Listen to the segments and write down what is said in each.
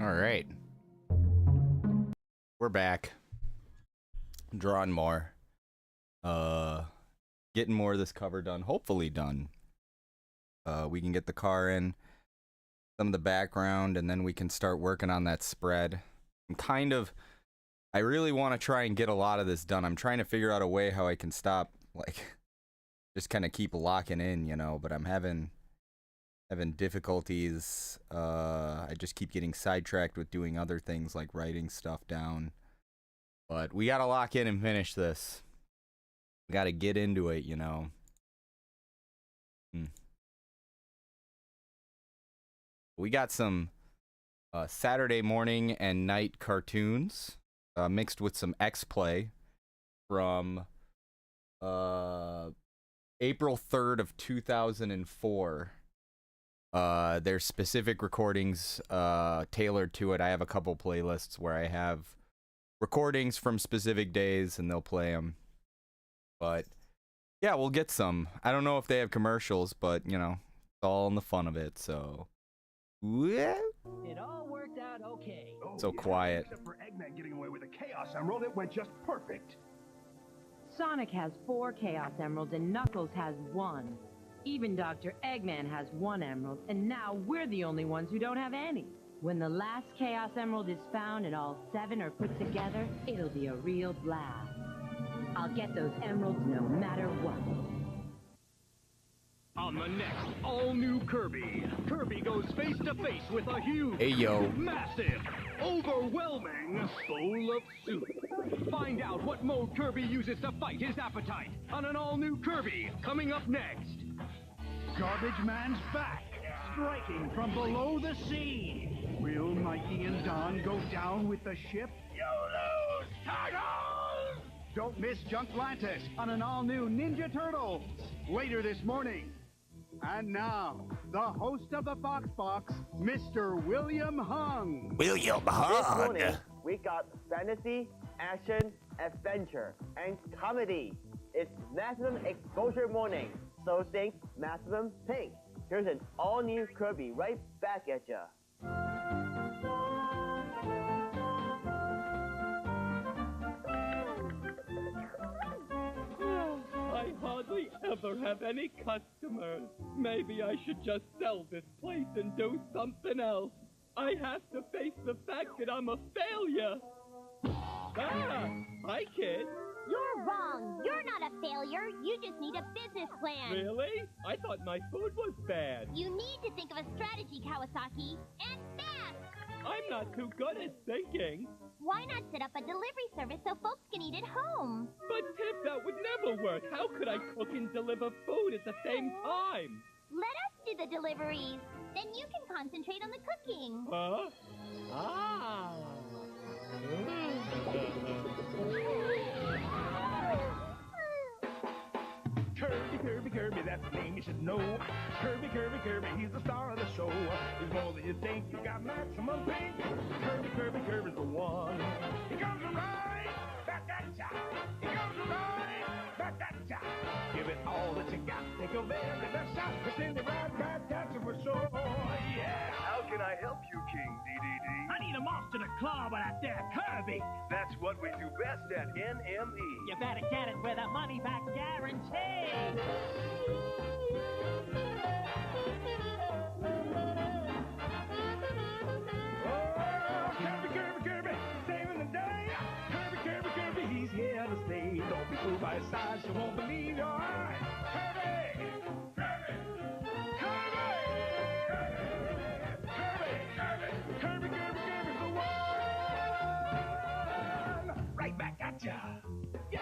All right. We're back. Drawing more. Getting more of this cover done. Hopefully done. We can get the car in, some of the background, and then we can start working on that spread. I really want to try and get a lot of this done. I'm trying to figure out a way how I can stop, just kind of keep locking in, but I'm having difficulties. I just keep getting sidetracked with doing other things like writing stuff down. But we got to lock in and finish this. We got to get into it, We got some Saturday morning and night cartoons mixed with some X-Play from April 3rd of 2004. There's specific recordings tailored to it. I have a couple playlists where I have recordings from specific days, and they'll play them. But yeah, we'll get some. I don't know if they have commercials, but it's all in the fun of it. So yeah. It all worked out okay. So quiet. Except for Eggman getting away with a Chaos Emerald, it went just perfect. Sonic has 4 Chaos Emeralds and Knuckles has 1. Even Dr. Eggman has 1 emerald, and now we're the only ones who don't have any. When the last Chaos Emerald is found and all 7 are put together, it'll be a real blast. I'll get those emeralds no matter what. On the next all-new Kirby, Kirby goes face-to-face with a huge, massive, overwhelming bowl of soup. Find out what mode Kirby uses to fight his appetite on an all-new Kirby, coming up next. Garbage Man's back, striking from below the sea. Will Mikey and Don go down with the ship? You lose, Turtles! Don't miss Junklantis on an all-new Ninja Turtles later this morning. And now, the host of the Fox Box, Mr. William Hung. This morning, we got fantasy, action, adventure, and comedy. It's Maximum Exposure Morning, so think Maximum Pink. Here's an all-new Kirby right back at ya. I hardly ever have any customers. Maybe I should just sell this place and do something else. I have to face the fact that I'm a failure. Ah, hi, kid. You're wrong. You're not a failure. You just need a business plan. Really? I thought my food was bad. You need to think of a strategy, Kawasaki, and fast. I'm not too good at thinking. Why not set up a delivery service so folks can eat at home? But Tip, that would never work. How could I cook and deliver food at the same time? Let us do the deliveries. Then you can concentrate on the cooking. Huh? Ah. Kirby, Kirby, Kirby, that's the name you should know. Kirby, Kirby, Kirby, he's the star of the show. He's more than you think, you got maximum pink. Kirby, Kirby, Kirby's the one. He comes to ride, back at ya. He comes to ride, back at ya. Give it all that you got, take a very best shot. It's in the right back at you for sure, yeah. How can I help you, King DDD? I need a monster to claw with that there Kirby. That's what we do best at NME. You better get it with a money-back guarantee. Kirby, Kirby, Kirby, saving the day. Kirby, Kirby, Kirby, he's here to stay. Don't be fooled by his size, you won't believe your eyes. Kirby! Kirby! Kirby! Kirby! Kirby, Kirby, Kirby's the one! Right back at ya! Yeah!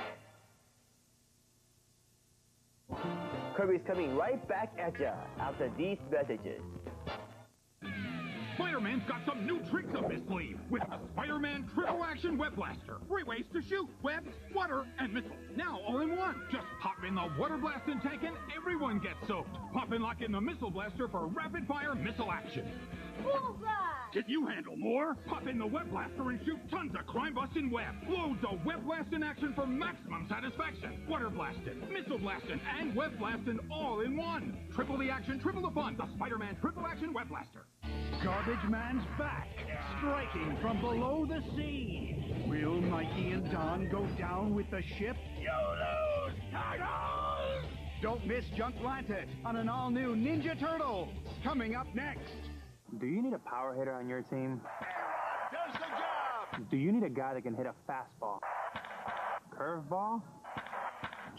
Kirby's coming right back at ya after these messages. Spider-Man's got some new tricks up his sleeve with a Spider-Man Triple Action Web Blaster. 3 ways to shoot: webs, water, and missiles. Now all in one. Just pop in the water blasting tank and everyone gets soaked. Pop in lock in the missile blaster for rapid-fire missile action. Can you handle more? Pop in the web blaster and shoot tons of crime-busting web. Loads of web blasting action for maximum satisfaction. Water blasting, missile blasting, and web blasting all in one. Triple the action, triple the fun. The Spider-Man Triple Action Web Blaster. Garbage Man's back, striking from below the sea. Will Mikey and Don go down with the ship? You lose, Turtles! Don't miss Junklanted on an all-new Ninja Turtles, coming up next. Do you need a power hitter on your team? Does the job! Do you need a guy that can hit a fastball? Curveball?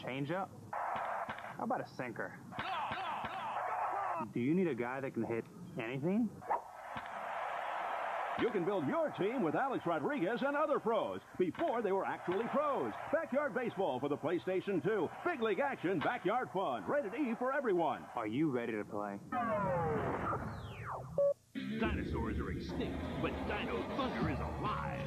Changeup? How about a sinker? Do you need a guy that can hit anything? You can build your team with Alex Rodriguez and other pros before they were actually pros. Backyard Baseball for the PlayStation 2. Big league action, backyard fun. Rated E for everyone. Are you ready to play? Dinosaurs are extinct, but Dino Thunder is alive.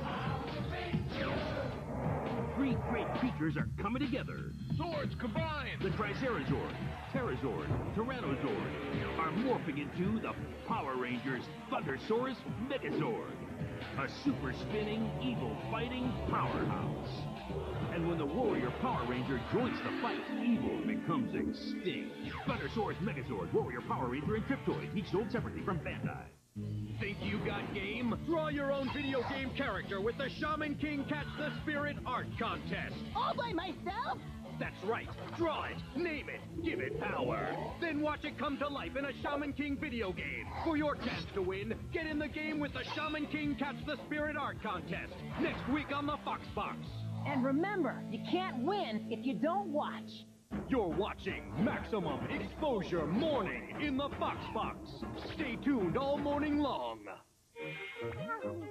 Three great creatures are coming together. Swords combined! The Tricerazord, Pterazord, Tyrannosaur are morphing into the Power Rangers Thundersaurus Megazord, a super spinning, evil fighting powerhouse. And when the Warrior Power Ranger joins the fight, evil becomes extinct. Thundersaurus Megazord, Warrior Power Ranger, and Cryptoid, each sold separately from Bandai. Think you got game? Draw your own video game character with the Shaman King Catch the Spirit Art Contest. All by myself? That's right. Draw it, name it, give it power. Then watch it come to life in a Shaman King video game. For your chance to win, get in the game with the Shaman King Catch the Spirit Art Contest. Next week on the Fox Box. And remember, you can't win if you don't watch. You're watching Maximum Exposure Morning in the Fox Box. Stay tuned all morning long.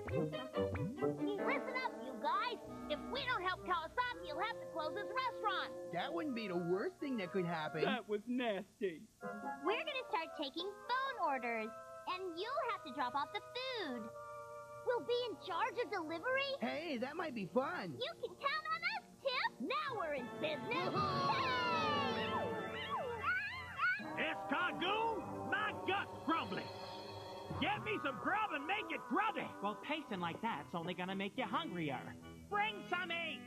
Listen up, you guys. If we don't help Kawasaki, he'll have to close his restaurant. That wouldn't be the worst thing that could happen. That was nasty. We're gonna start taking phone orders, and you'll have to drop off the food. We'll be in charge of delivery. Hey, that might be fun. You can count on us, Tip. Now we're in business. Escargot, my gut's grumbling. Get me some grub and make it grubby. Well, tasting like that's only gonna make you hungrier. Bring some meat.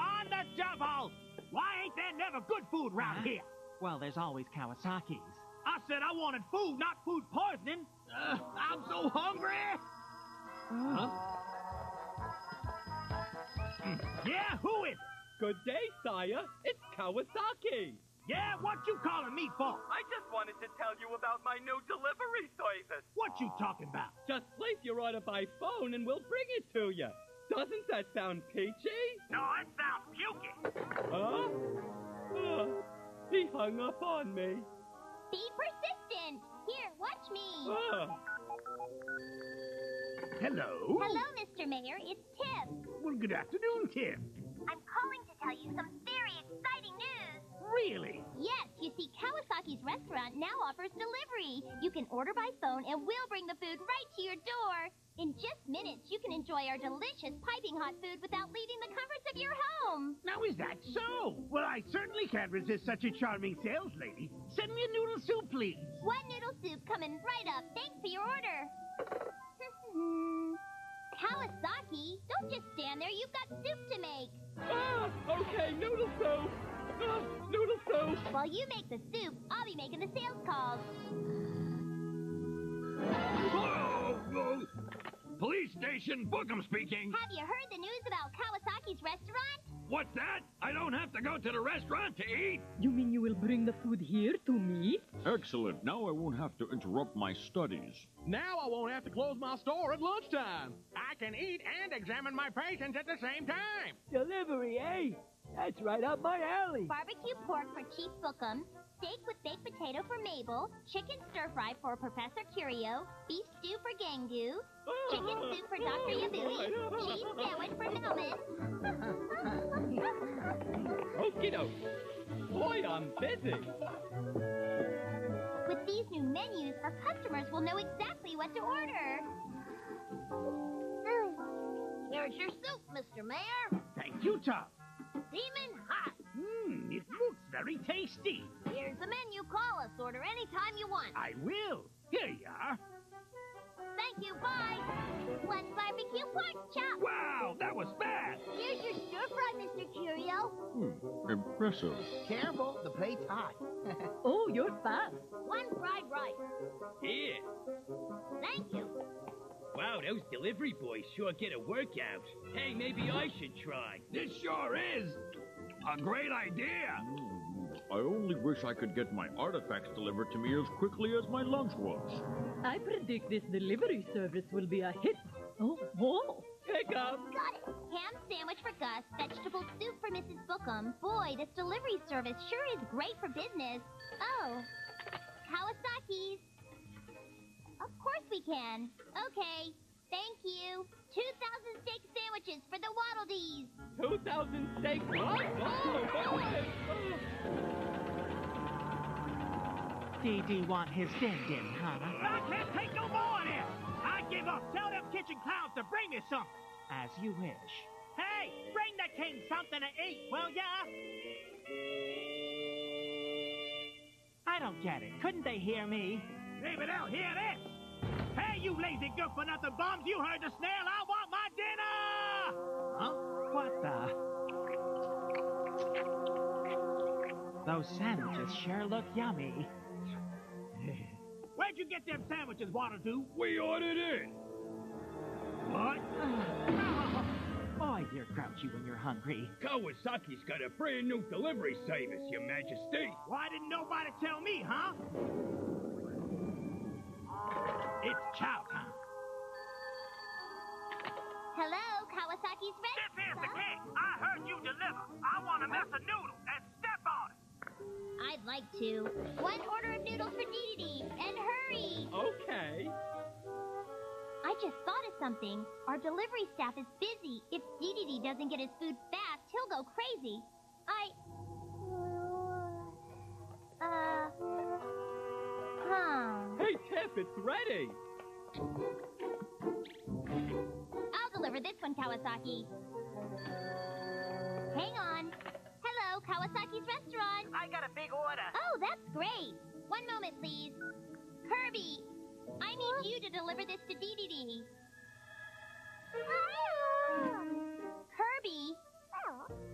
On the double. Why ain't there never good food round here? Well, there's always Kawasaki's. I said I wanted food, not food poisoning. I'm so hungry. Huh? Yeah, who is it? Good day, sire. It's Kawasaki. Yeah, what you calling me for? I just wanted to tell you about my new delivery service. What you talking about? Just place your order by phone and we'll bring it to you. Doesn't that sound peachy? No, it sounds pukey. Huh? He hung up on me. Be persistent. Here, watch me. Hello? Hello, Mr. Mayor. It's Tip. Well, good afternoon, Tim. I'm calling to tell you some very exciting news. Really? Yes, you see, Kawasaki's restaurant now offers delivery. You can order by phone and we'll bring the food right to your door. In just minutes, you can enjoy our delicious piping hot food without leaving the comforts of your home. Now, is that so? Well, I certainly can't resist such a charming sales lady. Send me a noodle soup, please. One noodle soup coming right up. Thanks for your order. Kawasaki, don't just stand there. You've got soup to make. Okay, noodle soup. Noodle soup. While you make the soup, I'll be making the sales calls. Police station, Bookham speaking. Have you heard the news about Kawasaki's restaurant? What's that? I don't have to go to the restaurant to eat. You mean you will bring the food here to me? Excellent. Now I won't have to interrupt my studies. Now I won't have to close my store at lunchtime. I can eat and examine my patients at the same time. Delivery, eh? That's right up my alley. Barbecue pork for Chief Bookham, steak with baked potato for Mabel, chicken stir-fry for Professor Curio, beef stew for Gangu, chicken soup for Dr. Yabui, cheese sandwich for Melman. Okie doke. Boy, I'm busy. With these new menus, our customers will know exactly what to order. Here's your soup, Mr. Mayor. Thank you, Tom. Steaming hot. It looks very tasty. Here's the menu. Call us. Order anytime you want. I will. Here you are. Thank you. Bye. One barbecue pork chop. Wow, that was fast. Here's your stir-fry, Mr. Curio. Impressive. Careful, the plate's hot. Oh, you're fast. One fried rice. Here. Thank you. those delivery boys sure get a workout. Hey, maybe I should try. This sure is a great idea. I only wish I could get my artifacts delivered to me as quickly as my lunch was. I predict this delivery service will be a hit. Oh, pick up. Got it. Ham sandwich for Gus, vegetable soup for Mrs. Bookham. Boy, this delivery service sure is great for business. Oh, Kawasaki's. Of course we can. Okay, thank you. 2,000 steak sandwiches for the Waddle Dees. 2,000 steak what? Oh, boy. DD want his din-din, huh? I can't take no more of this. I give up. Tell them kitchen clowns to bring me something. As you wish. Hey, bring the king something to eat, will ya? I don't get it. Couldn't they hear me? Maybe they'll hear this. Hey, you lazy good-for-nothing bums. You heard the snail. I want my dinner! Huh? What the? Those sandwiches sure look yummy. Where'd you get them sandwiches, Waddle-Doo? We ordered it. What? Boy, you're grouchy when you're hungry. Kawasaki's got a brand new delivery service, Your Majesty. Why didn't nobody tell me, huh? It's chow time. Hello, Kawasaki's restaurant. This here's the king. I heard you deliver. I want a mess of noodles and step on it. I'd like to. One order of noodles for Dee and hurry. Okay. I just thought of something. Our delivery staff is busy. If Dee doesn't get his food fast, he'll go crazy. Hey, Tiff, it's ready. I'll deliver this one, Kawasaki. Hang on. Hello, Kawasaki's restaurant. I got a big order. Oh, that's great. One moment, please. Kirby, I need you to deliver this to Dee. Kirby,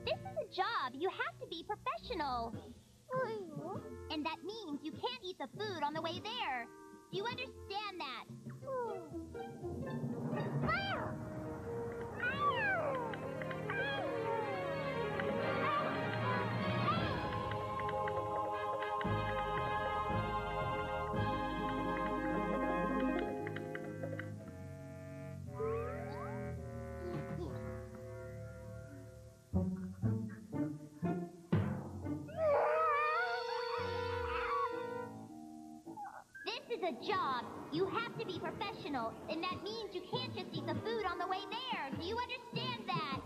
this is a job. You have to be professional. And that means you can't eat the food on the way there. Do you understand that? This is a job. You have to be professional, and that means you can't just eat the food on the way there. Do you understand that?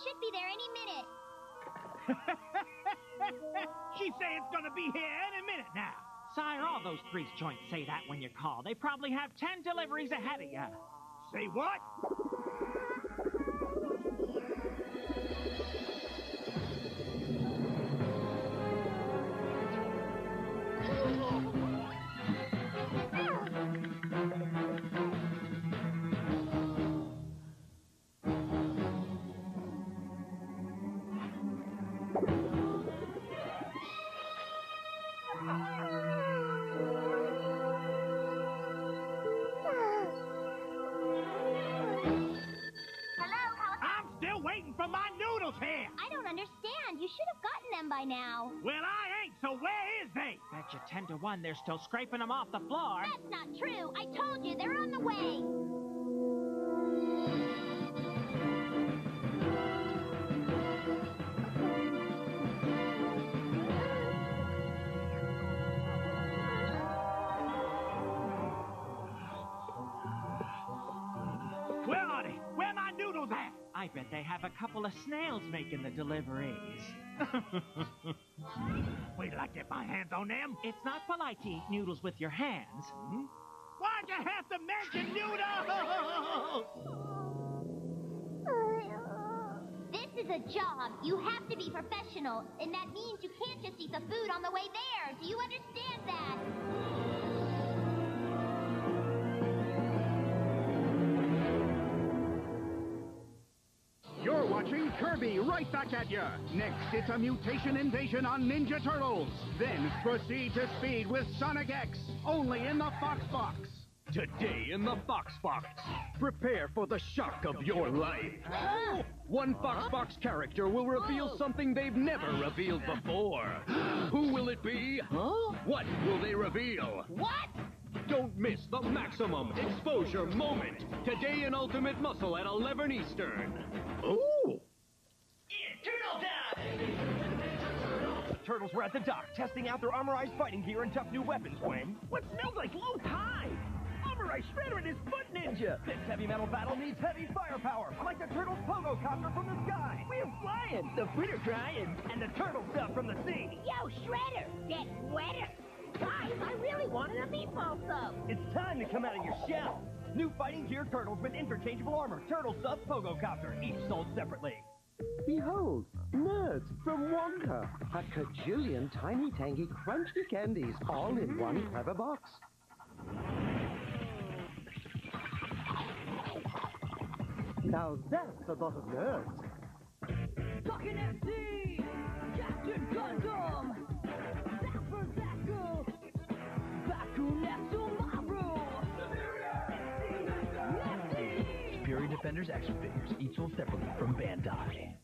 Should be there any minute. She say it's gonna be here any minute now. Sire, all those grease joints say that when you call. They probably have 10 deliveries ahead of you. Say what? For my noodles here. I don't understand. You should have gotten them by now. Well, I ain't, so where is they? Bet you 10 to 1 they're still scraping them off the floor. That's not true. I told you, they're on the way. Where are they? Where are my noodles at? I bet they have a couple of snails making the deliveries. Wait till I get my hands on them. It's not polite to eat noodles with your hands. Why'd you have to mention noodles? This is a job. You have to be professional, and that means you can't just eat the food on the way there. Do you understand that? You're watching Kirby Right Back at Ya. Next, it's a mutation invasion on Ninja Turtles. Then, proceed to speed with Sonic X, only in the Fox Box. Today in the Fox Box, prepare for the shock of your life. One Fox Box character will reveal something they've never revealed before. Who will it be? What will they reveal? What? Don't miss the maximum exposure moment. Today in Ultimate Muscle at 11 Eastern. Ooh! Turtle time! Turtles were at the dock, testing out their armorized fighting gear and tough new weapons when... What smells like low tide? Armorized Shredder and his Foot Ninja! This heavy metal battle needs heavy firepower, like the Turtles Pogo Copter from the sky! We're flying! The feet are crying! And the turtle stuff from the sea! Yo, Shredder, get wetter! Guys, I really wanted a meatball sub! It's time to come out of your shell! New fighting gear turtles with interchangeable armor, Turtle Sub Pogo Copter, each sold separately. Behold, nerds from Wonka. A cajillion tiny, tangy, crunchy candies, all in one clever box. Now that's a lot of nerds. Talking FC! Captain Gundam! Zapper Zackle! Baku Netsumaru! Superior Defenders action figures, each sold separately from Bandai.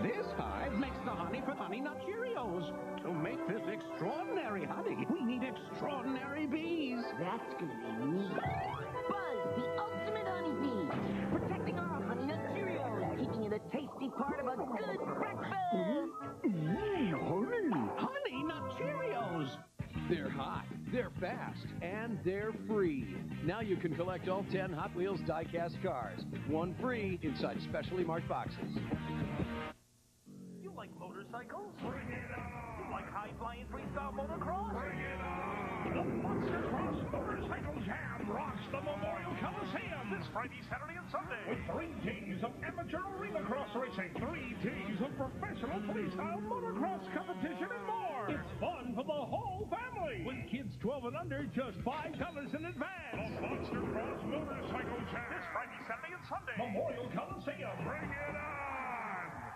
This hive makes the honey for Honey Nut Cheerios. To make this extraordinary honey, we need extraordinary bees. That's gonna be me. Buzz, the ultimate honeybee. Protecting our Honey Nut Cheerios, keeping it a tasty part of a good breakfast. Honey Nut Cheerios. They're hot, they're fast, and they're free. Now you can collect all 10 Hot Wheels die-cast cars. One free inside specially marked boxes. You like motorcycles? Bring it on! You like high-flying freestyle motocross? Bring it on! The Monster Cross Motorcycle Jam rocks the Memorial Coliseum this Friday, Saturday, and Sunday. With 3 days of amateur arena cross racing, 3 days of professional freestyle motocross competition, and more. It's fun for the whole family. With kids 12 and under, just $5 in advance. The Monster Cross Motorcycle Jam this Friday, Saturday, and Sunday. Memorial Coliseum. Bring it on!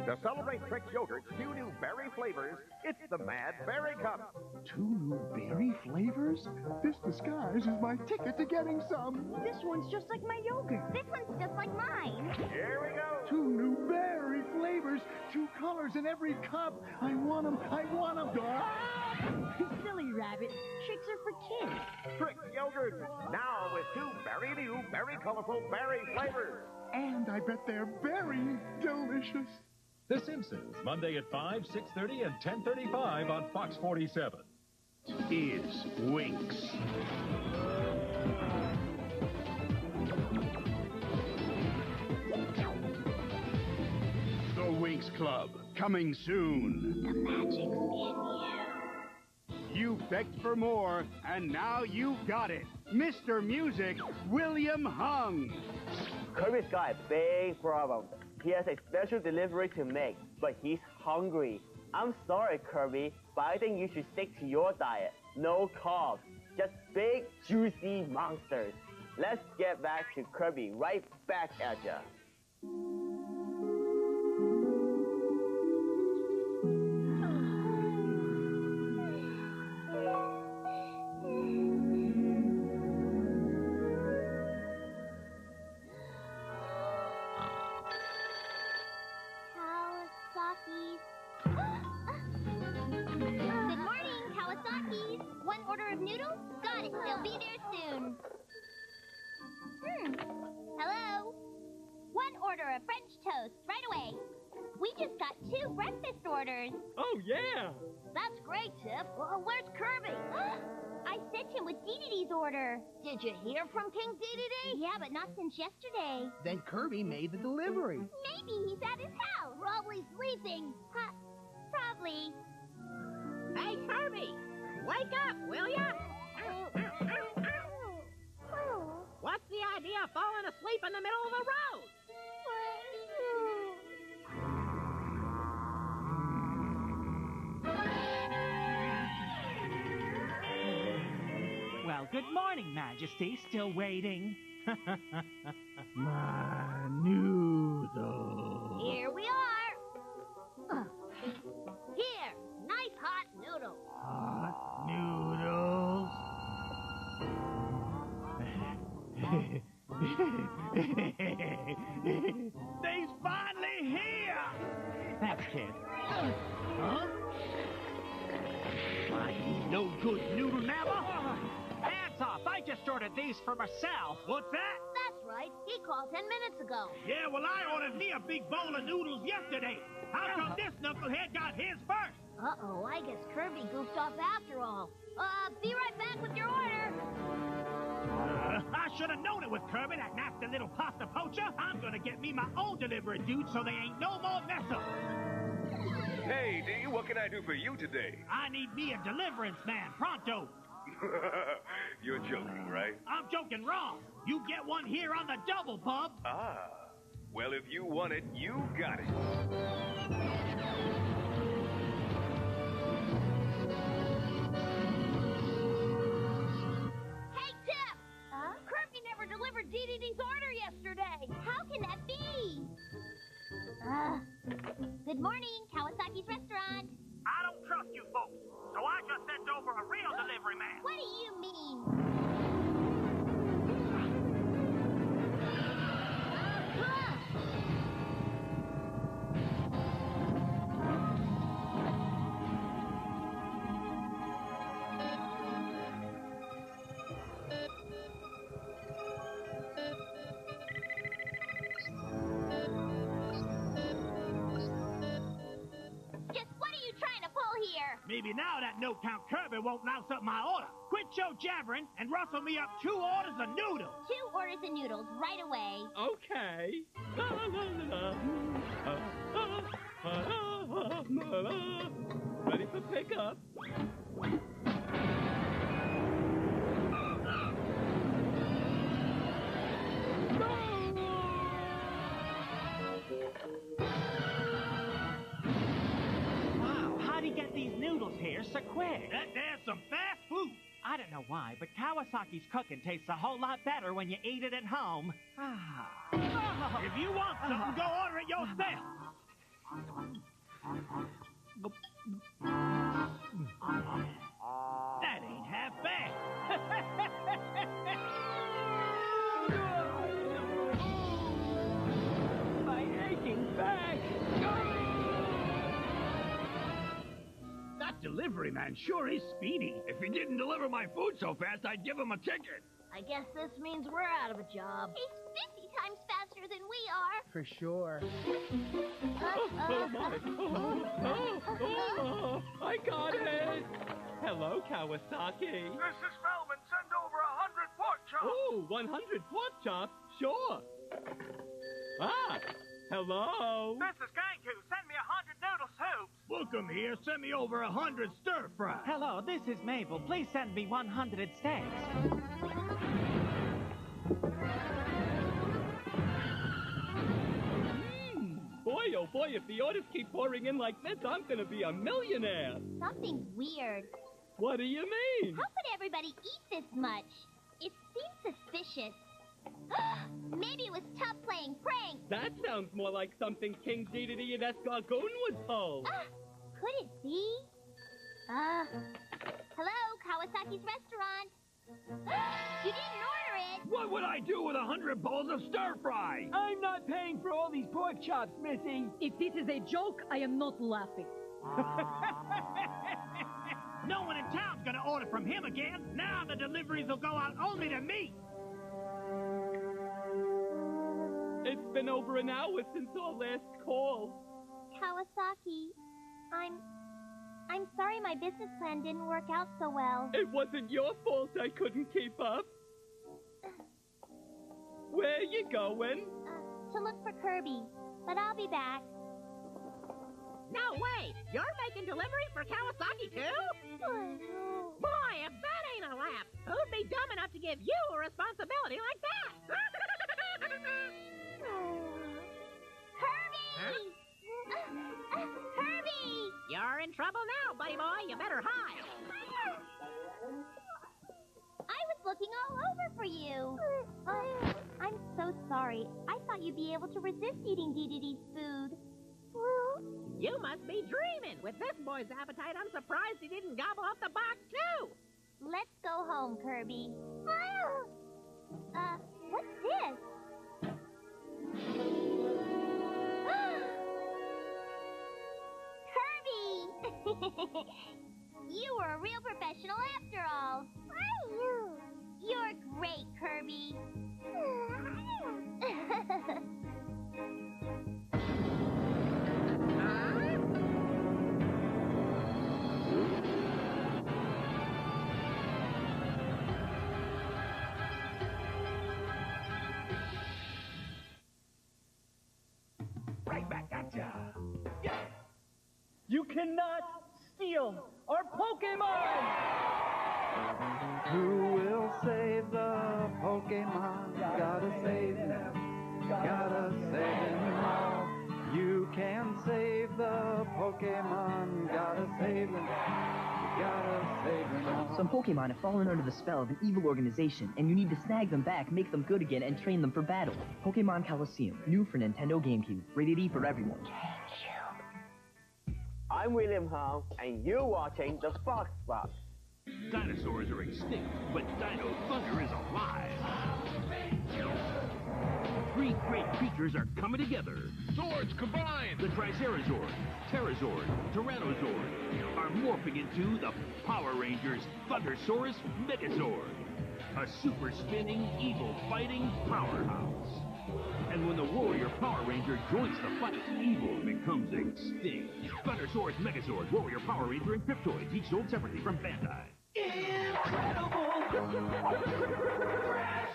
To celebrate Trix Yogurt's 2 new berry flavors, it's the Mad Berry Cup. 2 new berry flavors? This disguise is my ticket to getting some. This one's just like my yogurt. This one's just like mine. Here we go. 2 new berry flavors, 2 colors in every cup. I want them. I want them. Silly rabbit. Tricks are for kids. Trix Yogurt, now with 2 very new, very colorful berry flavors. And I bet they're very delicious. The Simpsons, Monday at 5, 6:30, and 10:35 on Fox 47. Is Winx. The Winx Club, coming soon. The magic's in you. You begged for more, and now you got it. Mr. Music, William Hung. Kirby's got a big problem. He has a special delivery to make, but he's hungry. I'm sorry, Kirby, but I think you should stick to your diet. No carbs, just big, juicy monsters. Let's get back to Kirby Right Back at Ya. Hello? One order of French toast, right away. We just got 2 breakfast orders. Oh, yeah! That's great, Tip. Well, where's Kirby? I sent him with DDD's order. Did you hear from King DDD? Yeah, but not since yesterday. Then Kirby made the delivery. Maybe he's at his house. Probably sleeping. Probably. Hey, Kirby! Wake up, will ya? What's the idea of falling asleep in the middle of the road? Well, good morning, Majesty. Still waiting. My noodle. Here we are. Here, nice hot noodle. Hot noodles. They's finally here. Thanks, kid. Huh? My no good noodle nabber. Hands off! I just ordered these for myself. What's that? That's right. He called 10 minutes ago. Yeah, well, I ordered me a big bowl of noodles yesterday. How come this knucklehead got his first? Uh-oh, I guess Kirby goofed off after all. Be right back with your order. I should have known it was Kirby, that nasty little pasta poacher. I'm gonna get me my own delivery dude so they ain't no more mess-ups. Hey, D, what can I do for you today? I need me a deliverance man, pronto. You're joking, right? I'm joking wrong. You get one here on the double, bub. Ah, well, if you want it, you got it. Hey, Tip! Kirby never delivered DDD's order yesterday. How can that be? Good morning, Kawasaki's restaurant. I don't trust you folks, so I just sent over a real delivery man. What do you mean? Maybe now that no-count Kirby won't louse up my order. Quit your jabbering and rustle me up 2 orders of noodles. 2 orders of noodles right away. Okay. Ready for pickup. How'd he get these noodles here so quick? That there's some fast food. I don't know why, but Kawasaki's cooking tastes a whole lot better when you eat it at home. If you want something, go order it yourself. That ain't half bad. My aching back. That delivery man sure is speedy. If he didn't deliver my food so fast, I'd give him a ticket. I guess this means we're out of a job. He's 50 times faster than we are. For sure. I got it. Hello, Kawasaki. This is Melvin. Send over 100 pork chops. Oh, 100 pork chops? Sure. Hello. This is Ganku. Send me 100 noodle soups. Book 'em here. Send me over 100 stir fries. Hello, this is Mabel. Please send me 100 steaks. Boy, oh boy, if the orders keep pouring in like this, I'm gonna be a millionaire. Something's weird. What do you mean? How could everybody eat this much? It seems suspicious. Maybe it was Tough playing pranks. That sounds more like something King Dedede and Escargoon would pull. Could it be? Hello, Kawasaki's restaurant. You didn't order it. What would I do with 100 bowls of stir fry? I'm not paying for all these pork chops, Missy. If this is a joke, I am not laughing. No one in town's gonna order from him again. Now the deliveries will go out only to me. It's been over an hour since our last call. Kawasaki, I'm sorry my business plan didn't work out so well. It wasn't your fault I couldn't keep up. Where you going? To look for Kirby, but I'll be back. No way! You're making delivery for Kawasaki, too? Boy, if that ain't a laugh, who'd be dumb enough to give you a responsibility like that? Herbie! Huh? Herbie! You're in trouble now, buddy boy. You better hide. I was looking all over for you. I'm so sorry. I thought you'd be able to resist eating DDD's food. You must be dreaming. With this boy's appetite, I'm surprised he didn't gobble up the box, too. Let's go home, Kirby. What's this? Kirby! You were a real professional after all. You're great, Kirby. Right back at ya. Yeah. You cannot steal our Pokemon! Who will save the Pokemon? Gotta save them. Gotta save them all. You can save the Pokemon. Gotta save them. Gotta save them all. Some Pokemon have fallen under the spell of an evil organization, and you need to snag them back, make them good again, and train them for battle. Pokemon Coliseum, new for Nintendo GameCube. Rated E for everyone. I'm William Hung, and you're watching the Fox Box. Dinosaurs are extinct, but Dino Thunder is alive. Three great creatures are coming together. Swords combined! The Tricerazord, Pterazord, Tyrannosaur are morphing into the Power Rangers Thundersaurus Megazord. A super spinning, evil fighting powerhouse. And when the Warrior Power Ranger joins the fight, evil becomes extinct. Thundersaurus Megazord, Warrior Power Ranger, and Cryptoids, each sold separately from Bandai. Incredible! Crash!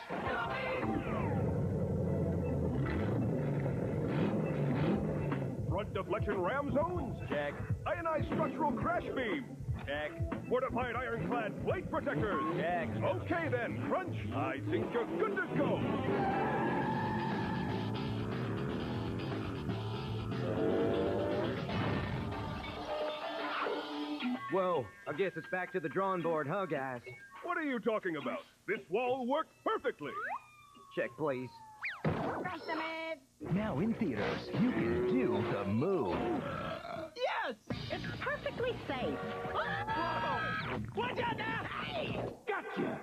Front deflection ram zones? Check. Ionized structural crash beam? Check. Fortified ironclad plate protectors? Check. Okay then, Crunch. I think you're good to go. Whoa, I guess it's back to the drawing board, huh, guys? What are you talking about? This wall worked perfectly. Check, please. Now in theaters, you can do the move. Yes! It's perfectly safe. Whoa! Watch out now! Hey! Gotcha!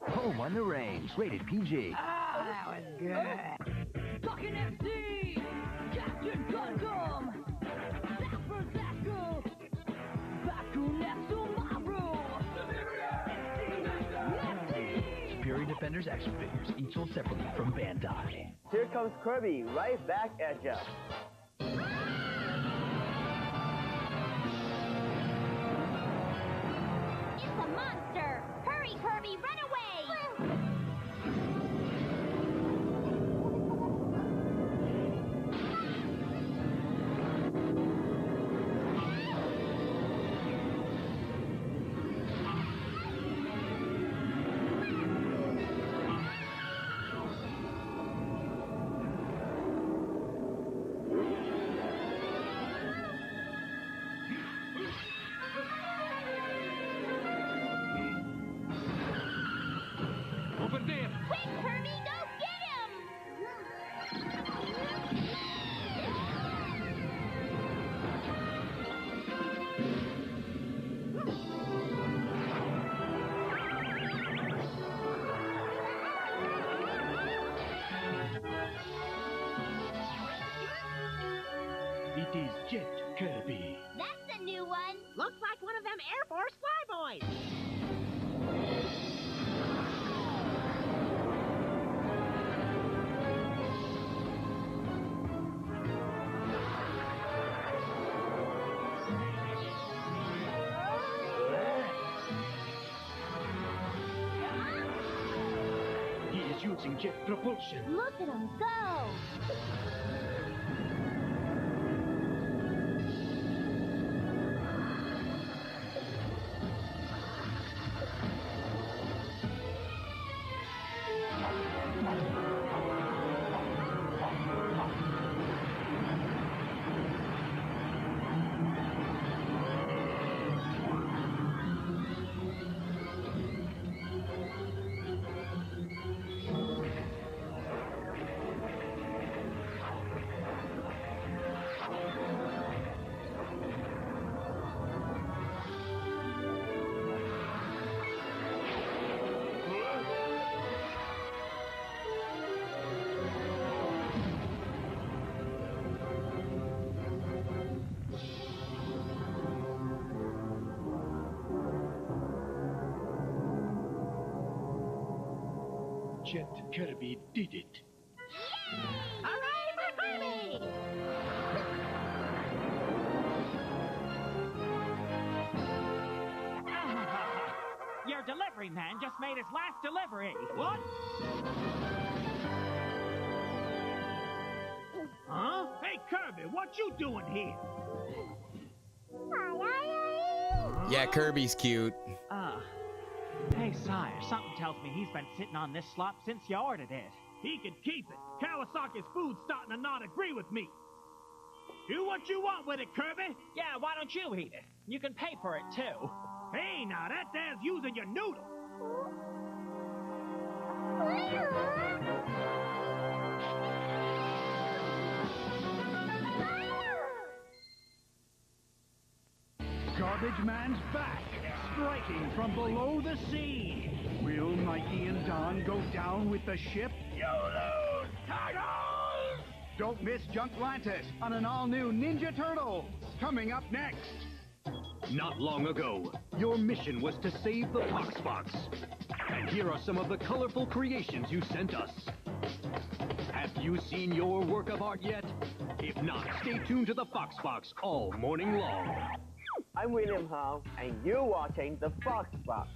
Home on the Range, rated PG. Oh, that was good. Talking FC! Captain Gundam! Zapper Zaku! Baku Netsumaru! Superior Defenders action figures, each sold separately from Bandai. Here comes Kirby, right back at ya. It's a monster! Hurry, Kirby, run away! Open there! Quick, Kirby, go get him! It is Jet Kirby. That's a new one. Looks like one of them Air Force flyboys. He is using jet propulsion. Look at him go! Jet Kirby did it. Hooray for Kirby! Your delivery man just made his last delivery. What? Huh? Hey, Kirby, what you doing here? Yeah, Kirby's cute. Hey, sire, something tells me he's been sitting on this slop since you ordered it. He can keep it. Kawasaki's food's starting to not agree with me. Do what you want with it, Kirby. Yeah, why don't you eat it? You can pay for it, too. Hey, now, that there's using your noodle. Garbage Man's back, striking from below the sea. Will Mikey and Don go down with the ship? You lose, Turtles! Don't miss Junklantis on an all-new Ninja Turtle. Coming up next. Not long ago, your mission was to save the Foxbox. And here are some of the colorful creations you sent us. Have you seen your work of art yet? If not, stay tuned to the Foxbox all morning long. I'm William Hong, and you're watching the Foxbox.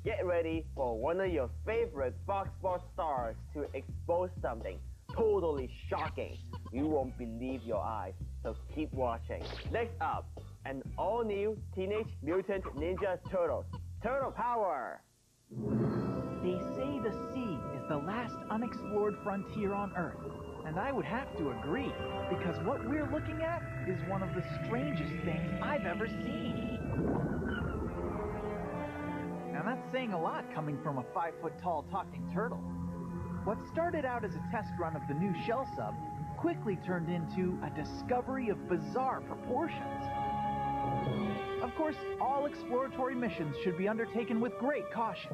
Get ready for one of your favorite Foxbox stars to expose something totally shocking. You won't believe your eyes, so keep watching. Next up, an all-new Teenage Mutant Ninja Turtles. Turtle Power! They say the sea is the last unexplored frontier on Earth. And I would have to agree, because what we're looking at is one of the strangest things I've ever seen. Now that's saying a lot coming from a 5-foot-tall talking turtle. What started out as a test run of the new shell sub quickly turned into a discovery of bizarre proportions. Of course, all exploratory missions should be undertaken with great caution.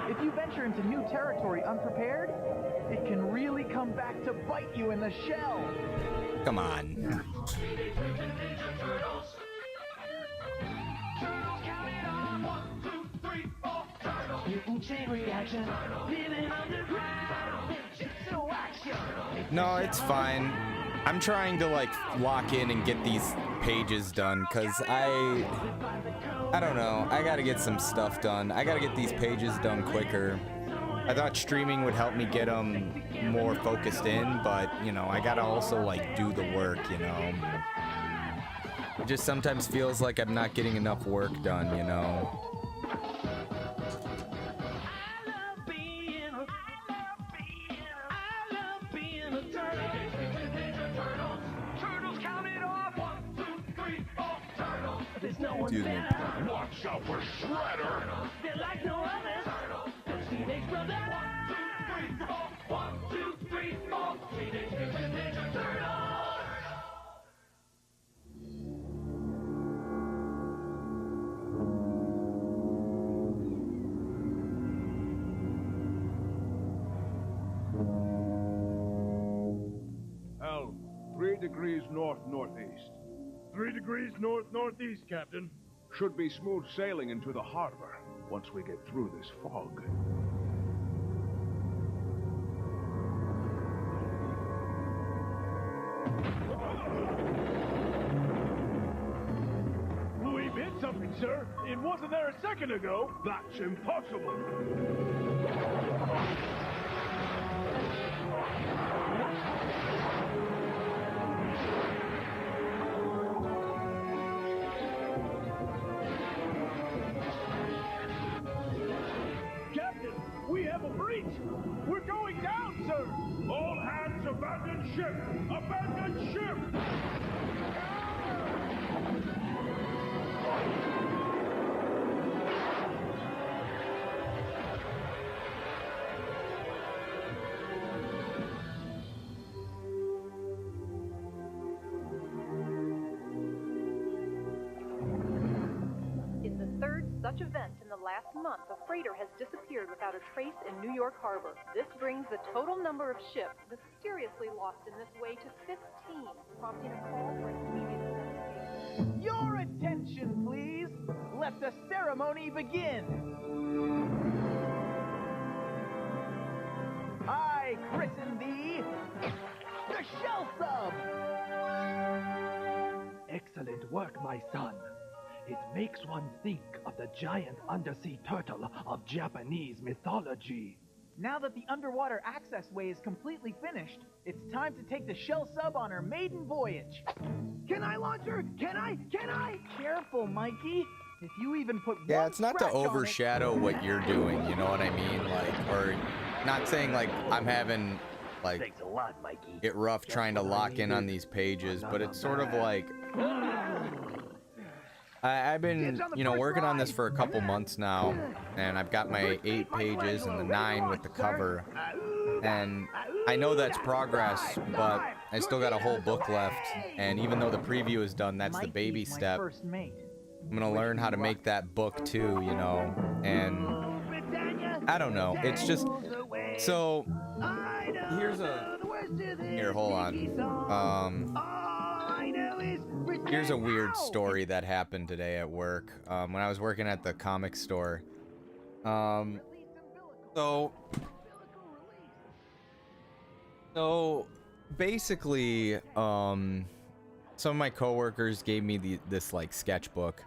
If you venture into new territory unprepared, it can really come back to bite you in the shell. Come on. No, it's fine. I'm trying to like lock in and get these pages done because I don't know. I gotta get some stuff done. I gotta get these pages done quicker. I thought streaming would help me get them more focused in, but you know, I gotta also like do the work, you know. It just sometimes feels like I'm not getting enough work done, you know. Excuse me. Watch out for Shredder! They're like no others. Teenage Brothers. 1, 2, 3, 4. Teenage Mutant Ninja Turtles. Helm, 3 degrees north-northeast. 3 degrees north-northeast, Captain. Should be smooth sailing into the harbor once we get through this fog. We've hit something, sir. It wasn't there a second ago. That's impossible. We have a breach! We're going down, sir! All hands abandon ship! Abandon ship! In the third such event in the last month, a freighter has disappeared without a trace in New York Harbor. This brings the total number of ships mysteriously lost in this way to 15, prompting a call for immediate investigation. Your attention, please. Let the ceremony begin. I christen thee the Shell Sub! Excellent work, my son. It makes one think of the giant undersea turtle of Japanese mythology. Now that the underwater access way is completely finished, it's time to take the Shell Sub on her maiden voyage. Can I launch her? Can I? Careful, Mikey. If you even put one it's not to scratch on it- overshadow what you're doing, you know what I mean? Like, or not saying like I'm having like Thanks a lot, Mikey. it rough trying to lock in on these pages, but it's sort of like I've been, you know, working on this for a couple months now, and I've got my 8 pages and the 9 with the cover, and I know that's progress, but I still got a whole book left, and even though the preview is done, that's the baby step. I'm gonna learn how to make that book too, you know, and I don't know, it's just, so, here, hold on, here's a weird story that happened today at work, when I was working at the comic store, so basically, some of my coworkers gave me this like sketchbook,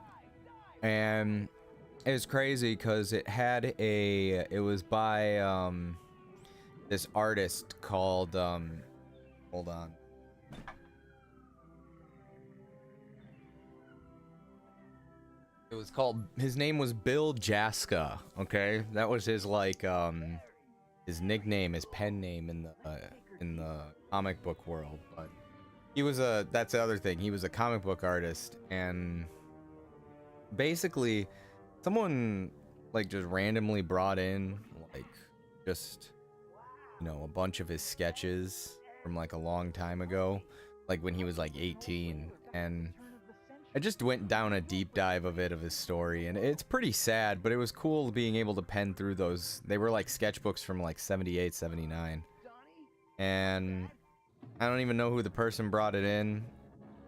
and it was crazy because it was by this artist called hold on. It was called, his name was Bill Jaska, okay? That was his like his nickname, his pen name in the comic book world, but he was that's the other thing, he was a comic book artist, and basically someone like just randomly brought in like just, you know, a bunch of his sketches from like a long time ago, like when he was like 18, and I just went down a deep dive of his story, and it's pretty sad, but it was cool being able to pen through those. They were like sketchbooks from like 78, 79. And I don't even know who the person brought it in.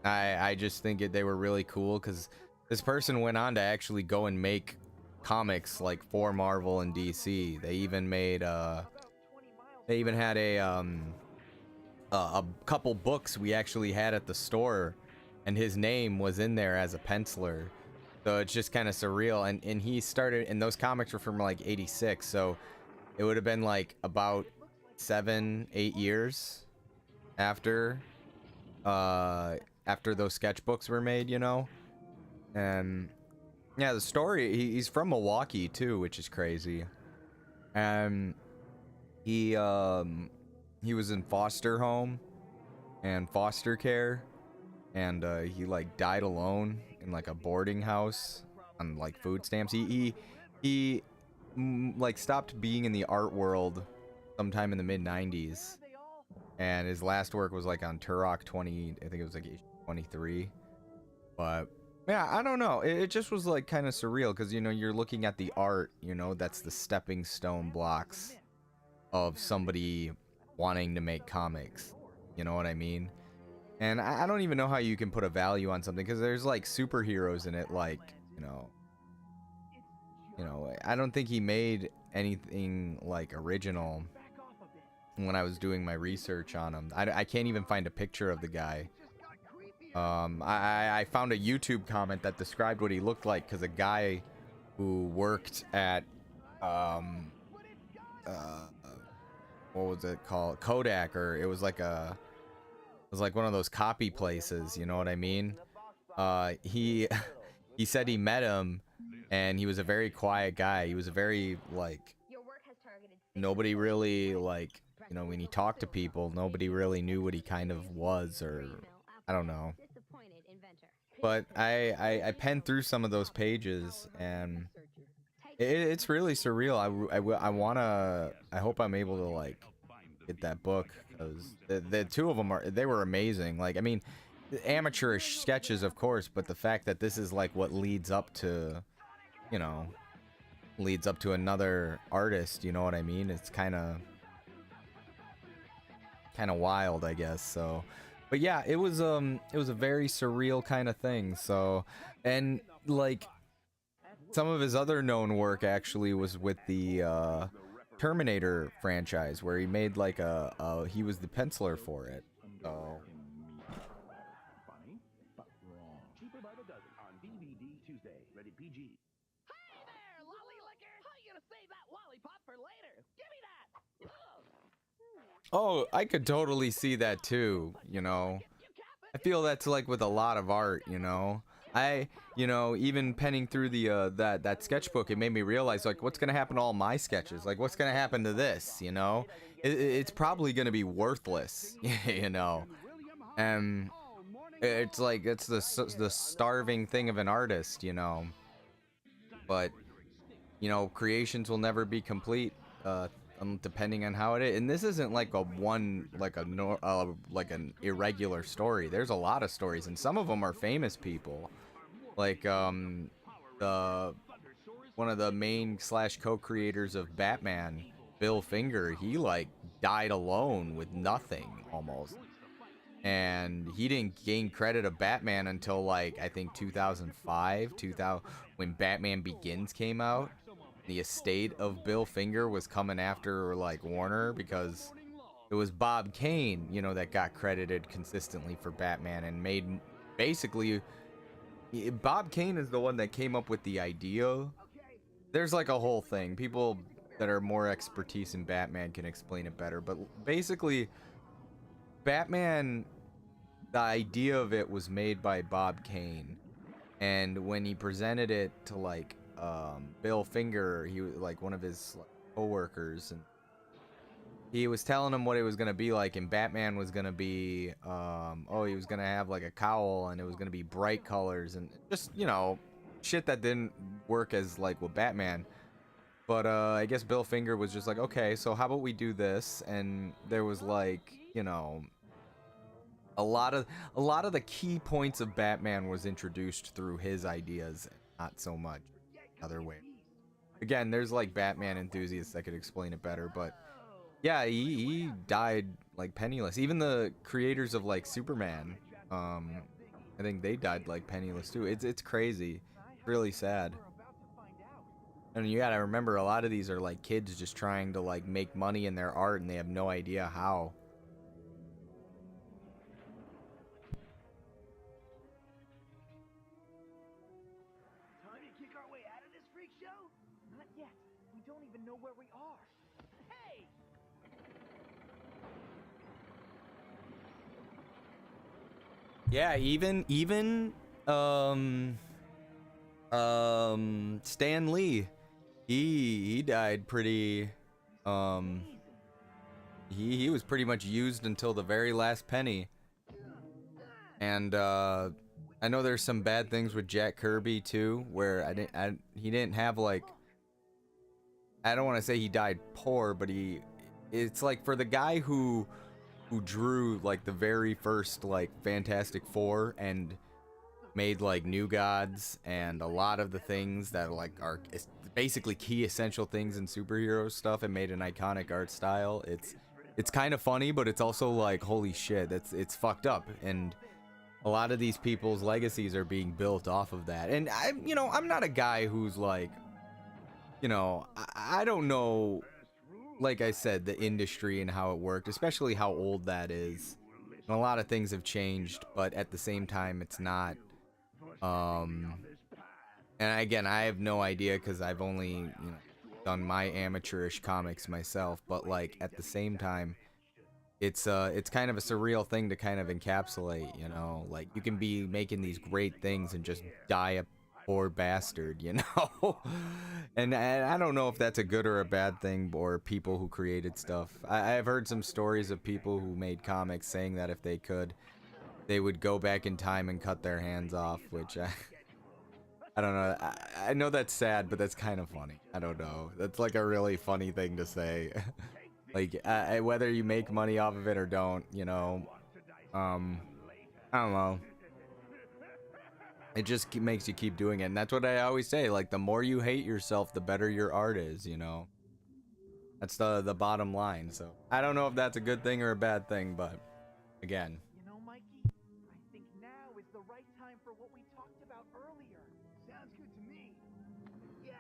I just think they were really cool because this person went on to actually go and make comics like for Marvel and DC. They even made they even had a couple books we actually had at the store, and his name was in there as a penciler, so it's just kind of surreal. And he started, and those comics were from like 86, so it would have been like about 7-8 years after those sketchbooks were made, you know. And yeah, the story, he's from Milwaukee too, which is crazy. And he was in foster home and foster care, and he like died alone in like a boarding house on like food stamps. He like stopped being in the art world sometime in the mid 90s, and his last work was like on Turok 20, I think it was like 23. But yeah, I don't know, it just was like kind of surreal because, you know, you're looking at the art, you know, that's the stepping stone blocks of somebody wanting to make comics, you know what I mean? And I don't even know how you can put a value on something because there's like superheroes in it, like, you know, I don't think he made anything like original when I was doing my research on him. I can't even find a picture of the guy. I found a YouTube comment that described what he looked like because a guy who worked at what was it called, Kodak, or it was like one of those copy places, you know what I mean? He said he met him, and he was a very quiet guy. He was a very, like, nobody really, like, you know, when he talked to people, nobody really knew what he kind of was, or I don't know. But I penned through some of those pages, and it's really surreal. I hope I'm able to like get that book, because the two of them were amazing. Like, I mean, amateurish sketches, of course, but the fact that this is like what leads up to, you know, another artist, you know what I mean? It's kind of wild, I guess. So, but yeah, it was a very surreal kind of thing. So, and like some of his other known work actually was with the Terminator franchise where he made like he was the penciler for it. So Cheaper by the dozen on DVD Tuesday. Rated PG. There, Lolly Licker! How you gonna save that lollipop for later? Give me that! oh, I could totally see that too, you know. I feel that's like with a lot of art, you know. Even penning through the that sketchbook, it made me realize like what's gonna happen to all my sketches, like what's gonna happen to this, you know. It's probably gonna be worthless, you know. And it's like it's the starving thing of an artist, you know. But you know, creations will never be complete, depending on how it is. And this isn't like like an irregular story. There's a lot of stories, and some of them are famous people. Like one of the main / co-creators of Batman, Bill Finger, he like died alone with nothing almost. And he didn't gain credit of Batman until like I think 2005, when Batman Begins came out. The estate of Bill Finger was coming after like Warner because it was Bob Kane, you know, that got credited consistently for Batman and made basically Bob Kane is the one that came up with the idea. There's like a whole thing. People that are more expertise in Batman can explain it better, but basically Batman, the idea of it was made by Bob Kane, and when he presented it to like Bill Finger, he was like one of his co-workers, and he was telling him what it was gonna be like, and Batman was gonna be he was gonna have like a cowl, and it was gonna be bright colors, and just, you know, shit that didn't work as like with Batman. But I guess Bill Finger was just like, okay, so how about we do this? And there was like, you know, a lot of the key points of Batman was introduced through his ideas, not so much other way. Again, there's like Batman enthusiasts that could explain it better, but yeah, he died like penniless. Even the creators of like Superman, I think they died like penniless too. It's crazy. It's really sad. And you gotta remember, a lot of these are like kids just trying to like make money in their art, and they have no idea how. Time to kick our way out of this freak show? Not yet. We don't even know where we are. Hey! Yeah, even Stan Lee, he died pretty he was pretty much used until the very last penny. And I know there's some bad things with Jack Kirby too, where he didn't have like, I don't want to say he died poor, but it's like for the guy who drew like the very first like Fantastic Four and made like New Gods and a lot of the things that like are basically key essential things in superhero stuff, and made an iconic art style. It's kind of funny, but it's also like, holy shit, it's fucked up. And a lot of these people's legacies are being built off of that. And I'm not a guy who's like, I don't know, like I said, the industry and how it worked, especially how old that is. And a lot of things have changed, but at the same time, it's not. And again, I have no idea because I've only done my amateurish comics myself. But like at the same time, it's kind of a surreal thing to kind of encapsulate. Like you can be making these great things and just die a poor bastard, and I don't know if that's a good or a bad thing, or people who created stuff. I've heard some stories of people who made comics saying that if they could, they would go back in time and cut their hands off, which I don't know. I know that's sad, but that's kind of funny. I don't know. That's like a really funny thing to say. Like whether you make money off of it or don't, I don't know. It just makes you keep doing it, and that's what I always say. Like, the more you hate yourself, the better your art is, That's the bottom line. So I don't know if that's a good thing or a bad thing, but again. Mikey, I think now is the right time for what we talked about earlier. Sounds good to me. Yeah.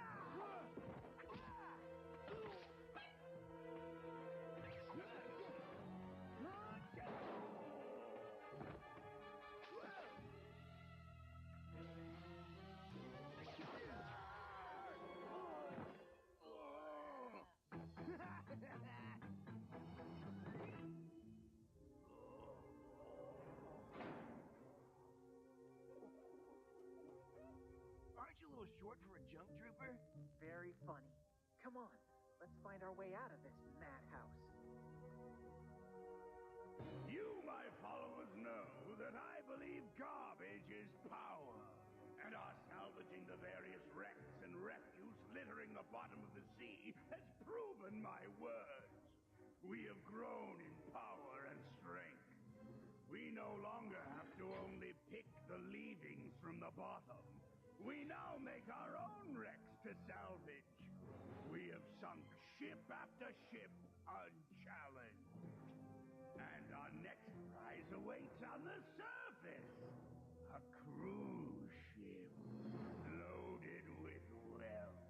a little short for a junk trooper? Very funny. Come on, let's find our way out of this madhouse. You, my followers, know that I believe garbage is power. And our salvaging the various wrecks and refuse littering the bottom of the sea has proven my words. We have grown in power and strength. We no longer have to only pick the leavings from the bottom. We now make our own wrecks to salvage. We have sunk ship after ship unchallenged. And our next prize awaits on the surface. A cruise ship loaded with wealth.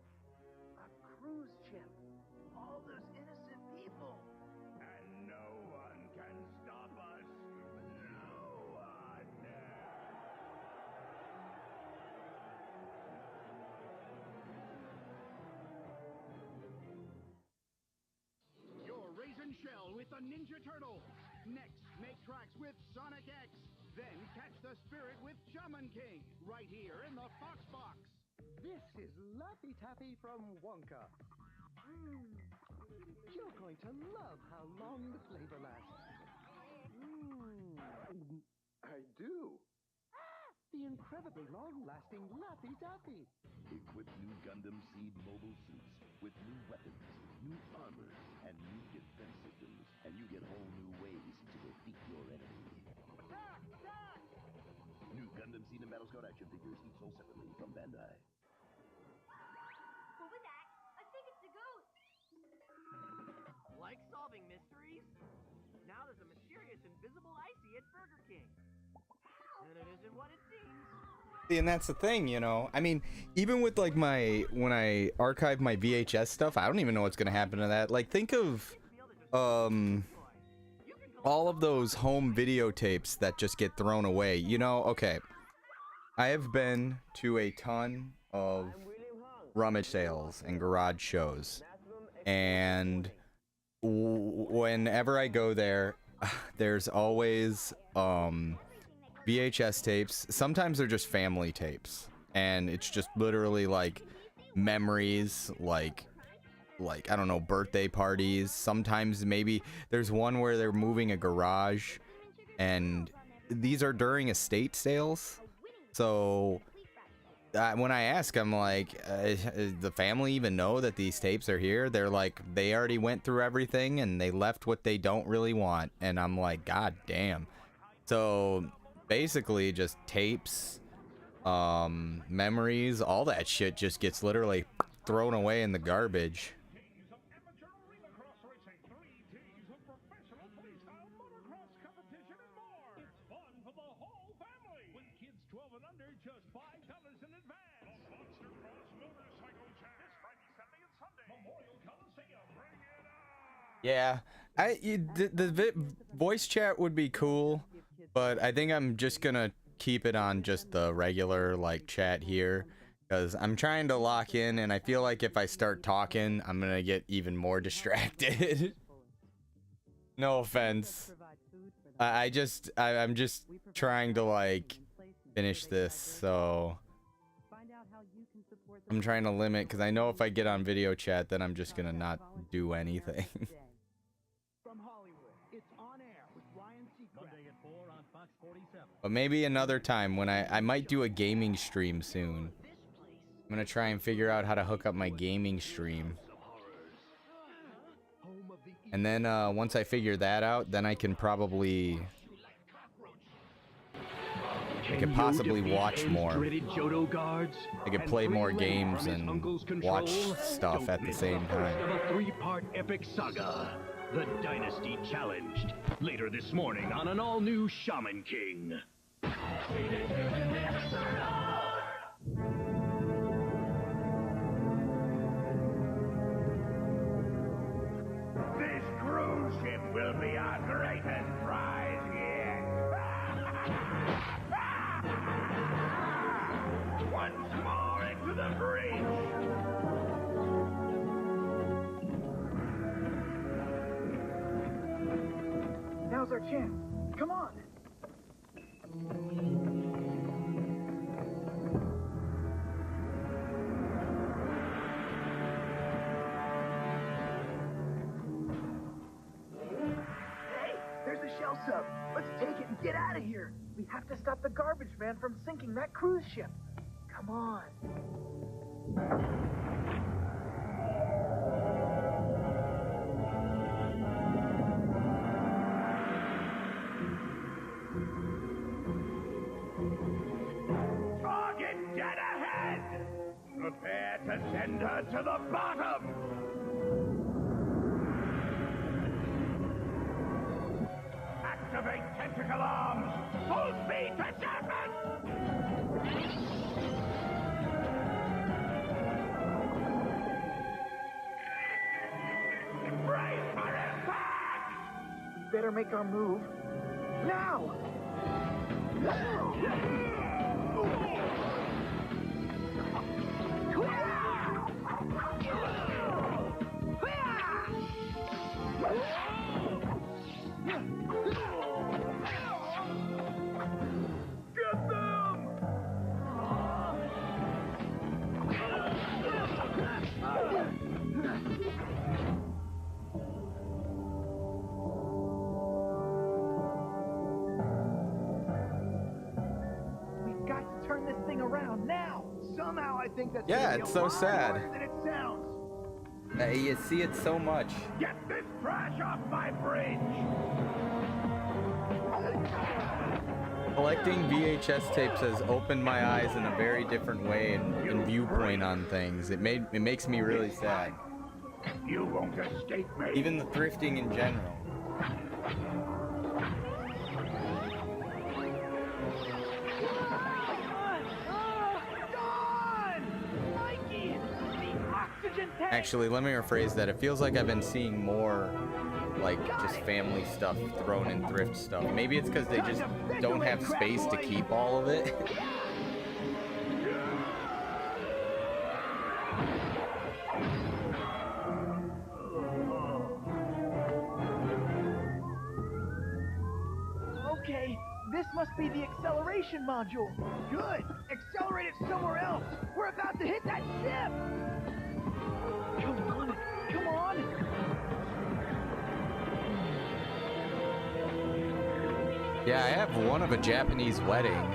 A cruise ship? All those innocent people. And no one can stop us. No one. You're Raisin Shell with the Ninja Turtles. Next, make tracks with Sonic X. Then catch the spirit with Shaman King, right here in the Fox Box. This is Laffy Taffy from Wonka. You're going to love how long the flavor lasts. I do. The incredibly long-lasting Laffy Taffy. Equip new Gundam Seed mobile suits with new weapons, new armor, and new defense systems, and you get whole new ways to defeat your enemy. New Gundam Seed and Battle Scout action figures each sold separately from Bandai. What was that? I think it's a ghost. Like solving mysteries? Now there's a mysterious invisible icy at Burger King. And it isn't what it seems. See, and that's the thing, you know. I mean, even with like when I archive my VHS stuff, I don't even know what's gonna happen to that. Like, think of all of those home videotapes that just get thrown away. You know, okay. I have been to a ton of rummage sales and garage shows, and whenever I go there, there's always VHS tapes. Sometimes they're just family tapes, and it's just literally like memories, like I don't know, birthday parties. Sometimes maybe there's one where they're moving a garage, and these are during estate sales. So when I ask, I'm like, the family even know that these tapes are here? They're like, they already went through everything and they left what they don't really want. And I'm like, God damn. So basically just tapes, memories, all that shit just gets literally thrown away in the garbage. Yeah, the voice chat would be cool, but I think I'm just gonna keep it on just the regular like chat here, because I'm trying to lock in, and I feel like if I start talking, I'm gonna get even more distracted. No offense. I'm just trying to like finish this, so I'm trying to limit, because I know if I get on video chat, then I'm just gonna not do anything. From Hollywood, it's On Air with Ryan Seacrest. Monday at 4 on Fox 47. But maybe another time when I might do a gaming stream soon. I'm gonna try and figure out how to hook up my gaming stream. And then once I figure that out, then I can probably possibly watch more. I could play more games and watch stuff at the same time. Of a three-part epic saga, The Dynasty Challenged. Later this morning on an all-new Shaman King. This cruise ship will be our greatest prize yet. Once more into the breach. Now's our chance. Come on. shell sub. Let's take it and get out of here. We have to stop the garbage man from sinking that cruise ship. Come on. Target dead ahead! Prepare to send her to the bottom! Activate tentacle arms! Full speed to surface! Brace for impact! We better make our move. Now! Get them! We've got to turn this thing around now. Somehow I think that's Yeah, gonna be it's a so lot sad. harder than it sounds. You see it so much. Get this trash off my bridge! Collecting VHS tapes has opened my eyes in a very different way and viewpoint on things. It makes me really sad. You won't escape me. Even the thrifting in general. Actually, let me rephrase that. It feels like I've been seeing more, like, just family stuff thrown in thrift stuff. Maybe it's because they just don't have space to keep all of it. Okay, this must be the acceleration module. Good. Accelerate it somewhere else. We're about to hit that ship. Come on. Come on. Yeah, I have one of a Japanese wedding.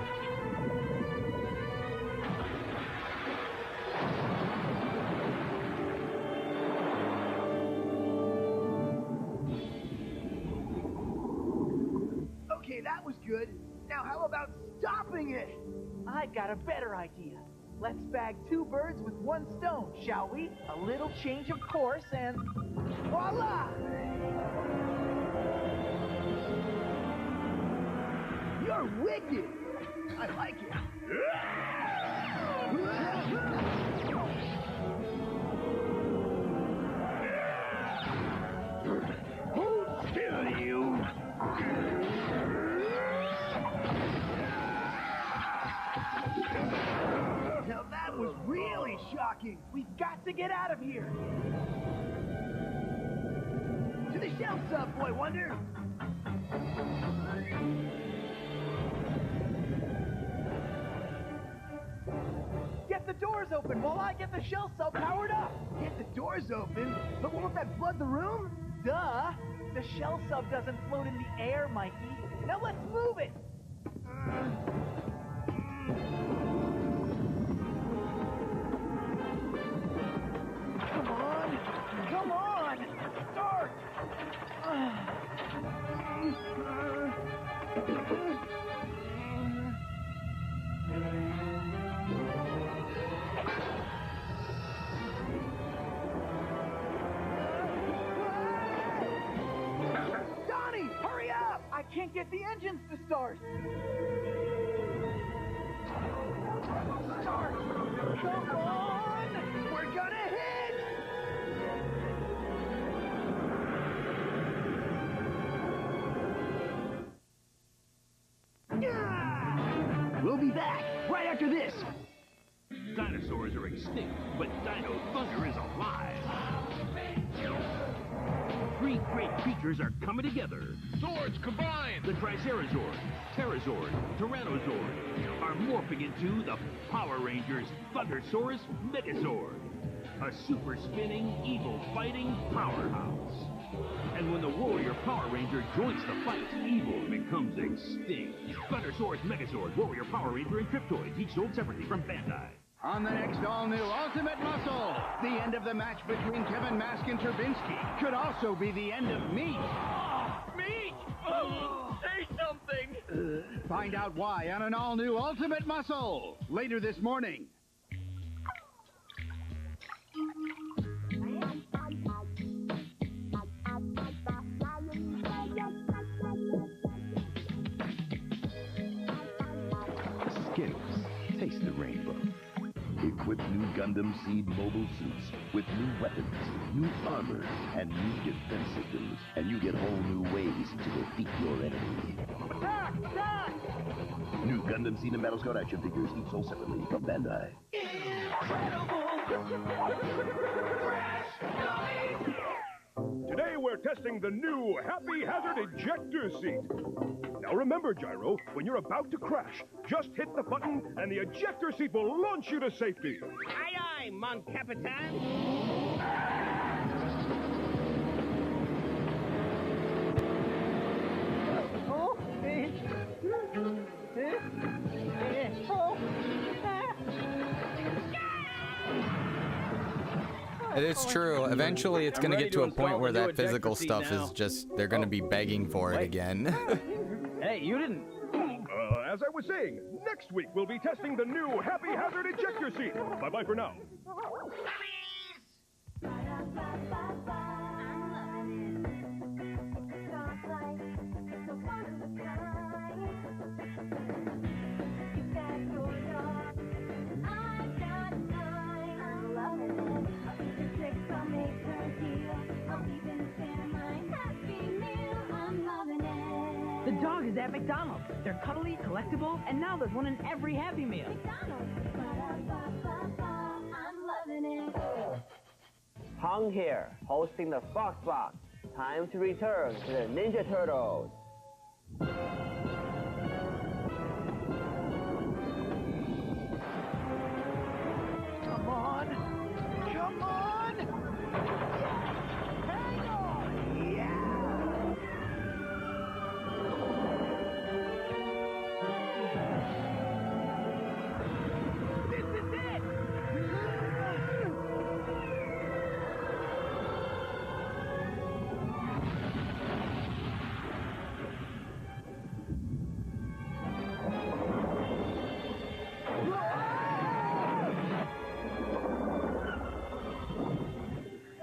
Okay, that was good. Now how about stopping it? I got a better idea. Let's bag 2 birds with 1 stone, shall we? A little change of course and voila! You're wicked! I like it. Hold still, you! Now that was really shocking. We've got to get out of here. To the shelf sub, Boy Wonder. Get the doors open while I get the shell sub powered up. Get the doors open? But won't that flood the room? Duh. The shell sub doesn't float in the air, Mikey. Now let's move it. Come on! Come on! Start! Donnie, hurry up! I can't get the engines to start. Start! Come on! We're gonna hit! We'll be back right after this. Dinosaurs are extinct, but Dino Thunder is alive. 3 great creatures are coming together. Swords combined! The Tricerazord, Pterazord, Tyrannosaur are morphing into the Power Rangers Thundersaurus Megazord, a super spinning, evil fighting powerhouse. And when the Warrior Power Ranger joins the fight, evil becomes extinct. Thundersaurus Megazord, Warrior Power Ranger, and Cryptoids, each sold separately from Bandai. On the next all-new Ultimate Muscle, the end of the match between Kevin Mask and Turbinsky could also be the end of Meat. Meat! Oh, say something! Find out why on an all-new Ultimate Muscle later this morning. Skittles. Taste the rainbow. Equip new Gundam Seed mobile suits with new weapons, new armor, and new defense systems, and you get whole new ways to defeat your enemy. Attack! Attack! New Gundam Seed and Battle Scout action figures each sold separately from Bandai. Today we're testing the new Happy Hazard Ejector Seat. Now remember, Gyro, when you're about to crash, just hit the button and the ejector seat will launch you to safety. Aye, aye, mon capitan. It's true. Eventually, it's going to get to a point where that physical stuff is just, they're going to be begging for it again. Hey, you didn't... As I was saying, next week we'll be testing the new Happy Hazard Ejector Seat. Bye-bye for now. The dog is at McDonald's. They're cuddly, collectible, and now there's one in every Happy Meal. Hung here, hosting the Fox Box. Time to return to the Ninja Turtles. Come on! Come on! Hang on! Yeah! This is it!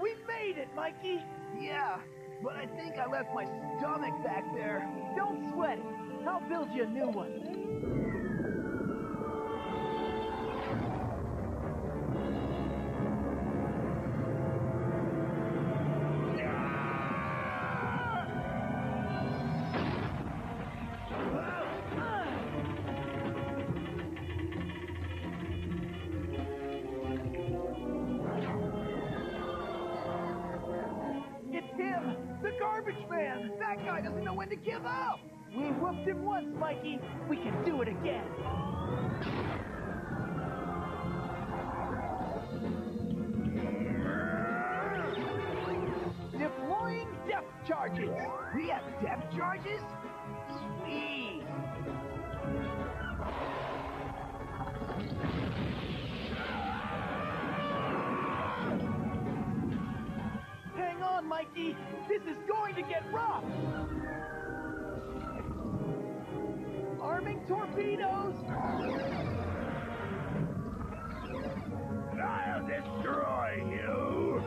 We made it, Mikey! Yeah, but I think I left my stomach back there. Don't sweat it. I'll build you a new one. It's him! The garbage man! That guy doesn't know when to give up! We whooped him once, Mikey. We can do it again. Deploying depth charges. We have depth charges? Sweet. Hang on, Mikey. This is going to get rough. Arming torpedoes. I'll destroy you!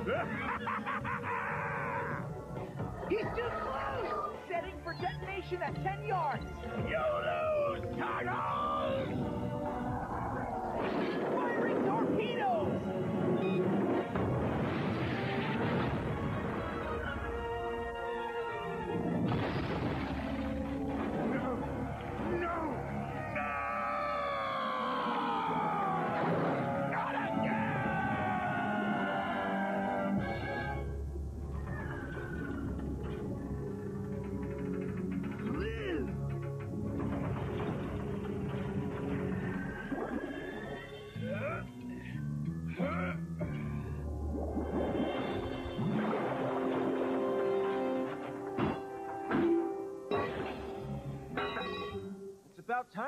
He's too close. Setting for detonation at 10 yards. You lose, Turtles! Firing torpedoes.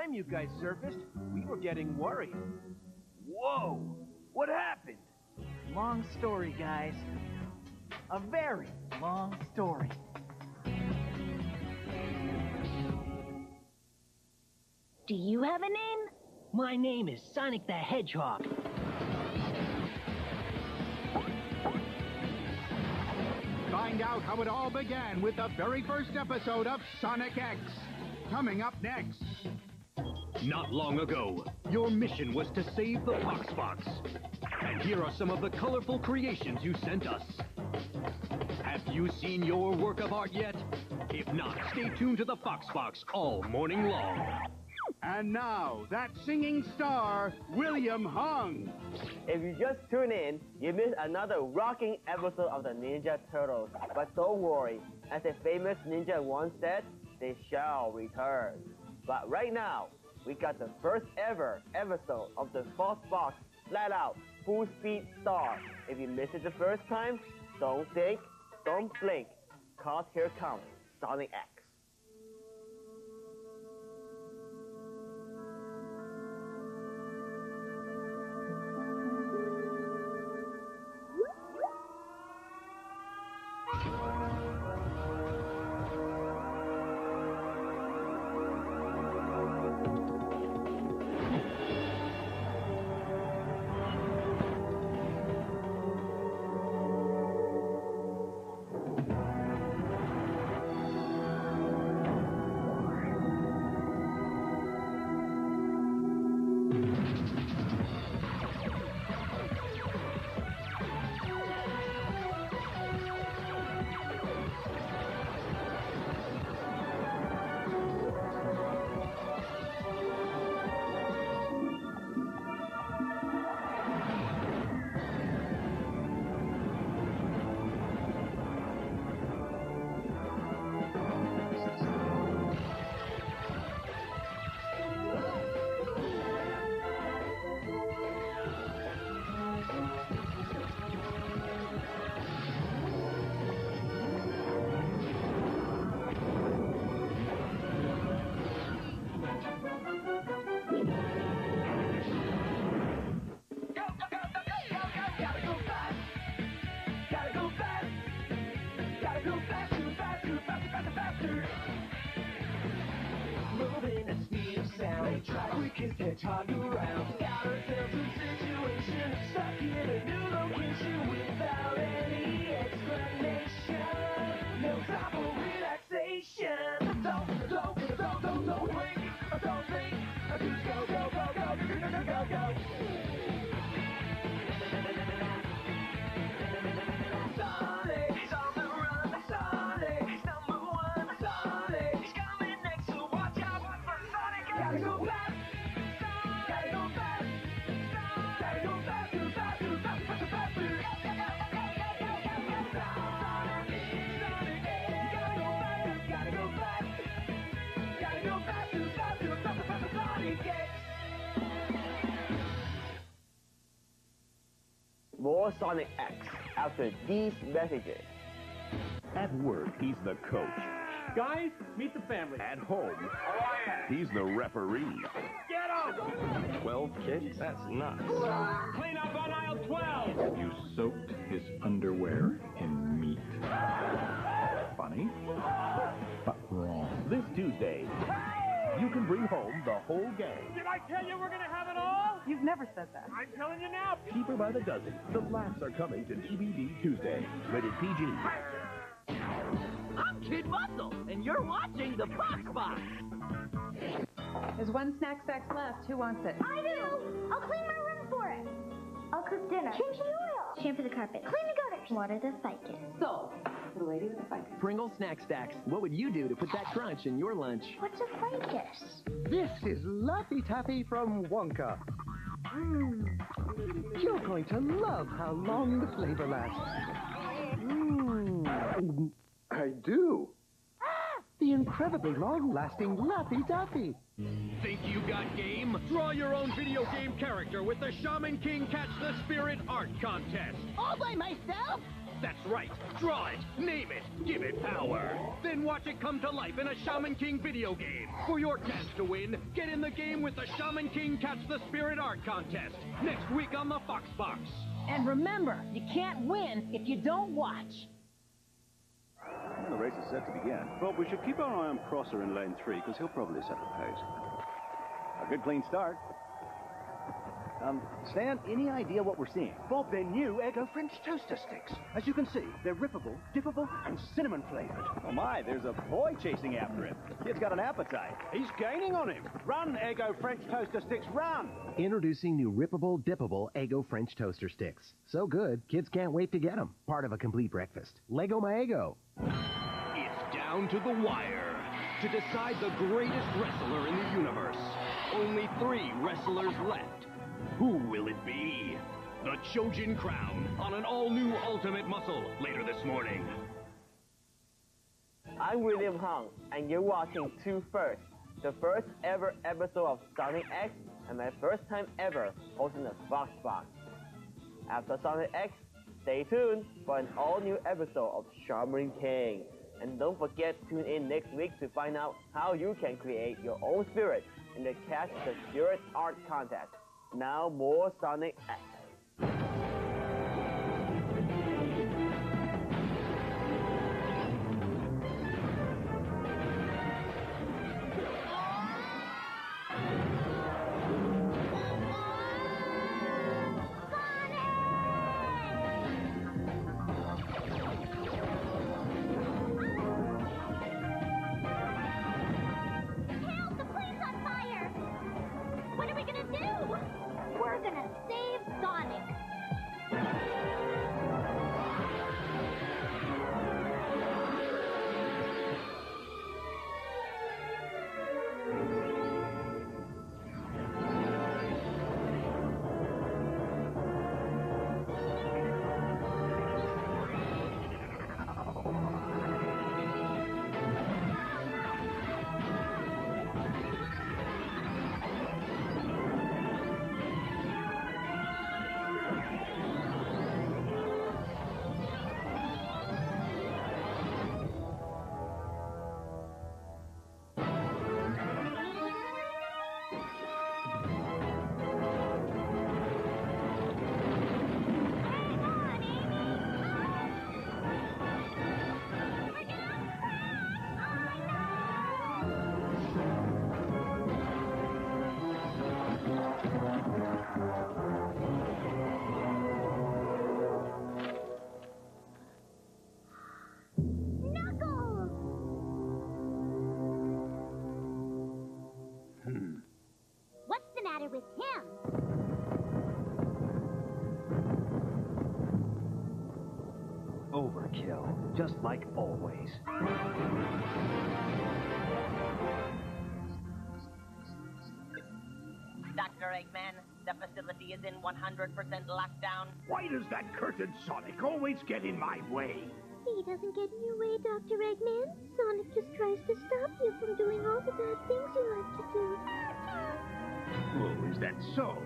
time you guys surfaced, we were getting worried. Whoa! What happened? Long story, guys. A very long story. Do you have a name? My name is Sonic the Hedgehog. Find out how it all began with the very first episode of Sonic X. Coming up next. Not long ago, your mission was to save the Foxbox. And here are some of the colorful creations you sent us. Have you seen your work of art yet? If not, stay tuned to the Foxbox all morning long. And now, that singing star, William Hung. If you just tune in, you missed another rocking episode of the Ninja Turtles. But don't worry, as a famous ninja once said, they shall return. But right now, we got the first ever episode of the Foxbox Flat Out Full Speed Star. If you missed it the first time, don't think, don't blink, cause here comes Sonic X. Hedgehog around. Got ourselves a situation, stuck in a new location without any explanation. No time for relaxation. Don't blink, don't think. Just go, go, go, go, go, go, go, go. Sonic's on the run. Sonic's number one. Sonic's coming next, so watch out for Sonic. Gotta go back. More Sonic X after these messages. At work, he's the coach. Guys, meet the family. At home, he's the referee. Get up! 12 kicks? That's nuts. Clean up on aisle 12! You soaked his underwear in meat. Funny, but wrong. This Tuesday, you can bring home the whole gang. Did I tell you we're gonna have it all? You've never said that. I'm telling you now. Keep her by the dozen. The laughs are coming to DVD Tuesday. Rated PG. I'm Kid Muscle, and you're watching the Foxbox. There's one snack sack left. Who wants it? I do! I'll clean my room for it. I'll cook dinner. Change the oil. Shampoo the carpet. Clean the gutters. Water the ficus. So, the lady with the ficus. Pringle Snack Stacks. What would you do to put that crunch in your lunch? What's a ficus? This is Laffy Taffy from Wonka. You're going to love how long the flavor lasts. I do. The incredibly long-lasting Laffy Taffy. Think you got game? Draw your own video game character with the Shaman King Catch the Spirit Art Contest. All by myself? That's right. Draw it, name it, give it power. Then watch it come to life in a Shaman King video game. For your chance to win, get in the game with the Shaman King Catch the Spirit Art Contest. Next week on the Fox Box. And remember, you can't win if you don't watch. The race is set to begin. Well, we should keep our eye on Prosser in lane 3, because he'll probably set the pace. A good clean start. Stan, any idea what we're seeing? Bob, they're new Eggo French toaster sticks. As you can see, they're rippable, dippable, and cinnamon flavored. Oh my, there's a boy chasing after him. Kid's got an appetite. He's gaining on him. Run, Eggo French toaster sticks, run! Introducing new rippable, dippable Eggo French toaster sticks. So good, kids can't wait to get them. Part of a complete breakfast. Lego my Eggo. It's down to the wire to decide the greatest wrestler in the universe. Only 3 wrestlers left. Who will it be? The Chojin Crown on an all-new Ultimate Muscle later this morning. I'm William Hung, and you're watching 2 First, the first ever episode of Sonic X, and my first time ever hosting the Fox Box. After Sonic X, stay tuned for an all-new episode of Shaman King. And don't forget to tune in next week to find out how you can create your own spirit in the Catch the Spirit Art Contest. Now more Sonic X. What's the matter with him? Overkill, just like always. Dr. Eggman, the facility is in 100% lockdown. Why does that cursed Sonic always get in my way? He doesn't get in your way, Dr. Eggman. Sonic just tries to stop you from doing all the bad things you like to do. Oh, is that so?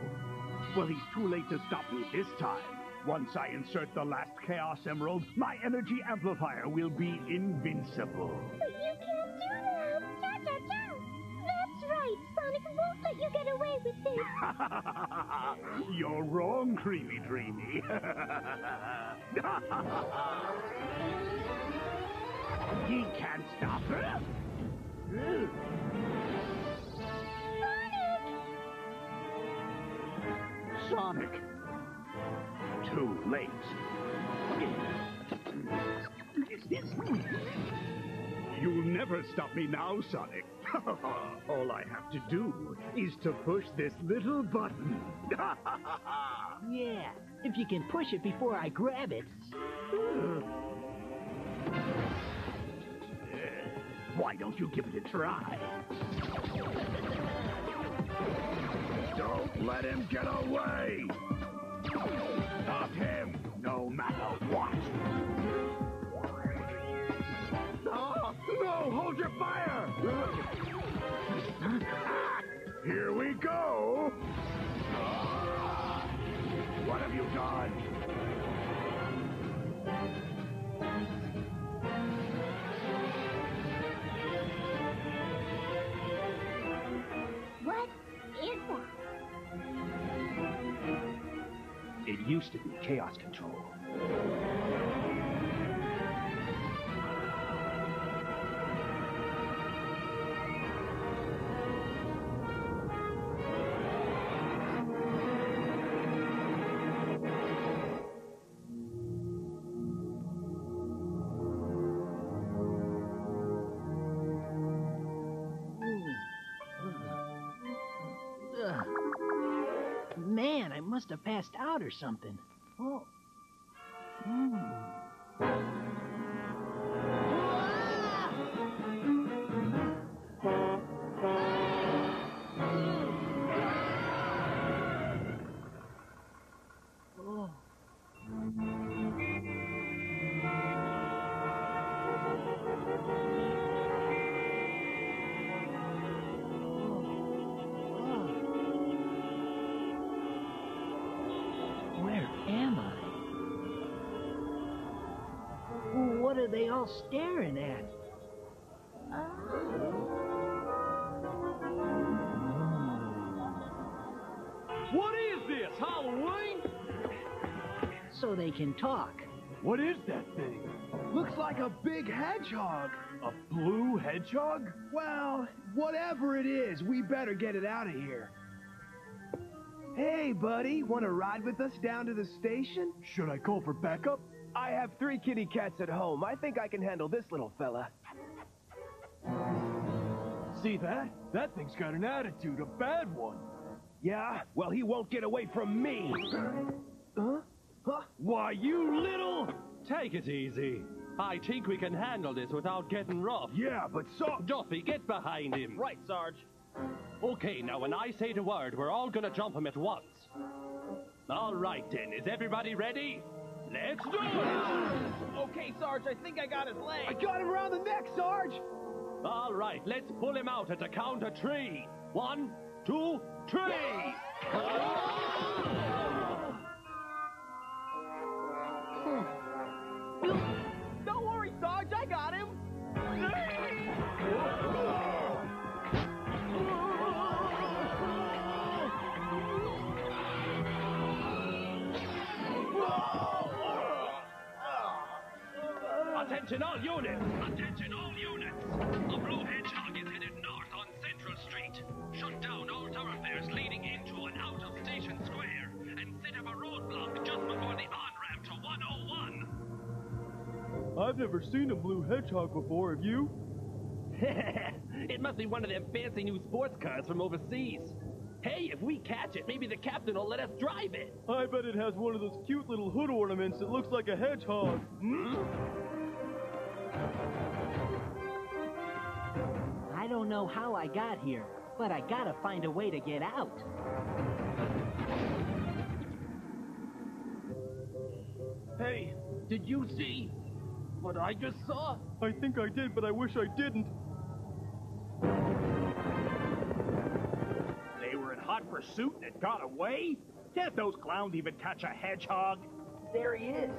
Well, he's too late to stop me this time. Once I insert the last Chaos Emerald, my energy amplifier will be invincible. But you can't do that. Cha-cha-cha. That's right. Sonic won't let you get away with this. You're wrong, Creamy Dreamy. He can't stop her. Sonic! Too late. You'll never stop me now, Sonic. All I have to do is to push this little button. Yeah, if you can push it before I grab it. Why don't you give it a try? Don't let him get away! Stop him, no matter what! No, no, hold your fire! Here we go! What have you done? It used to be Chaos Control. Man, I must have passed out or something. Oh. Where am I? What are they all staring at? What is this, Halloween? So they can talk. What is that thing? Looks like a big hedgehog. A blue hedgehog? Well, whatever it is, we better get it out of here. Hey, buddy, want to ride with us down to the station? Should I call for backup? I have 3 kitty cats at home. I think I can handle this little fella. See that? That thing's got an attitude, a bad one. Yeah? Well, he won't get away from me. Huh? Why, you little... Take it easy. I think we can handle this without getting rough. Yeah, but Duffy, get behind him. Right, Sarge. Okay, now when I say the word, we're all gonna jump him at once. All right, then. Is everybody ready? Let's do it! Okay, Sarge, I think I got his leg. I got him around the neck, Sarge! All right, let's pull him out at the count of 3. 1, 2, 3! Don't worry, Sarge, I got him. Attention all units! Attention all units! A blue hedgehog is headed north on Central Street. Shut down all thoroughfares leading into and out of Station Square and set up a roadblock just before the on-ramp to 101. I've never seen a blue hedgehog before, have you? It must be one of them fancy new sports cars from overseas. Hey, if we catch it, maybe the captain will let us drive it. I bet it has one of those cute little hood ornaments that looks like a hedgehog. I don't know how I got here, but I gotta find a way to get out. Hey, did you see what I just saw? I think I did, but I wish I didn't. They were in hot pursuit and it got away? Can't those clowns even catch a hedgehog? There he is.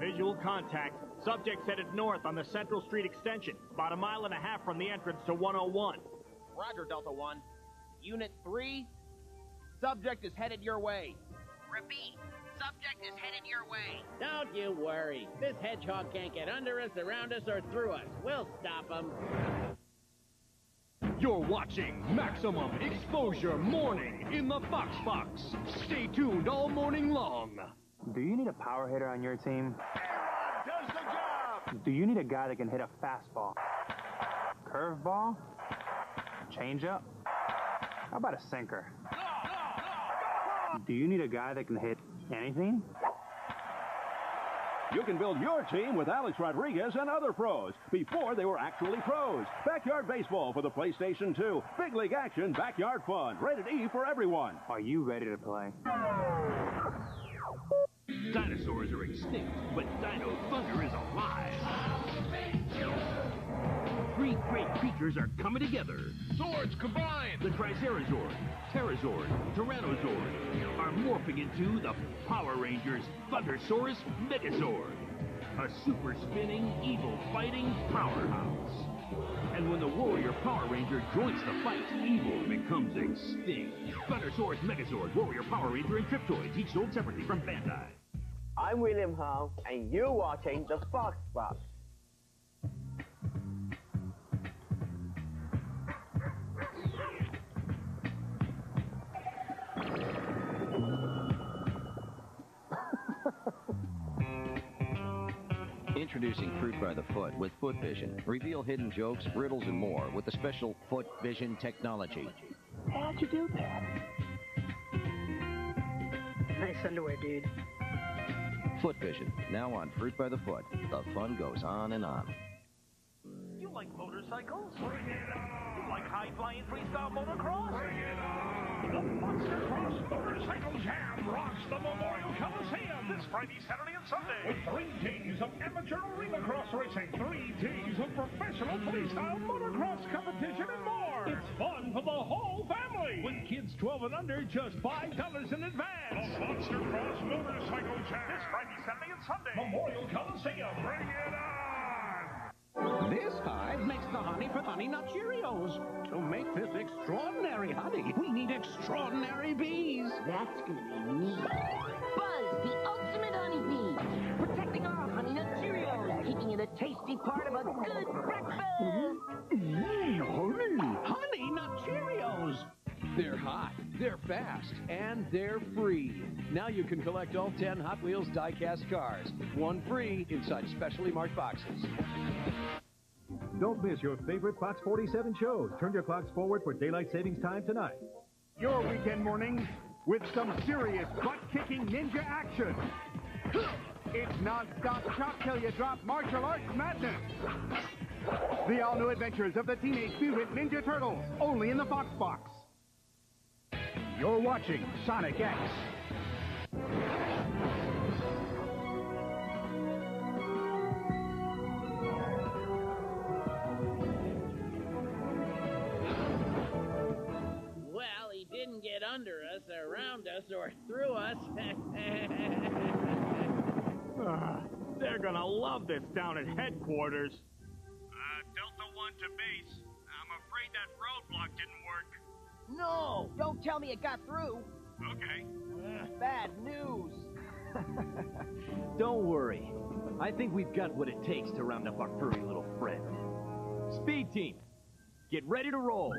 Visual contact. Subject's headed north on the Central Street extension, about 1.5 miles from the entrance to 101. Roger, Delta 1. Unit 3, subject is headed your way. Repeat, subject is headed your way. Don't you worry. This hedgehog can't get under us, around us, or through us. We'll stop him. You're watching Maximum Exposure Morning in the Fox Box. Stay tuned all morning long. Do you need a power hitter on your team? Does the job! Do you need a guy that can hit a fastball? Curveball? Changeup? How about a sinker? Do you need a guy that can hit anything? You can build your team with Alex Rodriguez and other pros before they were actually pros. Backyard Baseball for the PlayStation 2. Big league action, backyard fun. Rated E for everyone. Are you ready to play? Dinosaurs are extinct, but Dino Thunder is alive. 3 great creatures are coming together. Swords combined! The Tricerazord, Pterazord, Tyrannosaur are morphing into the Power Rangers Thundersaurus Megazord. A super spinning, evil fighting powerhouse. And when the Warrior Power Ranger joins the fight, evil becomes extinct. Thundersaurus, Megazord, Warrior Power Ranger, and Triptoids, each sold separately from Bandai. I'm William Hung, and you're watching the Fox Box. Introducing Fruit by the Foot with Foot Vision. Reveal hidden jokes, riddles, and more with the special Foot Vision technology. How'd you do that? Nice underwear, dude. Foot Vision, now on Fruit by the Foot. The fun goes on and on. You like motorcycles? You like high-flying freestyle motocross? The Monster Cross Motorcycle Jam rocks the Memorial Coliseum this Friday, Saturday, and Sunday. With 3 days of amateur arena cross racing, 3 days of professional freestyle motocross competition, and more. It's fun for the whole family. With kids 12 and under, just $5 in advance. The Monster Cross Motorcycle Jam this Friday, Saturday, and Sunday. Memorial Coliseum. Bring it on! This hive makes the honey for Honey Nut Cheerios. To make this extraordinary honey, we need extraordinary bees. That's gonna be neat. Buzz, the ultimate honeybee. Protecting our Honey Nut Cheerios, keeping it a tasty part of a good breakfast. Honey Nut Cheerios. They're hot, they're fast, and they're free. Now you can collect all 10 Hot Wheels die-cast cars. One free inside specially marked boxes. Don't miss your favorite Fox 47 shows. Turn your clocks forward for daylight savings time tonight. Your weekend mornings with some serious butt-kicking ninja action. It's non-stop shot till you drop martial arts madness. The all-new adventures of the Teenage Mutant Ninja Turtles, only in the Fox Box. You're watching Sonic X. Well, he didn't get under us, around us, or through us. They're gonna love this down at headquarters. Delta 1 to base. I'm afraid that roadblock didn't work. No! Don't tell me it got through! Okay. Bad news! Don't worry. I think we've got what it takes to round up our furry little friend. Speed team, get ready to roll.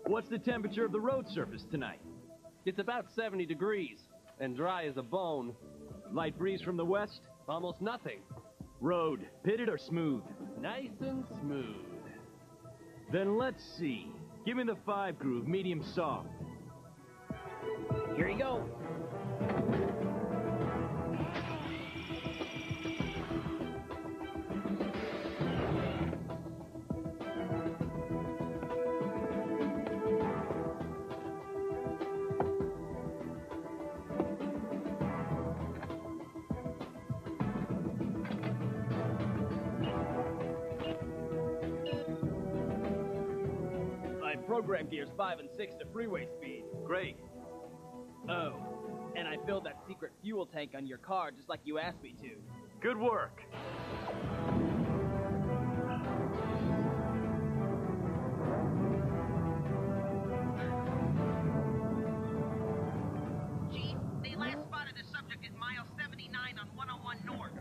What's the temperature of the road surface tonight? It's about 70 degrees, and dry as a bone. Light breeze from the west? Almost nothing. Road, pitted or smooth? Nice and smooth. Then let's see. Give me the 5 groove, medium soft. Here you go. Program gears 5 and 6 to freeway speed. Great. Oh, and I filled that secret fuel tank on your car just like you asked me to. Good work. Chief, they last spotted the subject at mile 79 on 101 North.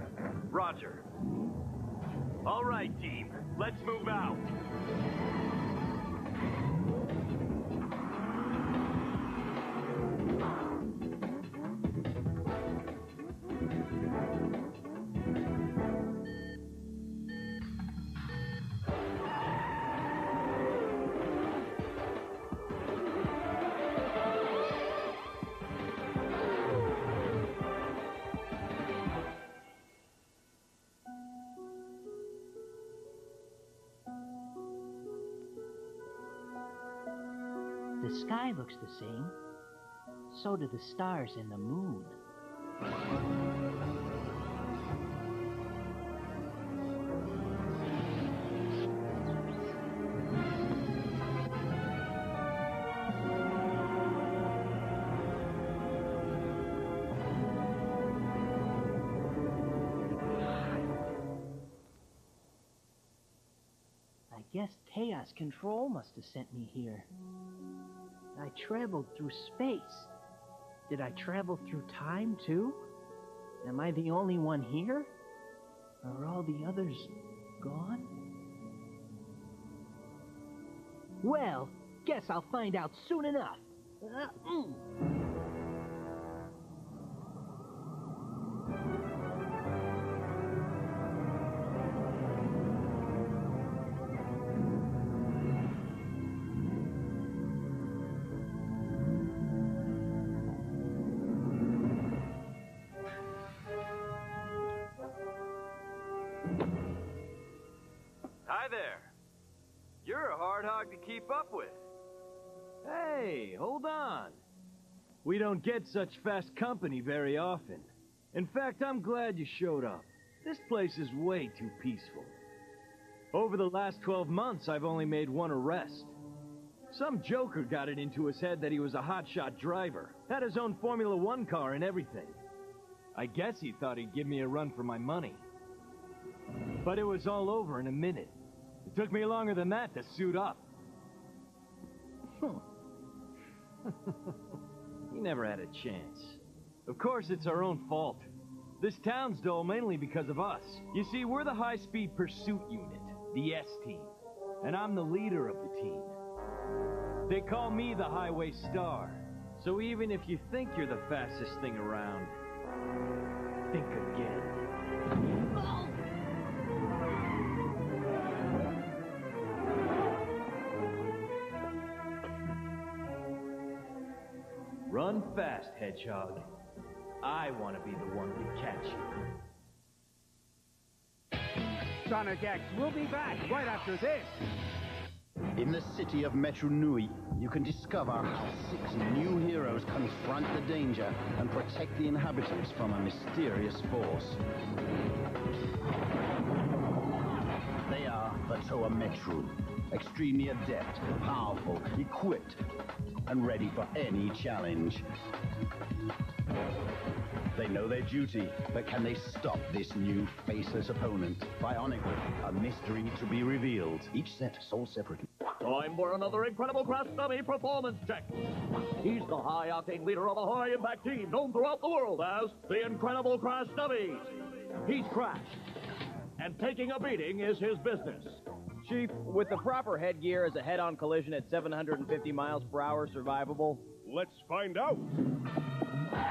Roger. All right, team. Let's move out. The sky looks the same. So do the stars and the moon. I guess Chaos Control must have sent me here. I traveled through space. Did I travel through time, too? Am I the only one here? Are all the others gone? Well, guess I'll find out soon enough. Hi there. You're a hard hog to keep up with. Hey, hold on. We don't get such fast company very often. In fact, I'm glad you showed up. This place is way too peaceful. Over the last 12 months, I've only made one arrest. Some joker got it into his head that he was a hotshot driver, had his own Formula One car and everything. I guess he thought he'd give me a run for my money. But it was all over in a minute. It took me longer than that to suit up. He never had a chance. Of course, it's our own fault. This town's dull mainly because of us. You see, we're the high-speed pursuit unit, the S-Team. And I'm the leader of the team. They call me the Highway Star. So even if you think you're the fastest thing around, think again. Run fast, Hedgehog. I want to be the one to catch you. Sonic X will be back right after this. In the city of Metru Nui, you can discover how 6 new heroes confront the danger and protect the inhabitants from a mysterious force. They are the Toa Metru, extremely adept, powerful, equipped, and ready for any challenge. They know their duty, but can they stop this new faceless opponent? Bionic, a mystery to be revealed. Each set sold separately. Time for another incredible Crash Dummy performance check. He's the high-octane leader of a high-impact team known throughout the world as the Incredible Crash Dummies. He's Crash, and taking a beating is his business. Chief, with the proper headgear, is a head-on collision at 750 miles per hour survivable? Let's find out.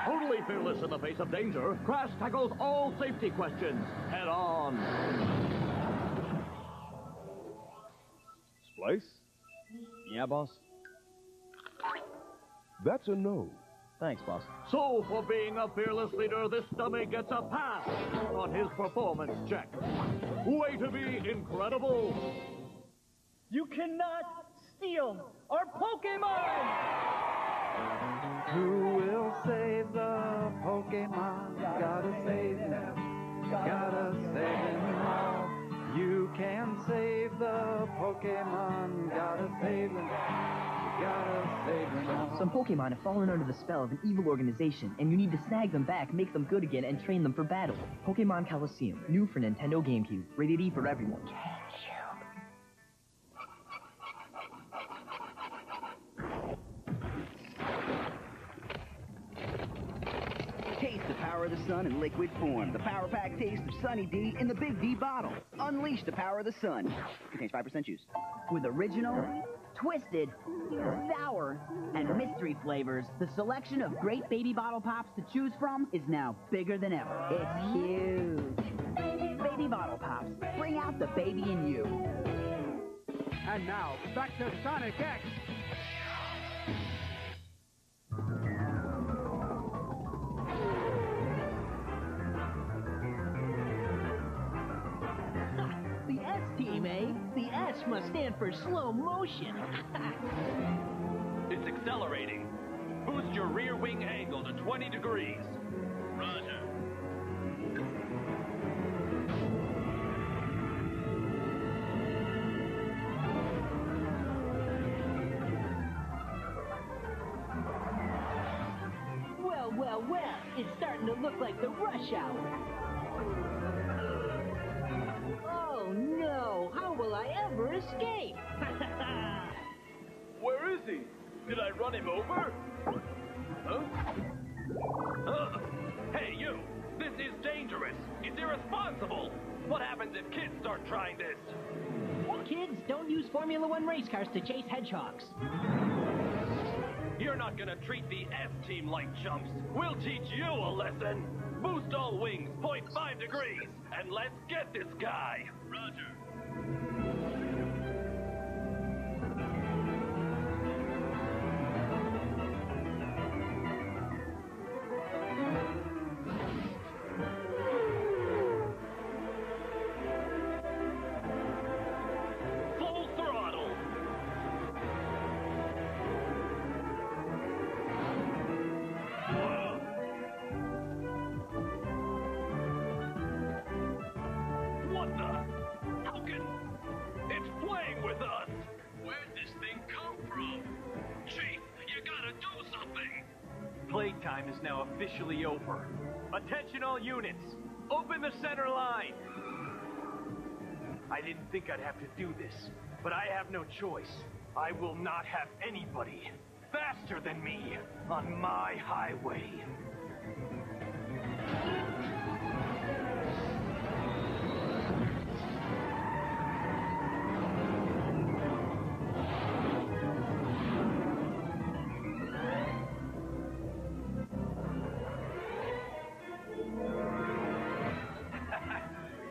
Totally fearless in the face of danger, Crash tackles all safety questions head-on. Splice? Yeah, boss? That's a no. Thanks, boss. So, for being a fearless leader, this dummy gets a pass on his performance check. Way to be incredible! You cannot steal our Pokemon! Who will save the Pokemon? Gotta save them. Gotta save them all. You can save the Pokemon. Gotta save them. Gotta save them all. Some Pokemon have fallen under the spell of an evil organization, and you need to snag them back, make them good again, and train them for battle. Pokemon Coliseum, new for Nintendo GameCube. Rated E for everyone. Taste the power of the sun in liquid form. The Power Pack taste of Sunny D in the Big D bottle. Unleash the power of the sun. Contains 5% juice. With original, twisted, sour, and mystery flavors, the selection of great baby bottle pops to choose from is now bigger than ever. It's huge. Baby bottle pops. Bring out the baby in you. And now, back to Sonic X. The S team, eh? The S must stand for slow motion. It's accelerating. Boost your rear wing angle to 20 degrees. Roger. Well, well, well, it's starting to look like the rush hour. Oh no, how will I ever escape? Where is he? Did I run him over? Huh? Hey, you! This is dangerous! It's irresponsible! What happens if kids start trying this? Kids, don't use Formula One race cars to chase hedgehogs. You're not gonna treat the S-Team like chumps. We'll teach you a lesson. Boost all wings 0.5 degrees, and let's get this guy. Roger. Full throttle. Whoa. What the? How can... It's playing with us! Where'd this thing come from? Chief, you gotta do something! Playtime is now officially over. Attention all units! Open the center line! I didn't think I'd have to do this, but I have no choice. I will not have anybody faster than me on my highway.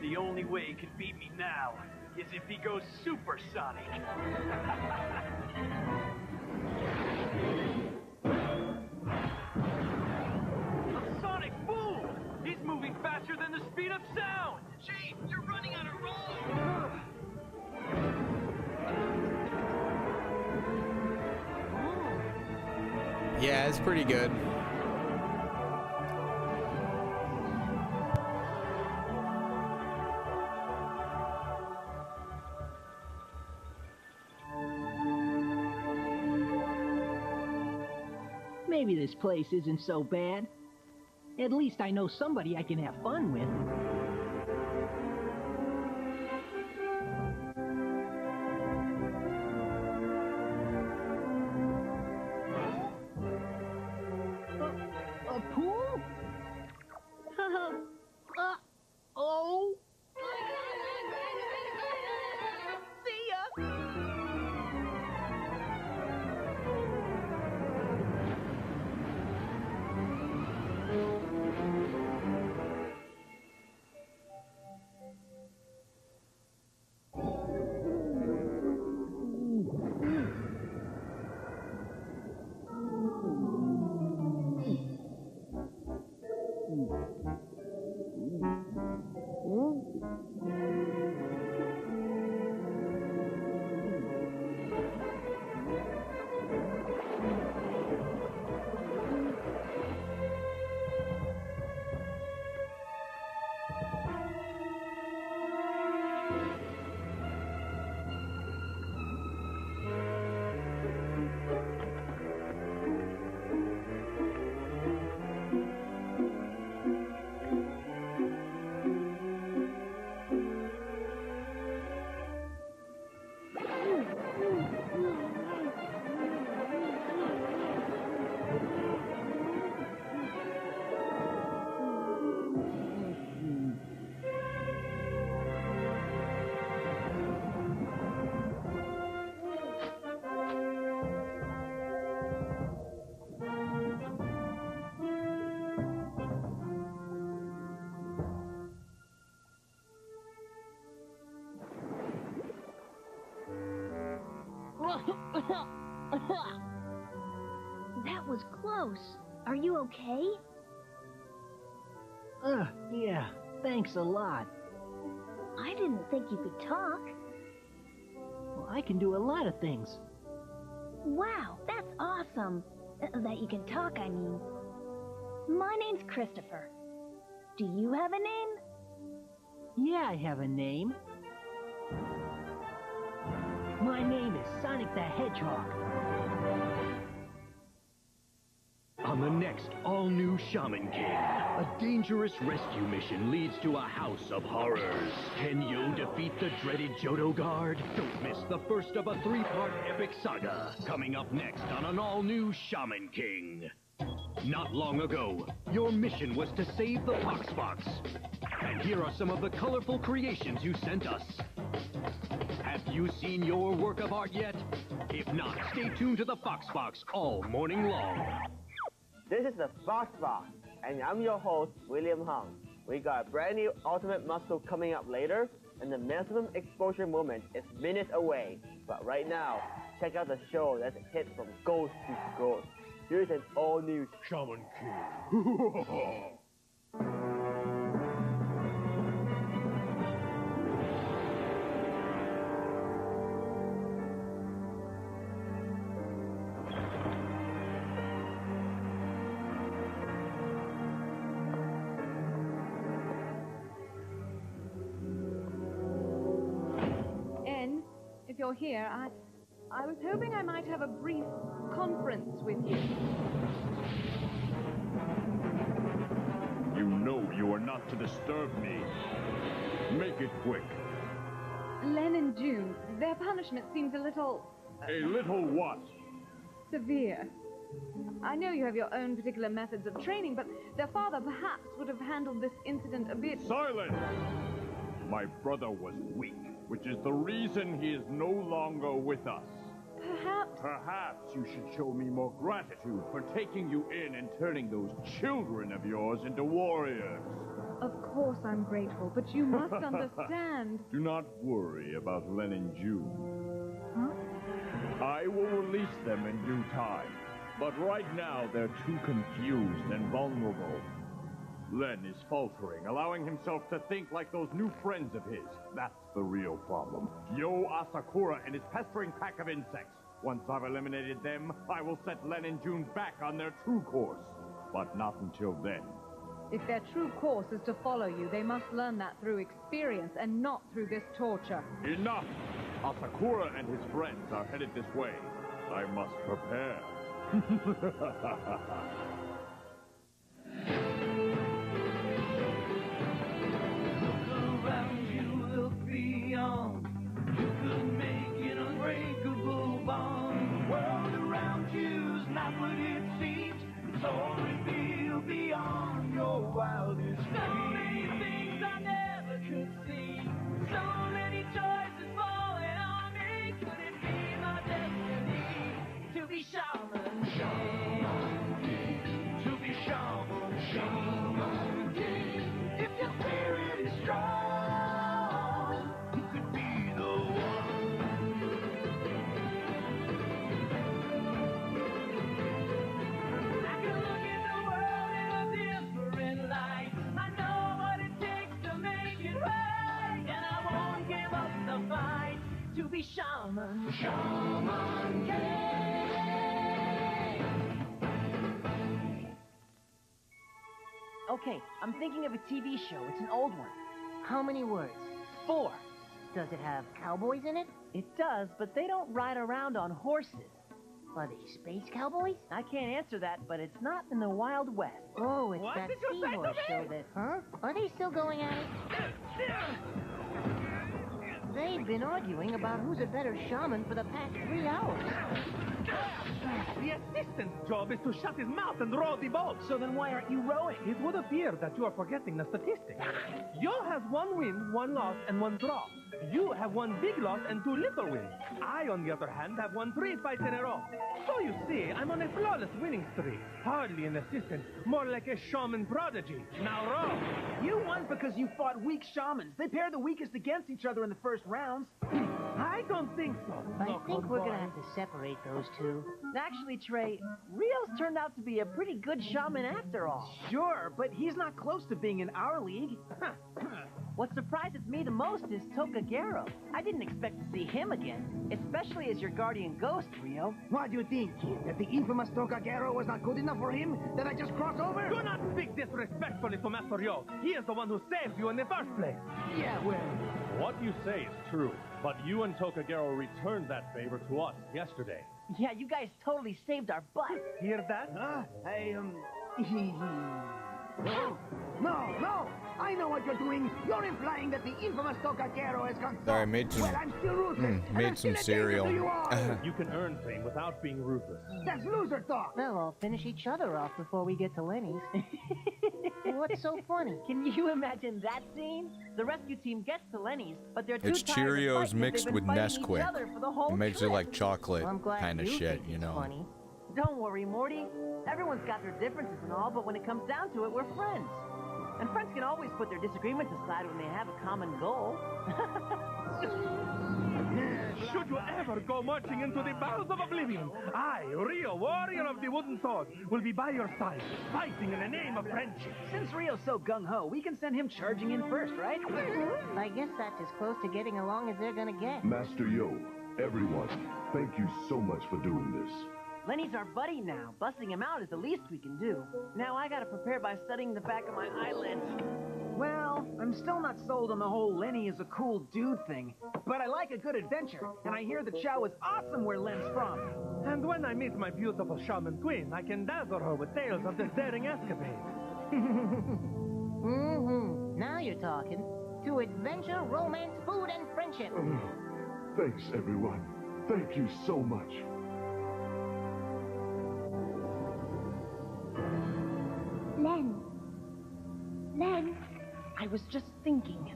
The only way he can beat me now is if he goes supersonic. A sonic boom! He's moving faster than the speed of sound! Chief, you're running on a roll! Yeah, it's pretty good. Maybe this place isn't so bad. At least I know somebody I can have fun with. A pool? Oh! See ya! That was close. Are you okay? Yeah, thanks a lot. I didn't think you could talk. Well, I can do a lot of things. Wow, that's awesome. That you can talk, I mean. My name's Christopher. Do you have a name? Yeah, I have a name. My name is Sonic the Hedgehog. On the next all-new Shaman King, a dangerous rescue mission leads to a house of horrors. Can you defeat the dreaded Johto Guard? Don't miss the first of a 3-part epic saga, coming up next on an all-new Shaman King. Not long ago, your mission was to save the Fox Fox. And here are some of the colorful creations you sent us. Have you seen your work of art yet? If not, stay tuned to the Fox Fox all morning long. This is the Fox Fox, and I'm your host, William Hung. We got a brand new Ultimate Muscle coming up later, and the maximum exposure moment is minutes away. But right now, check out the show that's a hit from ghost to ghost. Here's an all-new Shaman King. If you're here, I was hoping I might have a brief conference with you. You know you are not to disturb me. Make it quick. Len and June, their punishment seems a little... A little what? severe. I know you have your own particular methods of training, but their father perhaps would have handled this incident a bit... Silence! My brother was weak, which is the reason he is no longer with us. Perhaps you should show me more gratitude for taking you in and turning those children of yours into warriors. Of course I'm grateful, but you must understand. Do not worry about Len and June. Huh? I will release them in due time, but right now they're too confused and vulnerable. Len is faltering, allowing himself to think like those new friends of his. That's the real problem. Yo Asakura and his pestering pack of insects. Once I've eliminated them, I will set Len and June back on their true course. But not until then. If their true course is to follow you, they must learn that through experience and not through this torture. Enough! Asakura and his friends are headed this way. I must prepare. Beyond, you could make an unbreakable bond. The world around you's not what it seems. It's all revealed beyond your wildest dreams. So many things I never could see. So many choices falling on me. Could it be my destiny to be Shaman King? To be Shaman King. If your spirit is strong. To be Shaman King. Okay, I'm thinking of a TV show. It's an old one. How many words? 4. Does it have cowboys in it? It does, but they don't ride around on horses. Are they space cowboys? I can't answer that, but it's not in the Wild West. Oh, it's What that did you say to Seymour me? show that... Huh? Are they still going at it? They've been arguing about who's a better shaman for the past 3 hours. The assistant's job is to shut his mouth and row the boat. So then why aren't you rowing? It would appear that you are forgetting the statistics. Yo has 1 win, 1 loss, and 1 draw. You have 1 big loss and 2 little wins. I, on the other hand, have won 3 fights in a row. So you see, I'm on a flawless winning streak. Hardly an assistant, more like a shaman prodigy. Now row. You won because you fought weak shamans. They pair the weakest against each other in the first rounds. I don't think so. I think we're gonna have to separate those two. Actually, Trey, Rios turned out to be a pretty good shaman after all. Sure, but he's not close to being in our league. What surprises me the most is Tokagero. I didn't expect to see him again, especially as your guardian ghost, Rio. What do you think? That the infamous Tokagero was not good enough for him? That I just cross over? Do not speak disrespectfully to Master Rio. He is the one who saved you in the first place. Yeah, well... What you say is true, but you and Tokagero returned that favor to us yesterday. Yeah, you guys totally saved our butt. Hear that? No! I know what you're doing. You're implying that the infamous Tokagero has gone. Sorry, I made some. Well, I'm still ruthless. Made some cereal. You can earn fame without being ruthless. That's loser talk. Well, I'll finish each other off before we get to Lenny's. What's so funny? Can you imagine that scene? The rescue team gets to Lenny's, but they're too It's tired to Cheerios fight mixed they've with been fighting each Nesquik. other for the whole It makes it trip. like chocolate Well, I'm glad kind of you shit, think you it's know. funny. Don't worry, Morty. Everyone's got their differences and all, but when it comes down to it, we're friends. And friends can always put their disagreements aside when they have a common goal. Should you ever go marching into the battles of oblivion, I, Rio, warrior of the wooden sword, will be by your side, fighting in the name of friendship. Since Rio's so gung-ho, we can send him charging in first, right? I guess that's as close to getting along as they're gonna get. Master Yo, everyone, thank you so much for doing this. Lenny's our buddy now. Busting him out is the least we can do. Now I gotta prepare by studying the back of my eyelids. Well, I'm still not sold on the whole Lenny is a cool dude thing. But I like a good adventure, and I hear the Chow is awesome where Len's from. And when I meet my beautiful shaman queen, I can dazzle her with tales of this daring escapade. Now you're talking. To adventure, romance, food, and friendship. Thanks, everyone. Thank you so much. Len. I was just thinking.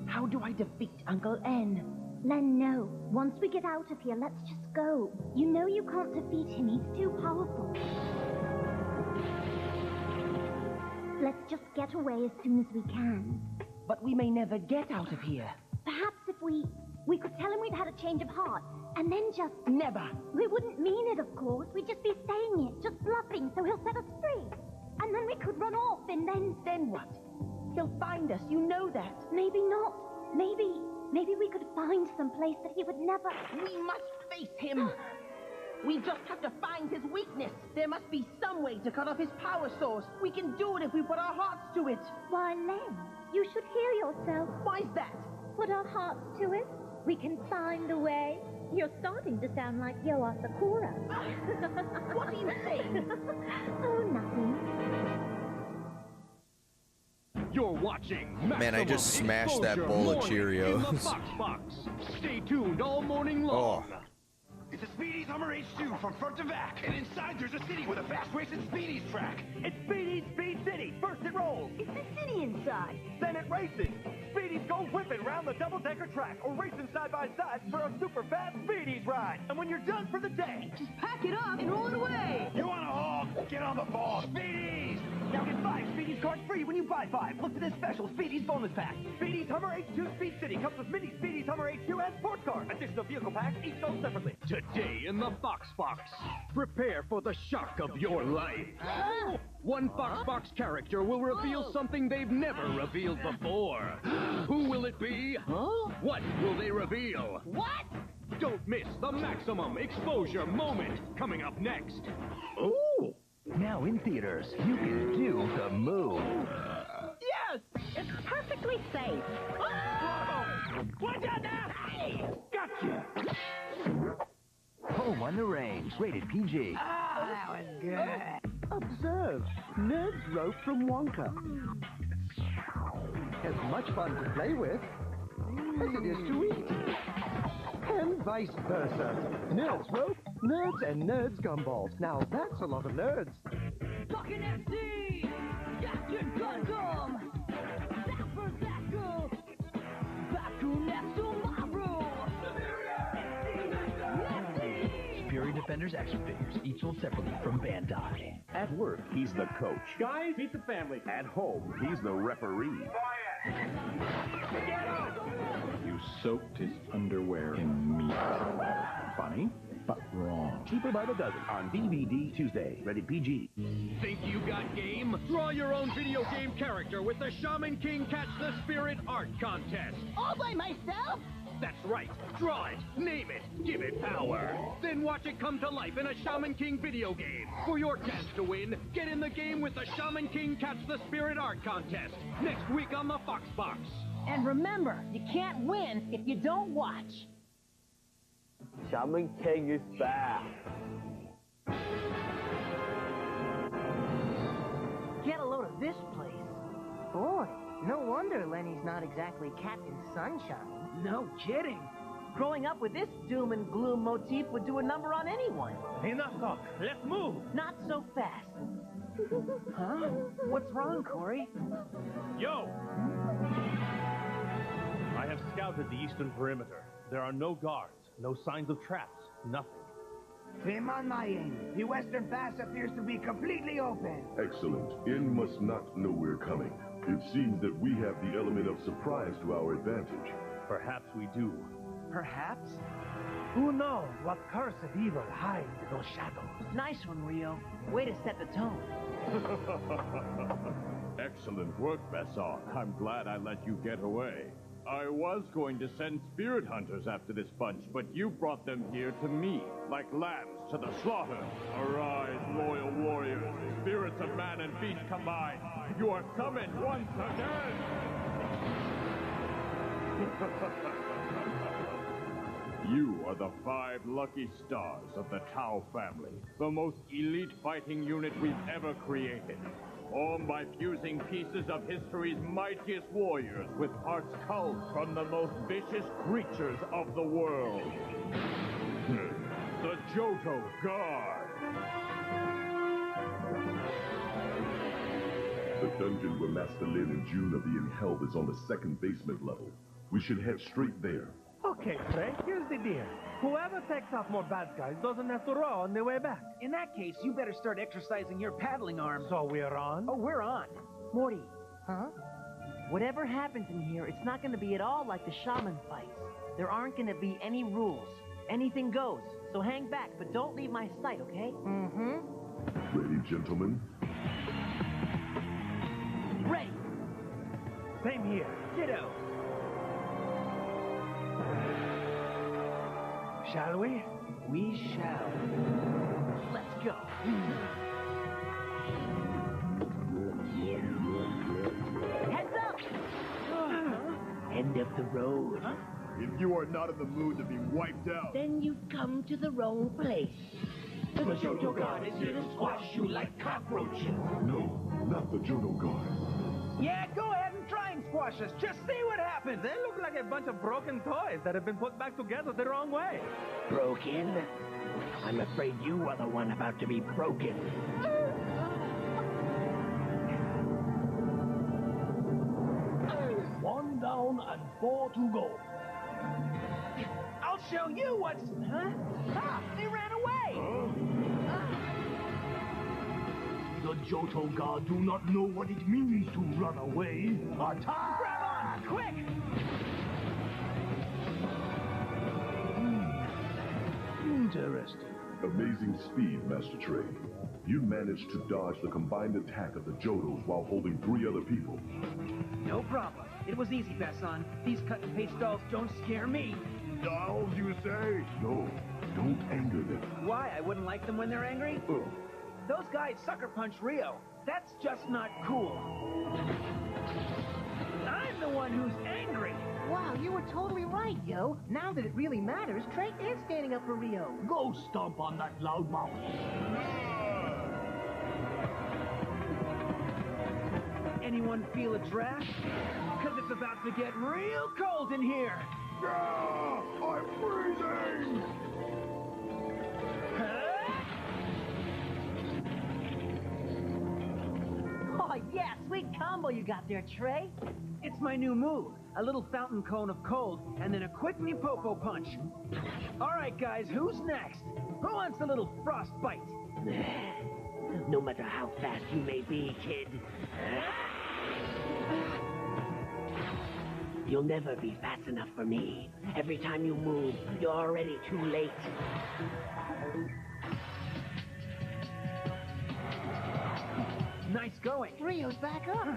How do I defeat Uncle N? Len, no. Once we get out of here, let's just go. You know you can't defeat him. He's too powerful. Let's just get away as soon as we can. But we may never get out of here. Perhaps if we could tell him we'd had a change of heart, and then just... Never. We wouldn't mean it, of course. We'd just be saying it, just bluffing, so he'll set us free. And then we could run off, and then... Then what? He'll find us, you know that. Maybe not. Maybe we could find some place that he would never... We must face him. We just have to find his weakness. There must be some way to cut off his power source. We can do it if we put our hearts to it. Why, Len, you should hear yourself. Why's that? Put our hearts to it. We can find a way. You're starting to sound like Yo Asakura. What are you saying? Oh, nothing. You're watching Man, I just smashed that bowl of Cheerios. In the Fox Box. Stay tuned all morning long. Oh. It's a Speedy's Hummer H2 from front to back. And inside there's a city with a fast racing Speedy's track. It's Speedy's Speed City. First it rolls. It's a city inside. Then it races. Speedy's go whipping round the double-decker track or racing side by side for a super fast Speedy's ride. And when you're done for the day, just pack it up and roll it away. You want a hog? Get on the ball. Speedy's! Now get 5 Speedy's cards free when you buy 5. Look for this special Speedy's bonus pack. Speedy's Hummer H2 Speed City comes with mini Speedy's Hummer H2 and sports car. Additional vehicle packs, each sold separately. Today in the Fox Box, prepare for the shock of your life. One Fox Box character will reveal something they've never revealed before. Who will it be? What will they reveal? What? Don't miss the maximum exposure moment coming up next. Ooh! Now in theaters, you can do the move. Yes! It's perfectly safe. Watch out now! Hey! Gotcha! Home on the Range, rated PG. Oh, that was good. Observe, Nerd's rope from Wonka. As much fun to play with as it is to eat. And vice versa. Nerd's rope, nerds and nerds gumballs. Now that's a lot of nerds. Talking FC! Captain Gundam! Zapper Zacker! Baku next tomorrow! Superior Defenders action figures, each sold separately from Bandai. At work, he's the coach. Guys, meet the family. At home, he's the referee. You soaked his underwear in meat. Funny? but wrong. Cheaper by the dozen on DVD Tuesday. Rated PG. Think you got game? Draw your own video game character with the Shaman King Catch the Spirit Art Contest. All by myself? That's right. Draw it, name it, give it power. Then watch it come to life in a Shaman King video game. For your chance to win, get in the game with the Shaman King Catch the Spirit Art Contest. Next week on the Fox Box. And remember, you can't win if you don't watch. Shaman King is back. Get a load of this place. Boy, no wonder Lenny's not exactly Captain Sunshine. No kidding. Growing up with this doom and gloom motif would do a number on anyone. Enough talk. Let's move. Not so fast. Huh? What's wrong, Corey? Yo! I have scouted the eastern perimeter. There are no guards, no signs of traps, nothing. Same on my end. The western pass appears to be completely open. Excellent. In must not know we're coming. It seems that we have the element of surprise to our advantage. Perhaps we do. Perhaps? Who knows what cursed evil hides in those shadows? Nice one, Rio. Way to set the tone. Excellent work, Besson. I'm glad I let you get away. I was going to send spirit hunters after this bunch, but you brought them here to me, like lambs to the slaughter. Arise, loyal warriors, spirits of man and beast combined. You are summoned once again! You are the 5 lucky stars of the Tau family, the most elite fighting unit we've ever created. Formed by fusing pieces of history's mightiest warriors with parts culled from the most vicious creatures of the world. The Johto Guard. The dungeon where Master Lin and June are being held is on the 2nd basement level. We should head straight there. Okay, Frank, here's the deal. Whoever takes off more bad guys doesn't have to row on their way back. In that case, you better start exercising your paddling arm. So we're on? Oh, we're on. Morty. Huh? Whatever happens in here, it's not going to be at all like the shaman fights. There aren't going to be any rules. Anything goes. So hang back, but don't leave my sight, okay? Mm-hmm. Ready, gentlemen? Ready. Same here. Ditto. Shall we? We shall. Let's go. Heads up! End of the road. Huh? If you are not in the mood to be wiped out, Then you've come to the wrong place. The Johto Guard is here to squash you like cockroaches. No, not the Johto Guard. Yeah, go ahead and try and squash us. Just see what happens. They look like a bunch of broken toys that have been put back together the wrong way. Broken? I'm afraid you are the one about to be broken. One down and 4 to go. I'll show you what's... Huh? Ah, they ran away! The Johto Guard do not know what it means to run away. Attack! Grab on! Quick! Interesting. Amazing speed, Master Trey. You managed to dodge the combined attack of the Johtos while holding 3 other people. No problem. It was easy, Besson. These cut-and-paste dolls don't scare me. Dolls, you say? No, don't anger them. Why? I wouldn't like them when they're angry? Those guys sucker punch Rio. That's just not cool. I'm the one who's angry. Wow, you were totally right, yo. Now that it really matters, Trey is standing up for Rio. Go stomp on that loudmouth. Anyone feel a draft? Because it's about to get real cold in here. I'm freezing! Oh, yeah, sweet combo you got there, Trey. It's my new move. A little fountain cone of cold, and then a quick me-popo punch. All right, guys, who's next? Who wants a little frostbite? No matter how fast you may be, kid. You'll never be fast enough for me. Every time you move, you're already too late. Nice going. Rio's back up.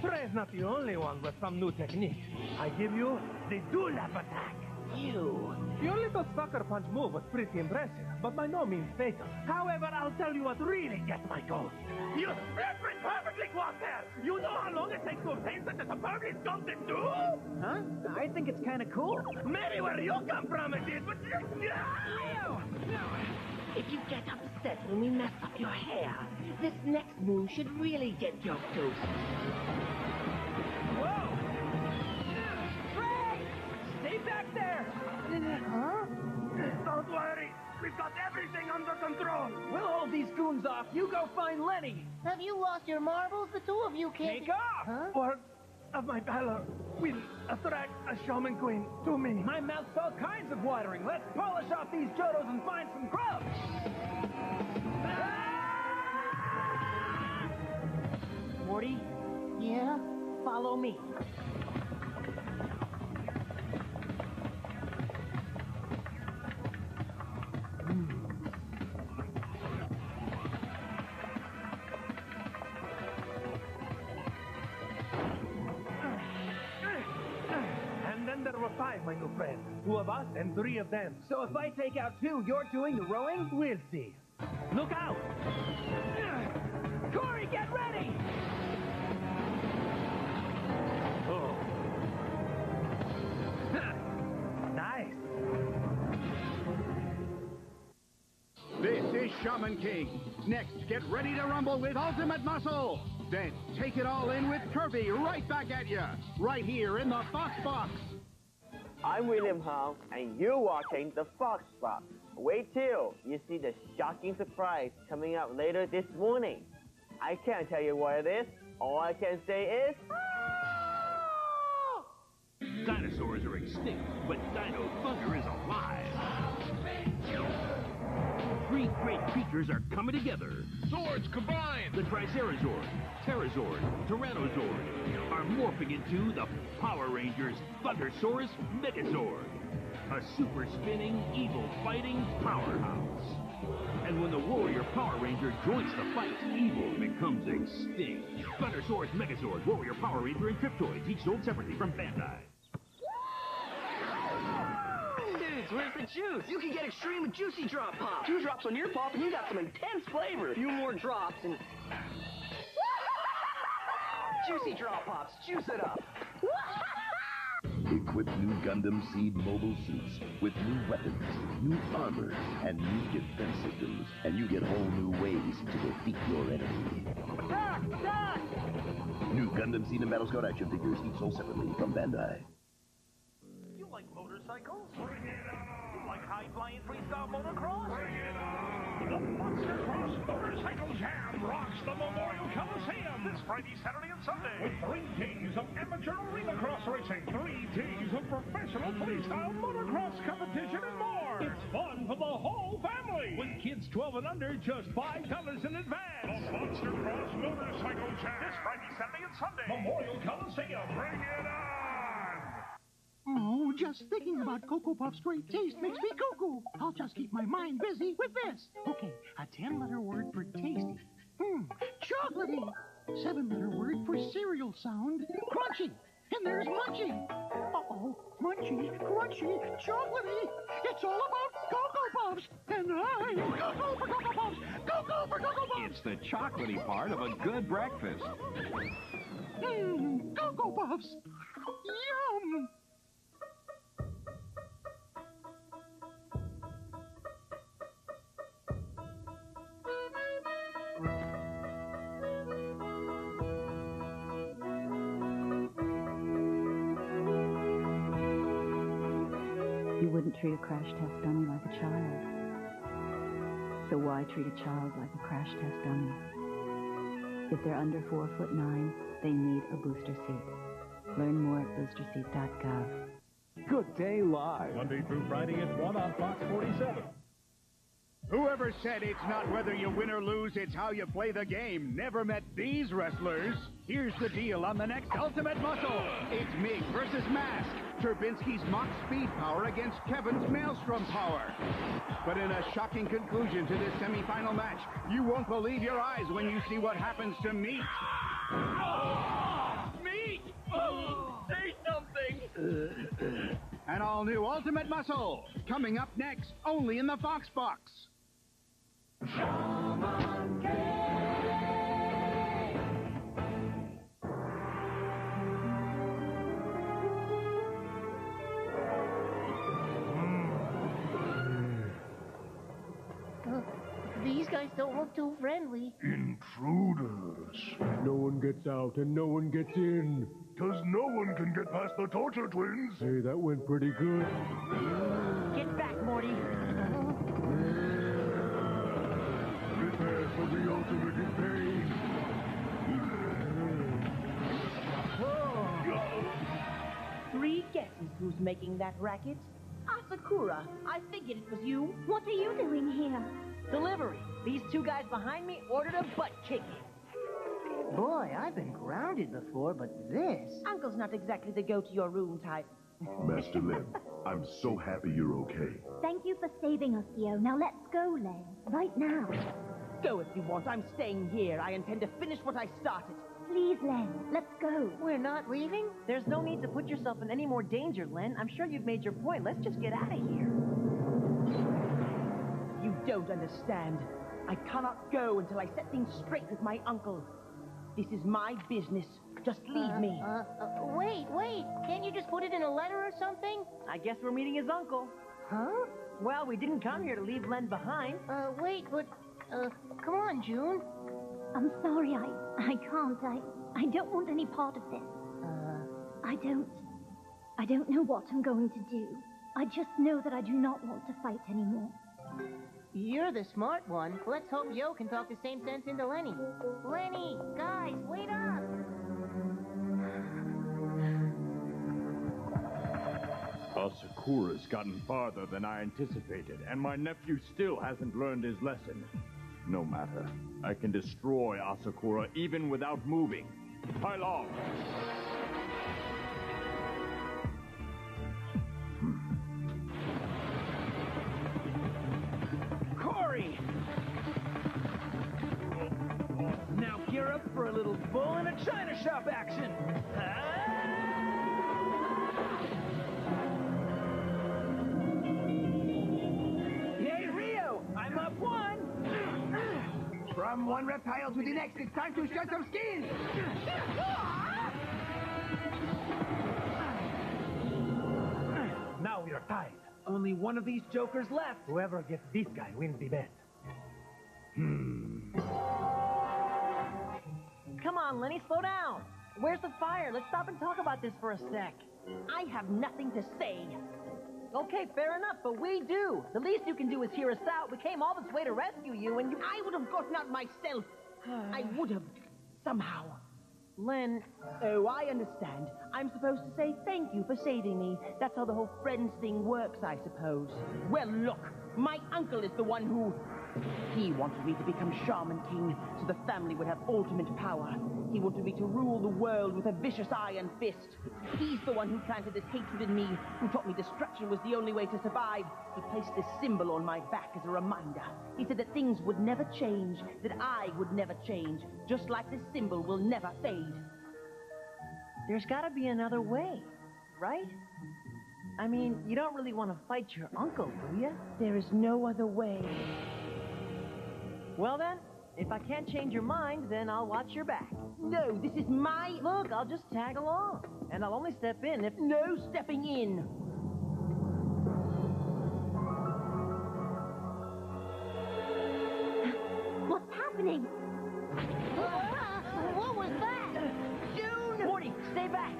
Ray's not the only one with some new technique. I give you the Dulap attack. Your little sucker punch move was pretty impressive, but by no means fatal. However, I'll tell you what really gets my goat. You reference perfectly, Quater! You know how long it takes to obtain such a superbly sculpted tool? Huh? I think it's kind of cool. Maybe where you come from it is, but... If you get upset when we mess up your hair, this next move should really get your goat. Whoa! Ray! Stay back there! Huh? Don't worry. We've got everything under control. We'll hold these goons off. You go find Lenny. Have you lost your marbles? The two of you can't... Take off! Huh? Or of my valor will attract a shaman queen to me. My mouth's all kinds of watering. Let's polish off these Jodos and find some grub. Morty? Yeah? Follow me. And then there were 5, my new friend. 2 of us and 3 of them. So if I take out 2, you're doing the rowing? We'll see. Look out! Corey, get ready! Oh. Nice. This is Shaman King. Next, get ready to rumble with Ultimate Muscle. Then take it all in with Kirby right back at you. Right here in the Fox Box. I'm William Hung, and you're watching the Fox Box. Wait till you see the shocking surprise coming up later this morning. I can't tell you what it is. All I can say is... Dinosaurs are extinct, but Dino Thunder is alive. 3 great creatures are coming together. Swords combined! The Tricerazord, Pterazord, Tyrannosaur are morphing into the Power Rangers Thundersaurus Megazord, a super spinning, evil fighting powerhouse. And when the Warrior Power Ranger joins the fight, evil becomes extinct. Thundersaurus Megazord, Warrior Power Ranger, and Cryptoids, each sold separately from Bandai. Dudes, where's the juice? You can get extreme juicy drop pop. 2 drops on your pop and you got some intense flavor. A few more drops and... Juicy drop pops, juice it up. Equip new Gundam Seed mobile suits with new weapons, new armor, and new defense systems, and you get whole new ways to defeat your enemy. Doc! Doc! New Gundam Seed and Battle Scout action figures each sold separately from Bandai. You like motorcycles? You like high-flying freestyle motocross? The Monster Cross Motorcycle Jam rocks the Memorial Coliseum this Friday, Saturday, and Sunday. With 3 days of amateur arena cross racing, 3 days of professional freestyle motocross competition, and more. It's fun for the whole family. With kids 12 and under, just $5 in advance. The Monster Cross Motorcycle Jam this Friday, Saturday, and Sunday. Memorial Coliseum. Bring it on! Oh, just thinking about Cocoa Puffs' great taste makes me cuckoo. I'll just keep my mind busy with this. Okay, a 10-letter word for tasty. Chocolatey. 7-letter word for cereal sound. Crunchy. And there's munchy. Uh-oh, munchy, crunchy, chocolatey. It's all about Cocoa Puffs. And I'm Cocoa for Cocoa Puffs. Cocoa for Cocoa Puffs. It's the chocolatey part of a good breakfast. Cocoa Puffs. Yum. You wouldn't treat a crash test dummy like a child. So why treat a child like a crash test dummy? If they're under 4'9", they need a booster seat. Learn more at boosterseat.gov. Good Day Live. Monday through Friday at 1 on Fox 47. Whoever said it's not whether you win or lose, it's how you play the game, never met these wrestlers. Here's the deal on the next Ultimate Muscle. It's Mig versus Mask. Turbinski's mock speed power against Kevin's Maelstrom power. But in a shocking conclusion to this semifinal match, you won't believe your eyes when you see what happens to Meat. Meat! Oh, say something! An all-new Ultimate Muscle, coming up next, only in the Fox Box. Shaman These guys don't look too friendly. Intruders. No one gets out and no one gets in. 'Cause no one can get past the Torture Twins. Hey, that went pretty good. Get back, Morty. Prepare for the ultimate in pain. Three guesses who's making that racket. Asakura, I figured it was you. What are you doing here? Delivery. These two guys behind me ordered a butt kicking. Boy, I've been grounded before, but this... Uncle's not exactly the go-to-your-room type. Master Len, I'm so happy you're okay. Thank you for saving us, Theo. Now let's go, Len. Right now. Go if you want. I'm staying here. I intend to finish what I started. Please, Len. Let's go. We're not leaving? There's no need to put yourself in any more danger, Len. I'm sure you've made your point. Let's just get out of here. You don't understand. I cannot go until I set things straight with my uncle. This is my business. Just leave me. Wait. Can't you just put it in a letter or something? I guess we're meeting his uncle. Huh? Well, we didn't come here to leave Len behind. Wait, but... come on, June. I'm sorry, I can't. I don't want any part of this. I don't know what I'm going to do. I just know that I do not want to fight anymore. You're the smart one. Let's hope Yo can talk the same sense into Lenny. Lenny, guys, wait up! Asakura's gotten farther than I anticipated, and my nephew still hasn't learned his lesson. No matter. I can destroy Asakura even without moving. Pile on! Corey! Now gear up for a little bull in a china shop action. Hey, Rio! I'm up one! From one reptile to the next, it's time to shed some skin! Now we are tied. Only one of these jokers left. Whoever gets this guy wins the bet. Come on, Lenny, slow down. Where's the fire? Let's stop and talk about this for a sec. I have nothing to say. Okay, fair enough, but we do. The least you can do is hear us out. We came all this way to rescue you, and I would have gotten out myself. I would have. Somehow. Len, oh, I understand. I'm supposed to say thank you for saving me. That's how the whole friends thing works, I suppose. Well, look, my uncle is the one who... He wanted me to become Shaman King, so the family would have ultimate power. He wanted me to rule the world with a vicious iron fist. He's the one who planted this hatred in me, who taught me destruction was the only way to survive. He placed this symbol on my back as a reminder. He said that things would never change, that I would never change, just like this symbol will never fade. There's gotta be another way, right? I mean, you don't really want to fight your uncle, do you? There is no other way. Well then, if I can't change your mind, then I'll watch your back. No, this is my... Look, I'll just tag along. And I'll only step in if... No stepping in! What's happening? What was that? June! Morty, stay back!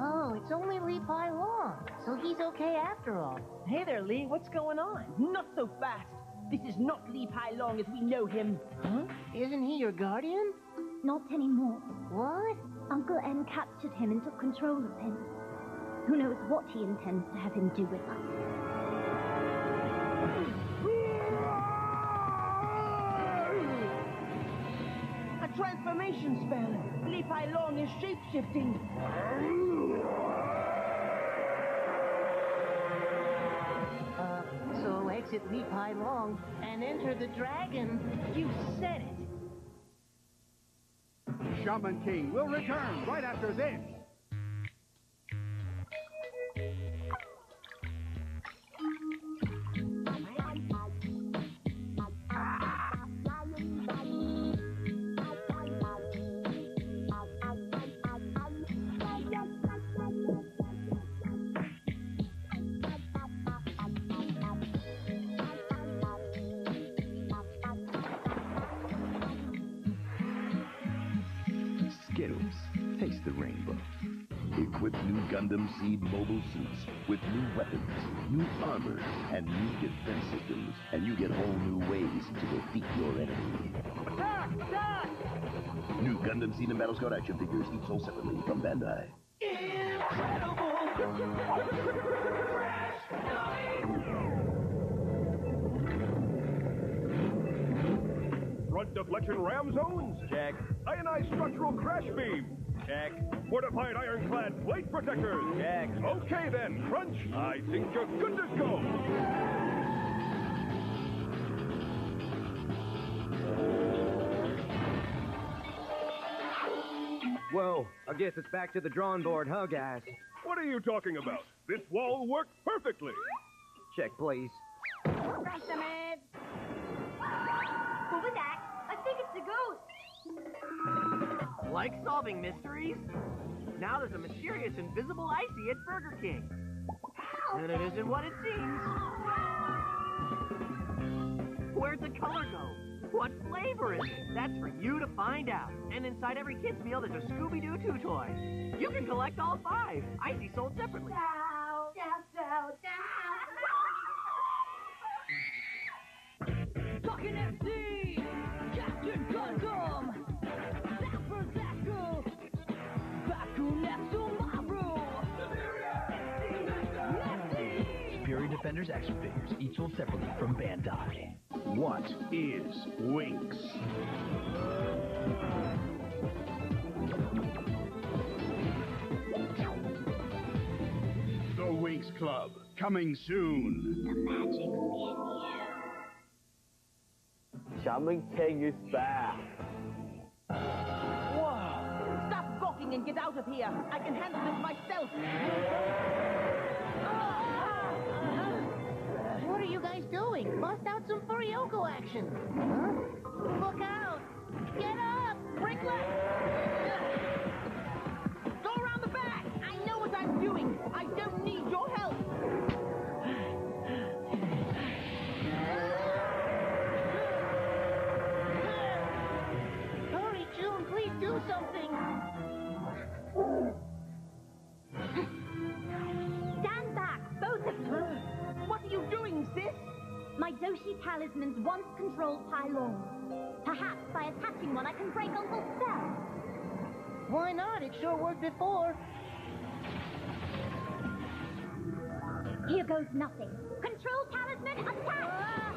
Oh, it's only Lee Pai Long, so he's okay after all. Hey there, Lee. What's going on? Not so fast. This is not Lee Pai Long as we know him. Huh? Isn't he your guardian? Not anymore. What? Uncle N captured him and took control of him. Who knows what he intends to have him do with us? A transformation spell. Li Pai Long is shape-shifting. So exit Li Pai Long and enter the dragon. You said it. Shaman King will return right after this. Skittles, taste the rainbow. Equip new Gundam Seed mobile suits with new weapons, new armor, and new defense systems, and you get whole new ways to defeat your enemy. Attack! Attack! New Gundam Seed and Battle Scout action figures, each sold separately from Bandai. Front deflection ram zones? Check. Ionized structural crash beam? Check. Fortified ironclad plate protectors? Check. Okay then, Crunch. I think you're good to go. Whoa, I guess it's back to the drawing board, huh, guys? What are you talking about? This wall worked perfectly. Check, please. What was that? I think it's a ghost. Like solving mysteries? Now there's a mysterious invisible icy at Burger King. And it isn't what it seems. Where'd the color go? What flavor is it? That's for you to find out. And inside every kid's meal, there's a Scooby-Doo 2 toy. You can collect all 5. Icy sold separately. Talking MC! Captain Gundam! Zapper Zaku! Baku next tomorrow! Superior Defenders action figures, each sold separately from Bandai. What is Winx? The Winx Club, coming soon. The magic's in you. Shaman King is back. Whoa! Stop gawking and get out of here! I can handle this myself! What are you guys doing? Bust out some Furryoko action. Huh? Look out! Get up! Break left! Go around the back! I know what I'm doing! I don't need your help! Hurry, June, please do something! Stand back, both of you! What are you doing, sis? My Doshi talismans once controlled Pai Long. Perhaps by attaching one, I can break Uncle's spell. Why not? It sure worked before. Here goes nothing. Control talisman, attack!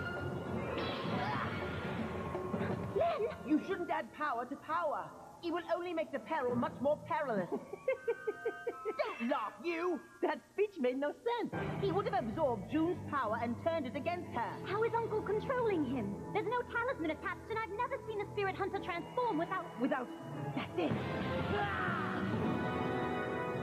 Len! You shouldn't add power to power. It will only make the peril much more perilous. Don't laugh, you! That speech made no sense. He would have absorbed June's power and turned it against her. How is Uncle controlling him? There's no talisman attached, and I've never seen a spirit hunter transform without... That's it.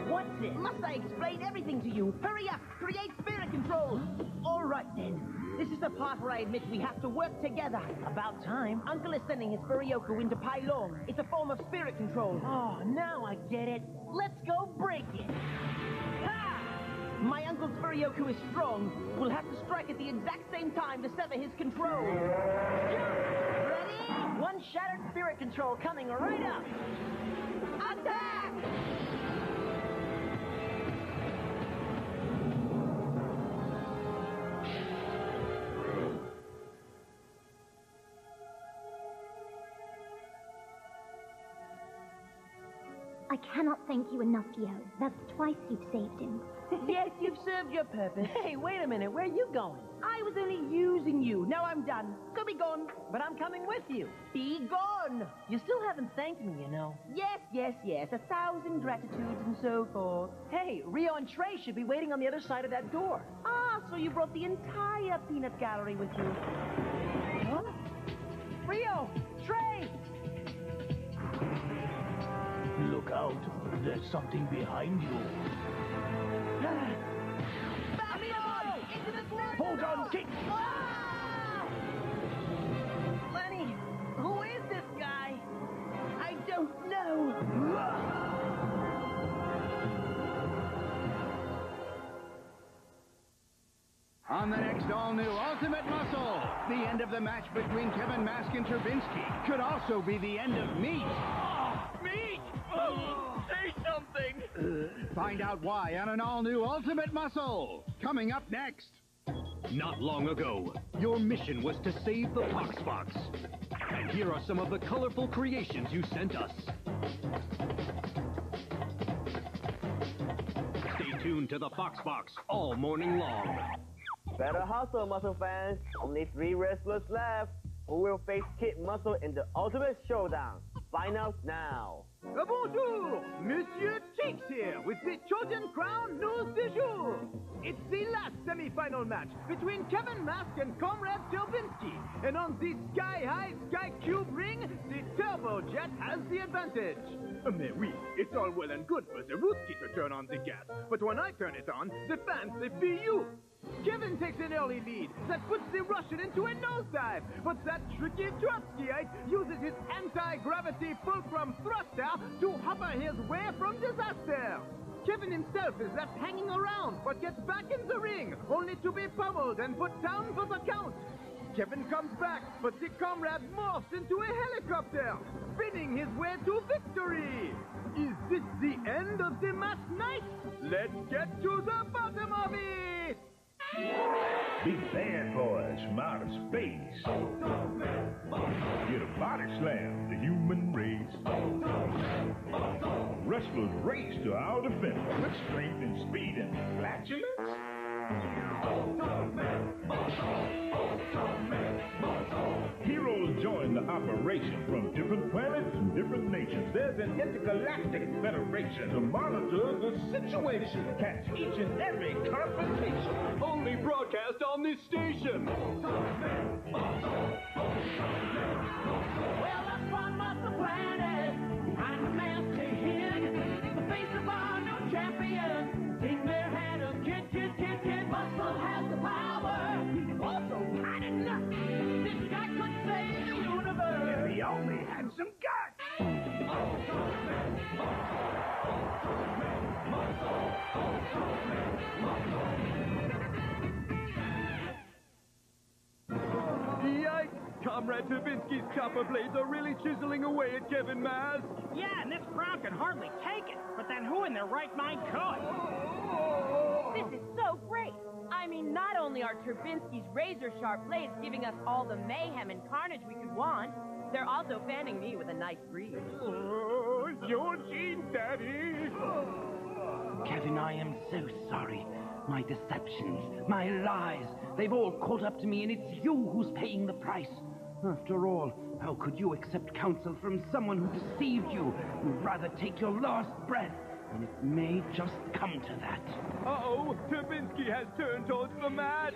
What's it? Must I explain everything to you? Hurry up! Create spirit control! All right, then. This is the part where I admit we have to work together. About time. Uncle is sending his Furyoku into Pai Long. It's a form of spirit control. Oh, now I get it. Let's go break it. Ha! My uncle's Furyoku is strong. We'll have to strike at the exact same time to sever his control. Ready? One shattered spirit control coming right up. Attack! I cannot thank you enough, Yo. That's twice you've saved him. Yes, you've served your purpose. Hey, wait a minute. Where are you going? I was only using you. Now I'm done. So be gone. But I'm coming with you. Be gone. You still haven't thanked me, you know. Yes. 1,000 gratitudes and so forth. Hey, Rio and Trey should be waiting on the other side of that door. Ah, so you brought the entire peanut gallery with you. Huh? Rio! Trey! Look out. There's something behind you. Babylon! Into this world! Hold on, King! Lenny, who is this guy? I don't know. On the next all-new Ultimate Muscle, the end of the match between Kevin Mask and Turbinsky could also be the end of Meat. Meat! Say something! Find out why on an all-new Ultimate Muscle, coming up next. Not long ago, your mission was to save the Foxbox. And here are some of the colorful creations you sent us. Stay tuned to the Foxbox all morning long. Better hustle, Muscle fans. Only 3 wrestlers left. Who will face Kid Muscle in the Ultimate Showdown? Find out now. Bonjour! Monsieur Cheeks here with the Trojan Crown News du Jour. It's the last semi-final match between Kevin Mask and Comrade Turbinsky. And on this sky-high, sky-cube ring, the Turbo Jet has the advantage. Mais oui, it's all well and good for the Ruski to turn on the gas. But when I turn it on, the fans, they feel you. Kevin takes an early lead that puts the Russian into a nosedive, but that tricky Trotskyite uses his anti-gravity fulcrum thruster to hover his way from disaster. Kevin himself is left hanging around, but gets back in the ring, only to be pummeled and put down for the count. Kevin comes back, but the comrade morphs into a helicopter, spinning his way to victory. Is this the end of the match night? Let's get to the bottom of it! Big bad boys from outer space. Get a body slam, the human race. Wrestlers race to our defense with strength and speed and flatulence. Heroes join the operation from different planets and different nations. There's an intergalactic federation to monitor the situation, catch each and every confrontation. Only broadcast on this station. Well, up on Muscle Planet, I'm the master hit. The face of our new champion. In their hand of Kid. Muscle has the power. He's also kind of nuts. This guy could save the universe. If he only had some guts. Yikes! Comrade Turbinsky's chopper blades are really chiseling away at Kevin Mask. Yeah, and this crowd can hardly take it. But then who in their right mind could? This is so great. I mean, not only are Turbinsky's razor-sharp blades giving us all the mayhem and carnage we could want, they're also fanning me with a nice breeze. Oh, Eugene, Daddy! Kevin, I am so sorry. My deceptions, my lies, they've all caught up to me, and it's you who's paying the price. After all, how could you accept counsel from someone who deceived you? You'd rather take your last breath, and it may just come to that. Uh-oh, Turbinsky has turned towards the match.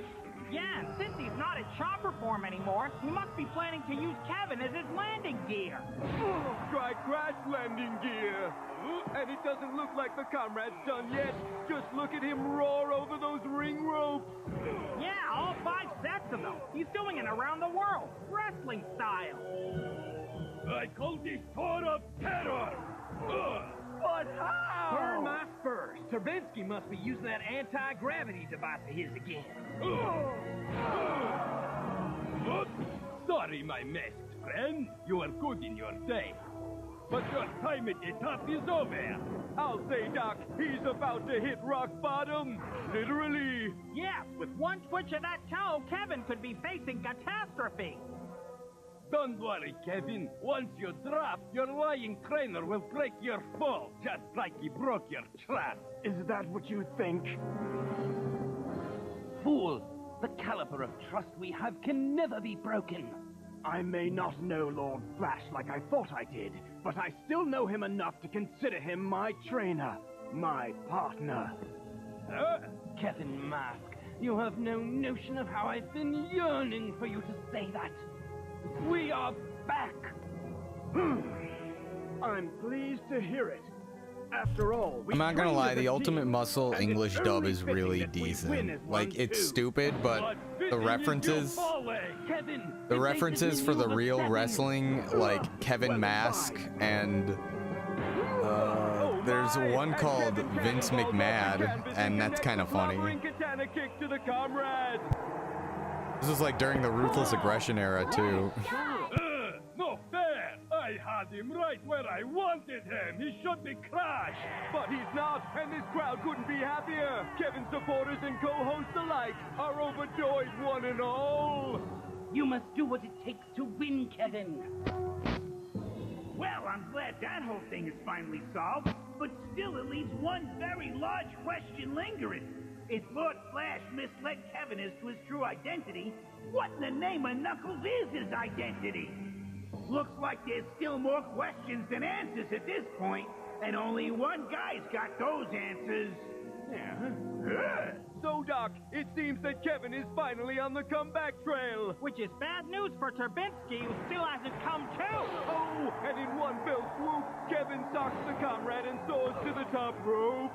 Yeah, since he's not in chopper form anymore, he must be planning to use Kevin as his landing gear. Try crash landing gear. And it doesn't look like the comrade's done yet. Just look at him roar over those ring ropes. Yeah, all 5 sets of them. He's doing it around the world, wrestling style. I call this Tour of Terror. But how? Turn my spurs. Turbinsky must be using that anti-gravity device of his again. Sorry, my masked friend. You are good in your day. But your time at the top is over. I'll say, Doc, he's about to hit rock bottom. Literally. Yeah, with one twitch of that toe, Kevin could be facing catastrophe. Don't worry, Kevin. Once you drop, your lying trainer will break your fall, just like he broke your trust. Is that what you think? Fool! The caliber of trust we have can never be broken. I may not know Lord Flash like I thought I did, but I still know him enough to consider him my trainer, my partner. Kevin Mask, you have no notion of how I've been yearning for you to say that. We are back! I'm pleased to hear it. After all, I'm not gonna lie, the Ultimate Muscle English dub is really decent. Like, it's stupid, but the references for the real wrestling, like Kevin Mask, and there's one called Vince McMahon, and that's kind of funny. This is like during the Ruthless Aggression era, too. No fair! I had him right where I wanted him. He should be crushed. But he's not, and this crowd couldn't be happier. Kevin supporters and co-hosts alike are overjoyed, one and all. You must do what it takes to win, Kevin. Well, I'm glad that whole thing is finally solved, but still it leaves one very large question lingering. If Lord Flash misled Kevin as to his true identity, what in the name of Knuckles is his identity? Looks like there's still more questions than answers at this point, and only one guy's got those answers. So, Doc, it seems that Kevin is finally on the comeback trail. Which is bad news for Turbinsky, who still hasn't come to. Oh, and in one fell swoop, Kevin socks the comrade and soars to the top rope.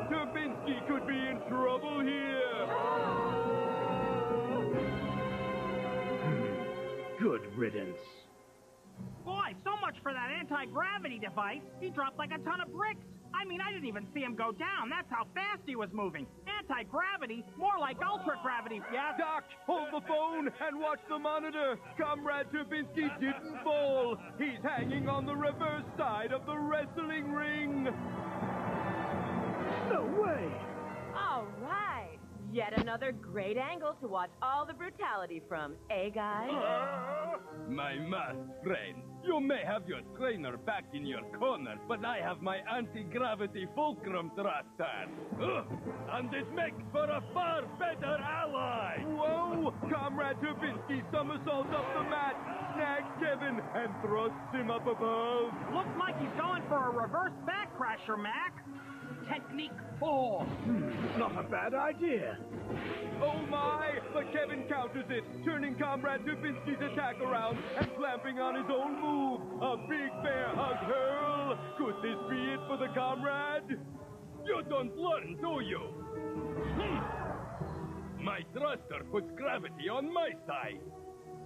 Turbinsky could be in trouble here. Good riddance. Boy, so much for that anti-gravity device. He dropped like a ton of bricks. I mean, I didn't even see him go down. That's how fast he was moving. Anti-gravity, more like ultra-gravity, yeah? Doc, hold the phone and watch the monitor. Comrade Turbinsky didn't fall. He's hanging on the reverse side of the wrestling ring. No way! All right. Yet another great angle to watch all the brutality from, eh, guys? My masked friend, you may have your trainer back in your corner, but I have my anti-gravity fulcrum thruster. And it makes for a far better ally. Whoa! Comrade Turbinsky somersaults up the mat, snags Kevin, and thrusts him up above. Looks like he's going for a reverse back crasher, Mac. Technique 4. Not a bad idea. Oh my! But Kevin counters it, turning Comrade Turbinsky's attack around and clamping on his own move. A big bear hug hurl. Could this be it for the comrade? You don't learn, do you? My thruster puts gravity on my side.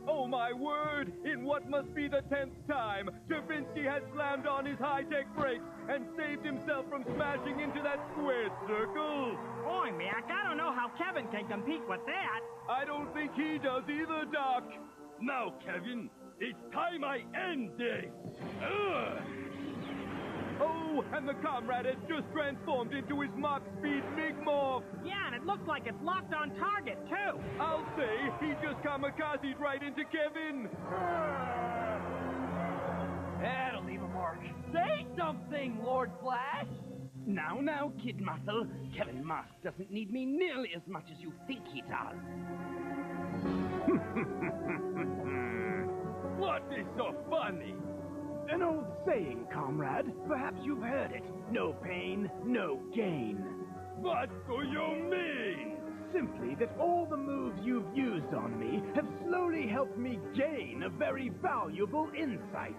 Oh my word! In what must be the 10th time, Turbinsky has slammed on his high-tech brakes and saved himself from smashing into that square circle. Boy, Mac, I don't know how Kevin can compete with that. I don't think he does either, Doc. Now, Kevin, it's time I end this. Oh, and the comrade has just transformed into his Mach-Speed MIG-Morph. Yeah, and it looks like it's locked on target, too. I'll say, he just kamikazed right into Kevin. That'll leave a mark. Say something, Lord Flash! Now, Kid Muscle. Kevin Mask doesn't need me nearly as much as you think he does. What is so funny? An old saying, comrade. Perhaps you've heard it. No pain, no gain. What do you mean? Simply that all the moves you've used on me have slowly helped me gain a very valuable insight.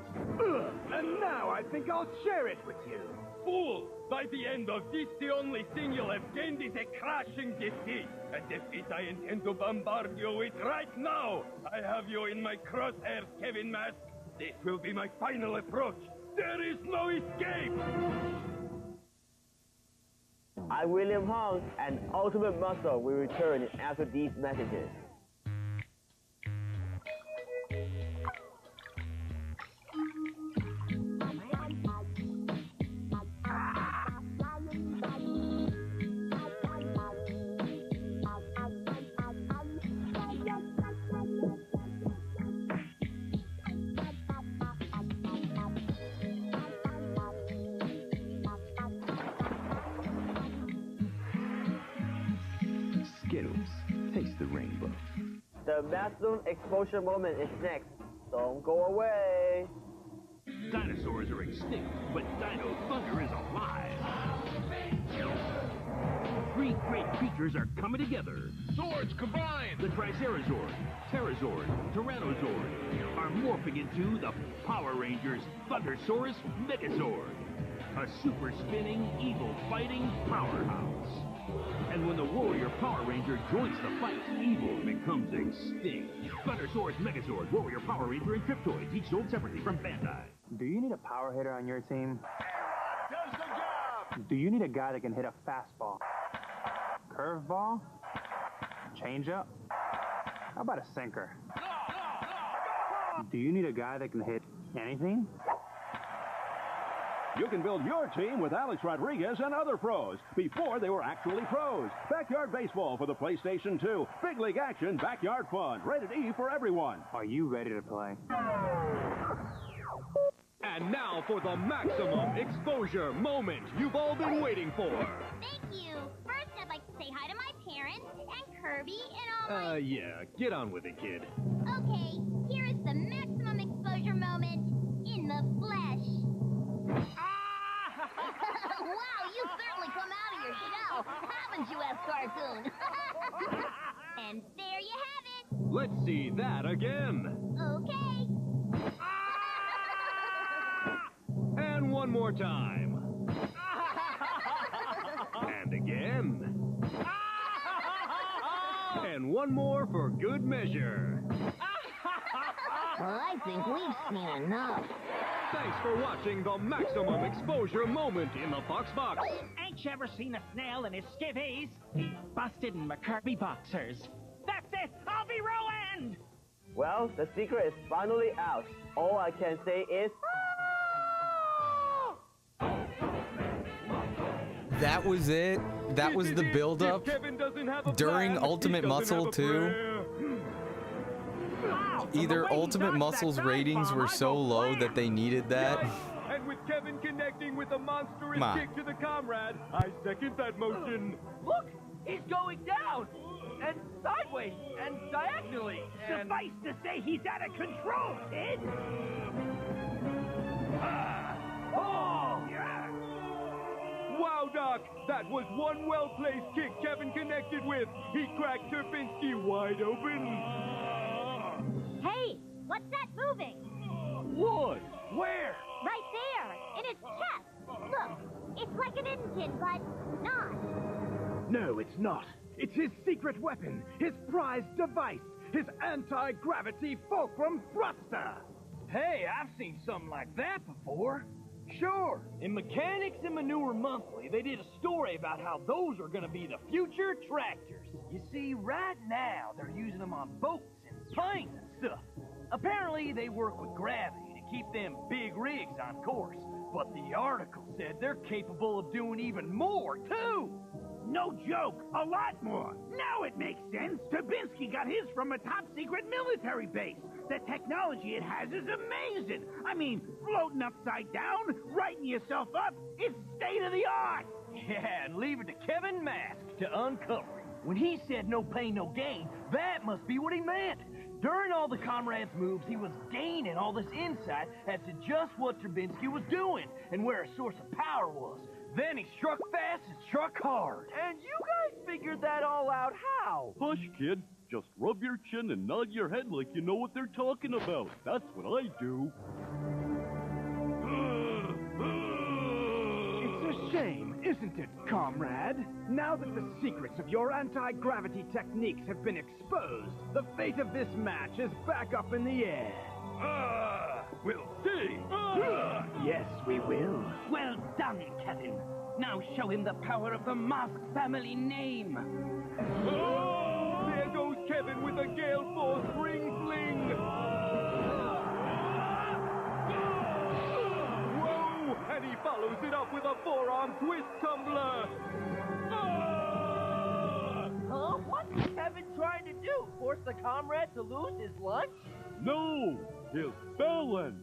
And now I think I'll share it with you. Fool! By the end of this, the only thing you'll have gained is a crashing defeat. A defeat I intend to bombard you with right now. I have you in my crosshairs, Kevin Mask. This will be my final approach. There is no escape! I'm William Hung, and Ultimate Muscle will return after these messages. The maximum exposure moment is next. Don't go away. Dinosaurs are extinct, but Dino Thunder is alive. Three great creatures are coming together. Swords combined! The Tricerazord, Pterosaur, Tyrannosaur are morphing into the Power Rangers Thundersaurus Megazord, a super spinning, evil fighting powerhouse. And when the Warrior Power Ranger joins the fight, evil becomes extinct. Thundersaurus Megazord, Warrior Power Ranger, and Cryptoids, each sold separately from Bandai. Do you need a power hitter on your team? Does the job! Do you need a guy that can hit a fastball? Curveball? Changeup? How about a sinker? Do you need a guy that can hit anything? You can build your team with Alex Rodriguez and other pros before they were actually pros. Backyard Baseball for the PlayStation 2. Big league action, backyard fun. Rated E for everyone. Are you ready to play? And now for the maximum exposure moment you've all been waiting for. Thank you. First, I'd like to say hi to my parents and Kirby and all my... Yeah, get on with it, kid. Okay, here is the maximum exposure moment in the flesh. Wow, you certainly come out of your shell, haven't you, S-Cartoon? And there you have it. Let's see that again. Okay. And one more time. And again. And one more for good measure. Well, I think we've seen enough. Thanks for watching the maximum exposure moment in the Fox Box. Ain't you ever seen a snail in his skivvies? He busted in McCarthy boxers. That's it! I'll be ruined! Well, the secret is finally out. All I can say is... That was it? That was the build-up during Ultimate Muscle 2? Either Ultimate Muscle's ratings were so low that they needed that. And with Kevin connecting with a monstrous Ma. kick to the comrade, I second that motion. Look, he's going down, and sideways, and diagonally, and... Suffice to say, he's out of control, kid! Oh! Yeah. Wow, Doc, that was one well-placed kick Kevin connected with. He cracked Turpinski wide open. Hey, what's that moving? What? Where? Right there, in his chest. Look, it's like an engine, but not. No, it's not. It's his secret weapon, his prized device, his anti-gravity fulcrum thruster. Hey, I've seen something like that before. Sure, in Mechanics and Manure Monthly, they did a story about how those are going to be the future tractors. You see, right now, they're using them on boats and planes and stuff. Apparently, they work with gravity to keep them big rigs on course. But the article said they're capable of doing even more, too. No joke, a lot more. Now it makes sense. Turbinsky got his from a top-secret military base. The technology it has is amazing. I mean, floating upside down, righting yourself up, it's state-of-the-art. Yeah, and leave it to Kevin Mask to uncover it. When he said no pain, no gain, that must be what he meant. During all the comrades' moves, he was gaining all this insight as to just what Turbinsky was doing and where a source of power was. Then he struck fast and struck hard. And you guys figured that all out how? Hush, kid. Just rub your chin and nod your head like you know what they're talking about. That's what I do. It's a shame, isn't it, comrade? Now that the secrets of your anti-gravity techniques have been exposed, the fate of this match is back up in the air. We'll see. Yes, we will. Well done, Kevin. Now show him the power of the Mask family name. Oh, there goes Kevin with a gale force ring fling. Whoa, and he follows it up with a forearm twist tumbler. Huh? What's Kevin trying to do? Force the comrade to lose his lunch? No, his balance.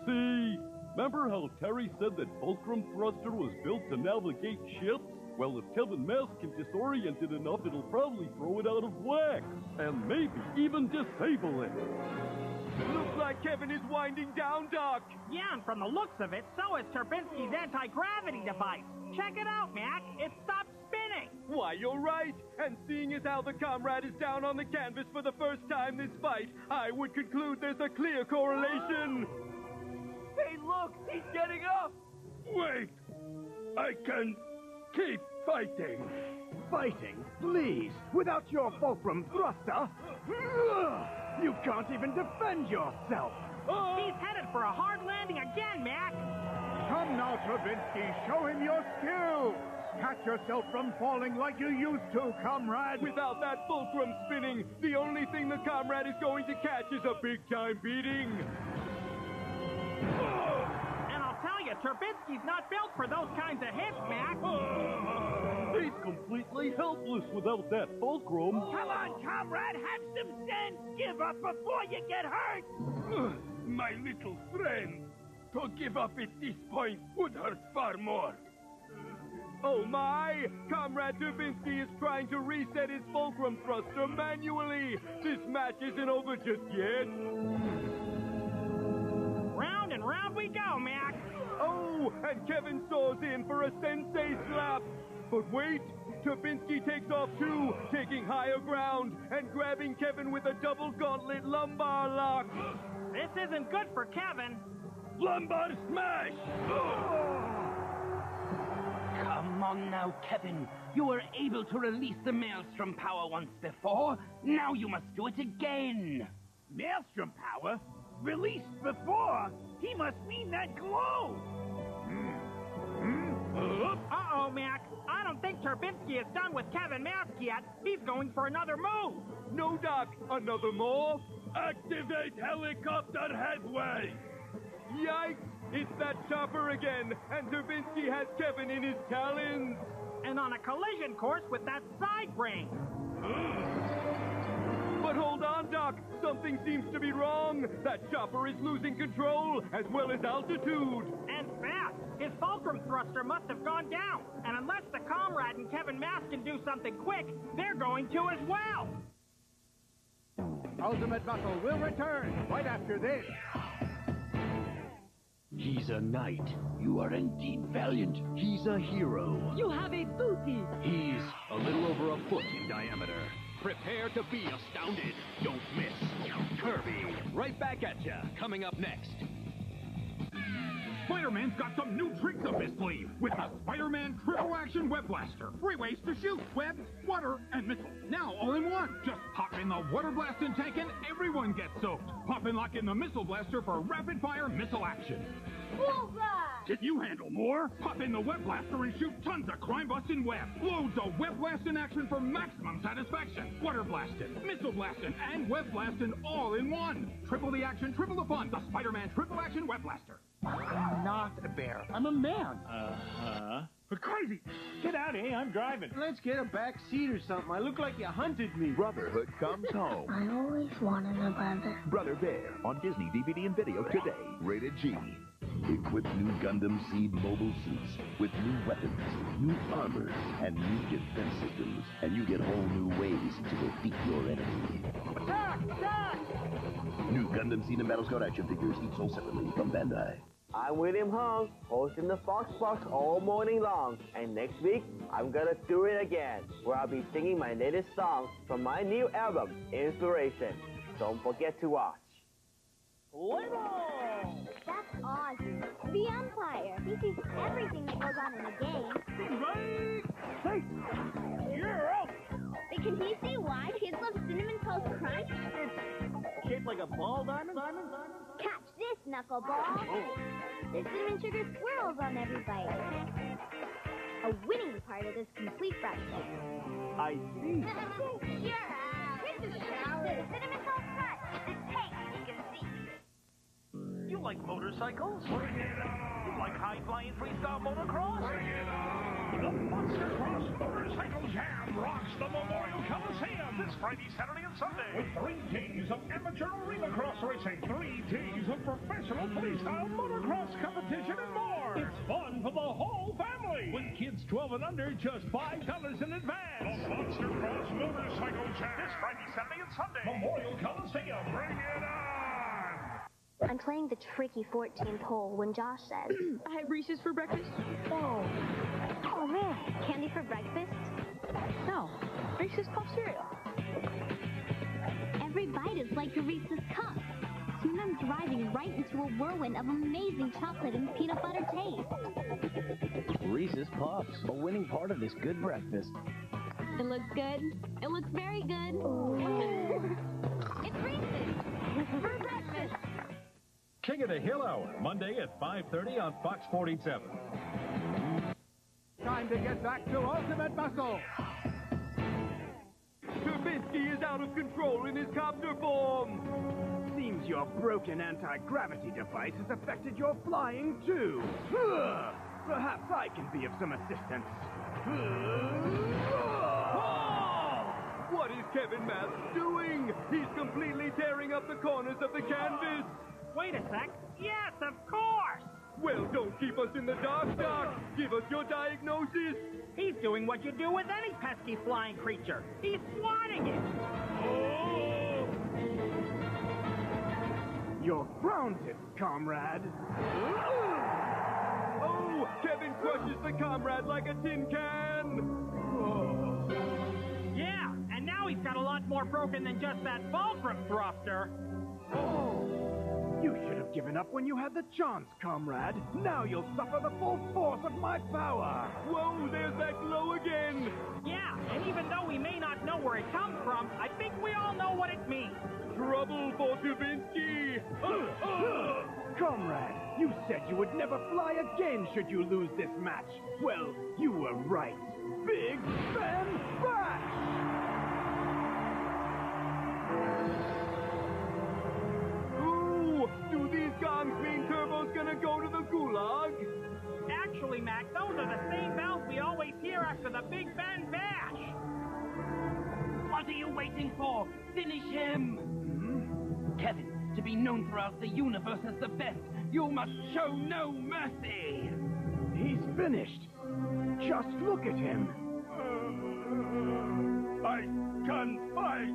See, remember how Terry said that Fulcrum Thruster was built to navigate ships? Well, if Kevin Mask can disorient it enough, it'll probably throw it out of whack. And maybe even disable it. Looks like Kevin is winding down, Doc. Yeah, and from the looks of it, so is Turbinsky's anti-gravity device. Check it out, Mac. It stopped spinning. Why, you're right. And seeing as how the comrade is down on the canvas for the first time this fight, I would conclude there's a clear correlation. Hey, look! He's getting up! Wait! I can keep fighting. Fighting? Please, without your fulcrum thruster, you can't even defend yourself. He's headed for a hard landing again, Mac. Come now, Turbinsky, show him your skills. Catch yourself from falling like you used to, comrade. Without that fulcrum spinning, the only thing the comrade is going to catch is a big-time beating. And I'll tell you, Turbinsky's not built for those kinds of hits, Mac. He's completely helpless without that fulcrum. Come on, comrade, have some sense. Give up before you get hurt. My little friend. To give up at this point would hurt far more. Oh my! Comrade Turbinsky is trying to reset his fulcrum thruster manually. This match isn't over just yet. Round and round we go, Mac. Oh, and Kevin soars in for a sensei slap. But wait, Turbinsky takes off too, taking higher ground and grabbing Kevin with a double gauntlet lumbar lock. This isn't good for Kevin. Lumbar smash! Come on now, Kevin. You were able to release the Maelstrom power once before. Now you must do it again. Maelstrom power? Released before? He must mean that glow. Uh-oh, Mac. I don't think Turbinsky is done with Kevin Mask yet. He's going for another move. No, Doc. Another more? Activate helicopter headway! Yikes! It's that chopper again, and Turbinsky has Kevin in his talons. And on a collision course with that side ring. But hold on, Doc. Something seems to be wrong. That chopper is losing control, as well as altitude. And fast. His fulcrum thruster must have gone down. And unless the comrade and Kevin Mask can do something quick, they're going to as well. Ultimate Muscle will return right after this. He's a knight. You are indeed valiant. He's a hero. You have a duty. He's a little over a foot in diameter. Prepare to be astounded. Don't miss. Kirby, right back at ya. Coming up next. Spider-Man's got some new tricks up his sleeve with the Spider-Man Triple Action Web Blaster. 3 ways to shoot: web, water, and missile. Now all in one. Just pop in the water blasting tank and everyone gets soaked. Pop and lock in the missile blaster for rapid-fire missile action. Bullseye! Can you handle more? Pop in the web blaster and shoot tons of crime-busting web. Loads of web blasting action for maximum satisfaction. Water blasting, missile blasting, and web blasting all in one. Triple the action, triple the fun. The Spider-Man Triple Action Web Blaster. I'm not a bear. I'm a man. Crazy. Get out of here. I'm driving. Let's get a back seat or something. I look like you hunted me. Brotherhood comes home. I always wanted a brother. Brother Bear on Disney DVD and video today. Rated G. Equip new Gundam Seed mobile suits with new weapons, new armor, and new defense systems. And you get whole new ways to defeat your enemy. Attack! Attack! New Gundam Seed and Battle Scout action figures each sold separately from Bandai. I'm William Hung, hosting the Fox Box all morning long. And next week, I'm gonna do it again, where I'll be singing my latest song from my new album, Inspiration. Don't forget to watch. That's Ozzy, the umpire. He sees everything that goes on in a game. Right? Hey, you're out. But can he see why kids love Cinnamon Toast Crunch? It's shaped like a ball, Diamond? Catch this, knuckleball. There's cinnamon sugar swirls on every bite. A winning part of this complete breakfast. I see. You're out. Here's the cinnamon toast crunch. The taste you can see. You like motorcycles? Like high-flying freestyle motocross? The Monster Cross Motorcycle Jam rocks the Memorial Coliseum this Friday, Saturday, and Sunday. With 3 days of amateur arena cross racing, 3 days of professional freestyle motocross competition, and more. It's fun for the whole family. With kids 12 and under, just $5 in advance. The Monster Cross Motorcycle Jam this Friday, Saturday, and Sunday. Memorial Coliseum, bring it on! I'm playing the tricky 14th hole when Josh says, I had Reese's for breakfast. Oh, really? Candy for breakfast? No, Reese's Puff cereal. Every bite is like a Reese's Cup. Soon I'm driving right into a whirlwind of amazing chocolate and peanut butter taste. Reese's Puffs, a winning part of this good breakfast. It looks good. It looks very good. It's Reese's for breakfast. King of the Hill Hour, Monday at 5:30 on Fox 47. Time to get back to Ultimate Muscle. Trubinsky is out of control in his copter form. Seems your broken anti-gravity device has affected your flying, too. Perhaps I can be of some assistance. What is Kevin Mask doing? He's completely tearing up the corners of the canvas. Wait a sec. Yes, of course. Well, don't keep us in the dark, Doc. Give us your diagnosis. He's doing what you do with any pesky flying creature. He's swatting it. Oh! You're grounded, comrade. Oh, Kevin crushes the comrade like a tin can. Oh. Yeah, and now he's got a lot more broken than just that fulcrum thruster. Oh. You should have given up when you had the chance, comrade. Now you'll suffer the full force of my power. Whoa, there's that glow again. Yeah, and even though we may not know where it comes from, I think we all know what it means. Trouble for Trubinsky. Comrade, you said you would never fly again should you lose this match. Well, you were right. Big Ben Bash! Do these gongs mean Turbo's gonna go to the gulag? Actually, Mac, those are the same bells we always hear after the Big Ben Bash. What are you waiting for? Finish him! Kevin, to be known throughout the universe as the best, you must show no mercy! He's finished. Just look at him. I can't fight.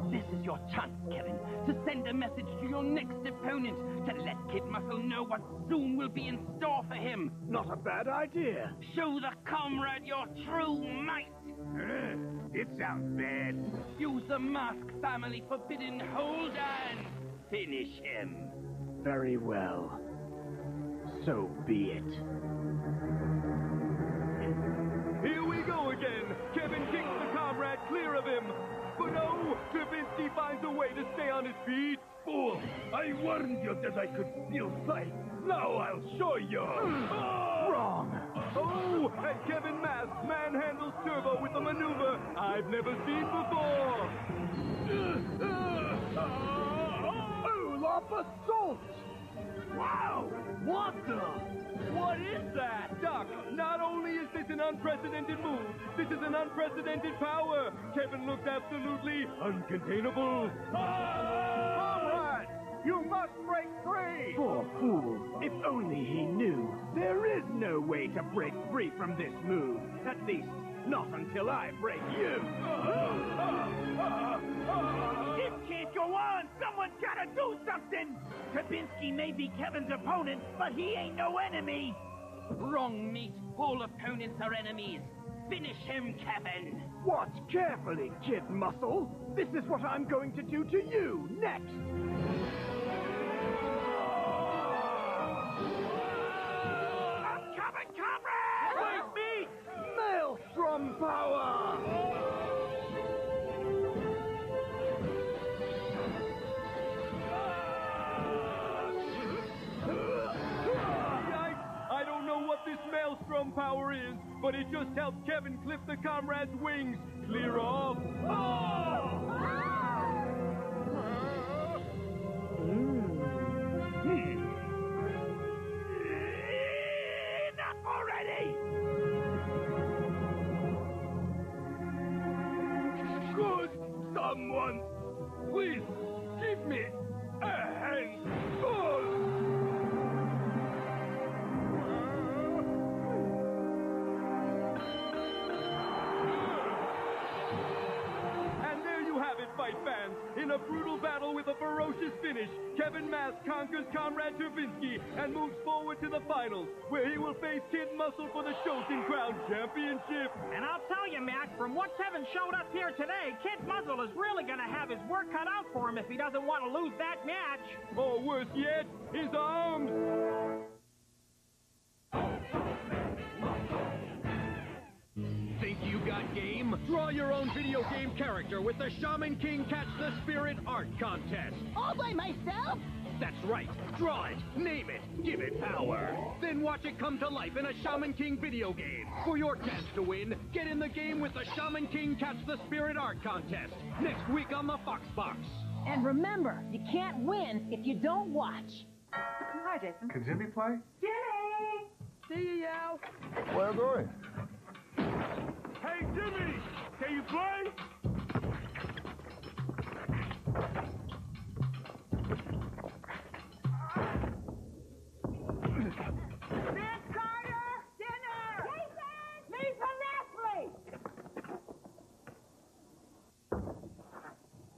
This is your chance, Kevin, to send a message to your next opponent to let Kid Muscle know what soon will be in store for him. Not a bad idea. Show the comrade your true might. It sounds bad. Use the Mask Family forbidden hold and finish him. Very well. So be it. Here we go again. Kevin kicks the comrade clear of him. But no, Trubinsky finds a way to stay on his feet. Fool! I warned you that I could still fight. Now I'll show you. Wrong. Oh, and Kevin Mask manhandles Turbo with a maneuver I've never seen before. Olaf Assault! Wow! What the? What is that? Doc, not only is this an unprecedented move, this is an unprecedented power. Kevin looks absolutely uncontainable. Comrade, you must break free! Poor fool. If only he knew. There is no way to break free from this move. At least, not until I break you. It can't go on! Someone's gotta do something! Trubinsky may be Kevin's opponent, but he ain't no enemy! Wrong, mate. All opponents are enemies. Finish him, Kevin! Watch carefully, Kid Muscle. This is what I'm going to do to you next! I'm coming, comrade! Wait me! Maelstrom power! I don't know what this Maelstrom power is, but it just helped Kevin clip the comrade's wings clear off. someone. Please, give me a handful. And there you have it, fight fans. In a brutal battle with a ferocious finish, Kevin Mask conquers Comrade Turbinsky and moves forward to the finals, where he will face Kid Muscle for the Shoten Crown Championship. And I'll tell you, Mac, from what Kevin showed us here today, Kid Muzzle is really going to have his work cut out for him if he doesn't want to lose that match. Or worse yet, his arms. Think you got game? Draw your own video game character with the Shaman King Catch the Spirit Art Contest. All by myself? That's right. Draw it, name it, give it power. Then watch it come to life in a Shaman King video game. For your chance to win, get in the game with the Shaman King Catch the Spirit Art Contest. Next week on the Fox Box. And remember, you can't win if you don't watch. Hi, Jason. Can Jimmy play? Jimmy! See you, Yao. Where are you going? Hey, Jimmy, can you play? Miss Carter! Dinner! Jason! Lisa Leslie!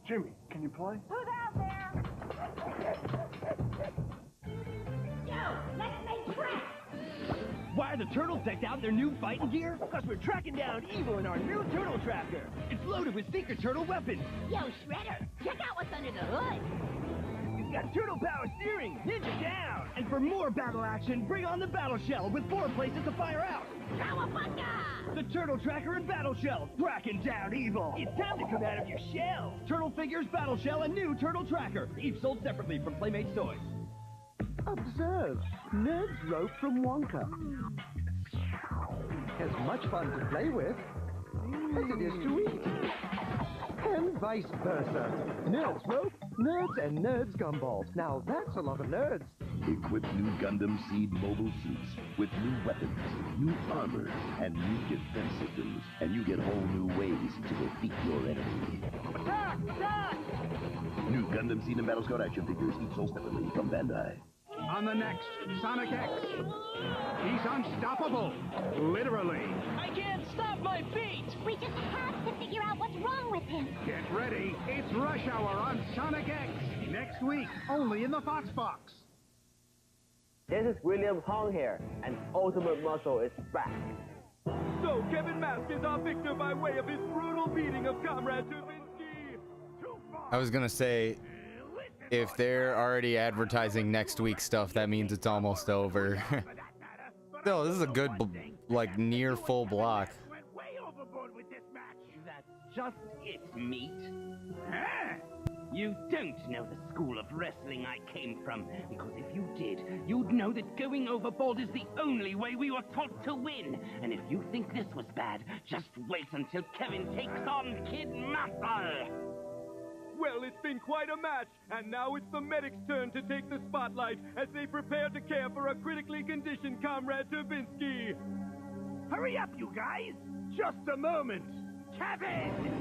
Jimmy, can you play? Who's out there? Yo, let's make tracks! Why are the turtles decked out in their new fighting gear? Because we're tracking down evil in our new turtle tracker. It's loaded with secret turtle weapons. Yo, Shredder, check out what's under the hood. It's got turtle power steering, ninja down. And for more battle action, bring on the battle shell with 4 places to fire out. Cowabunga! The turtle tracker and battle shell, tracking down evil. It's time to come out of your shell. Turtle figures, battle shell, and new turtle tracker. Each sold separately from Playmates Toys. Observe, Nerd's rope from Wonka. As much fun to play with as it is to eat. And vice versa. Nerd's rope, nerds, and nerds gumballs. Now that's a lot of nerds. Equip new Gundam Seed mobile suits with new weapons, new armor, and new defense systems, and you get whole new ways to defeat your enemy. Attack! Attack! New Gundam Seed and Battle Scout action figures each sold separately from Bandai. On the next Sonic X, he's unstoppable, literally. I can't stop my feet! We just have to figure out what's wrong with him. Get ready, it's Rush Hour on Sonic X, next week, only in the Fox Box. This is William Hong here, and Ultimate Muscle is back. So Kevin Mask is our victor by way of his brutal beating of Comrade Turbinsky. I was gonna say, if they're already advertising next week's stuff, that means it's almost over. Still, this is a good, like, near full block. That's just it, meat. Ah! You don't know the school of wrestling I came from, because if you did, you'd know that going overboard is the only way we were taught to win. And if you think this was bad, just wait until Kevin takes on Kid Muscle. Well, it's been quite a match, and now it's the medic's turn to take the spotlight as they prepare to care for a critically conditioned Comrade Turbinsky. Hurry up, you guys! Just a moment! Kevin!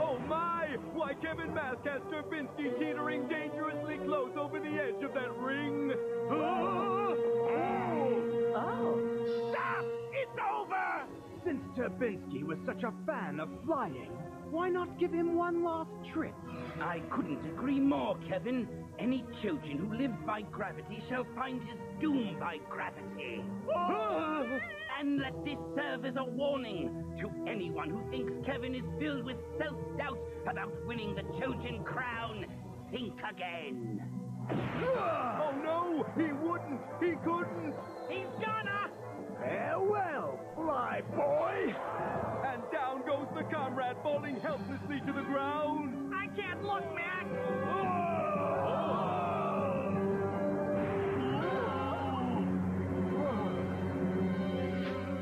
Oh my! Why, Kevin Mask has Turbinsky teetering dangerously close over the edge of that ring. Oh! Stop! It's over! Since Turbinsky was such a fan of flying, why not give him one last trick? I couldn't agree more, Kevin. Any Chojin who lives by gravity shall find his doom by gravity. And let this serve as a warning to anyone who thinks Kevin is filled with self-doubt about winning the Chojin crown. Think again. Oh no! He wouldn't! He couldn't! He's gonna! Farewell, fly boy! And down goes the Comrade, falling helplessly to the ground. I can't look, Mac!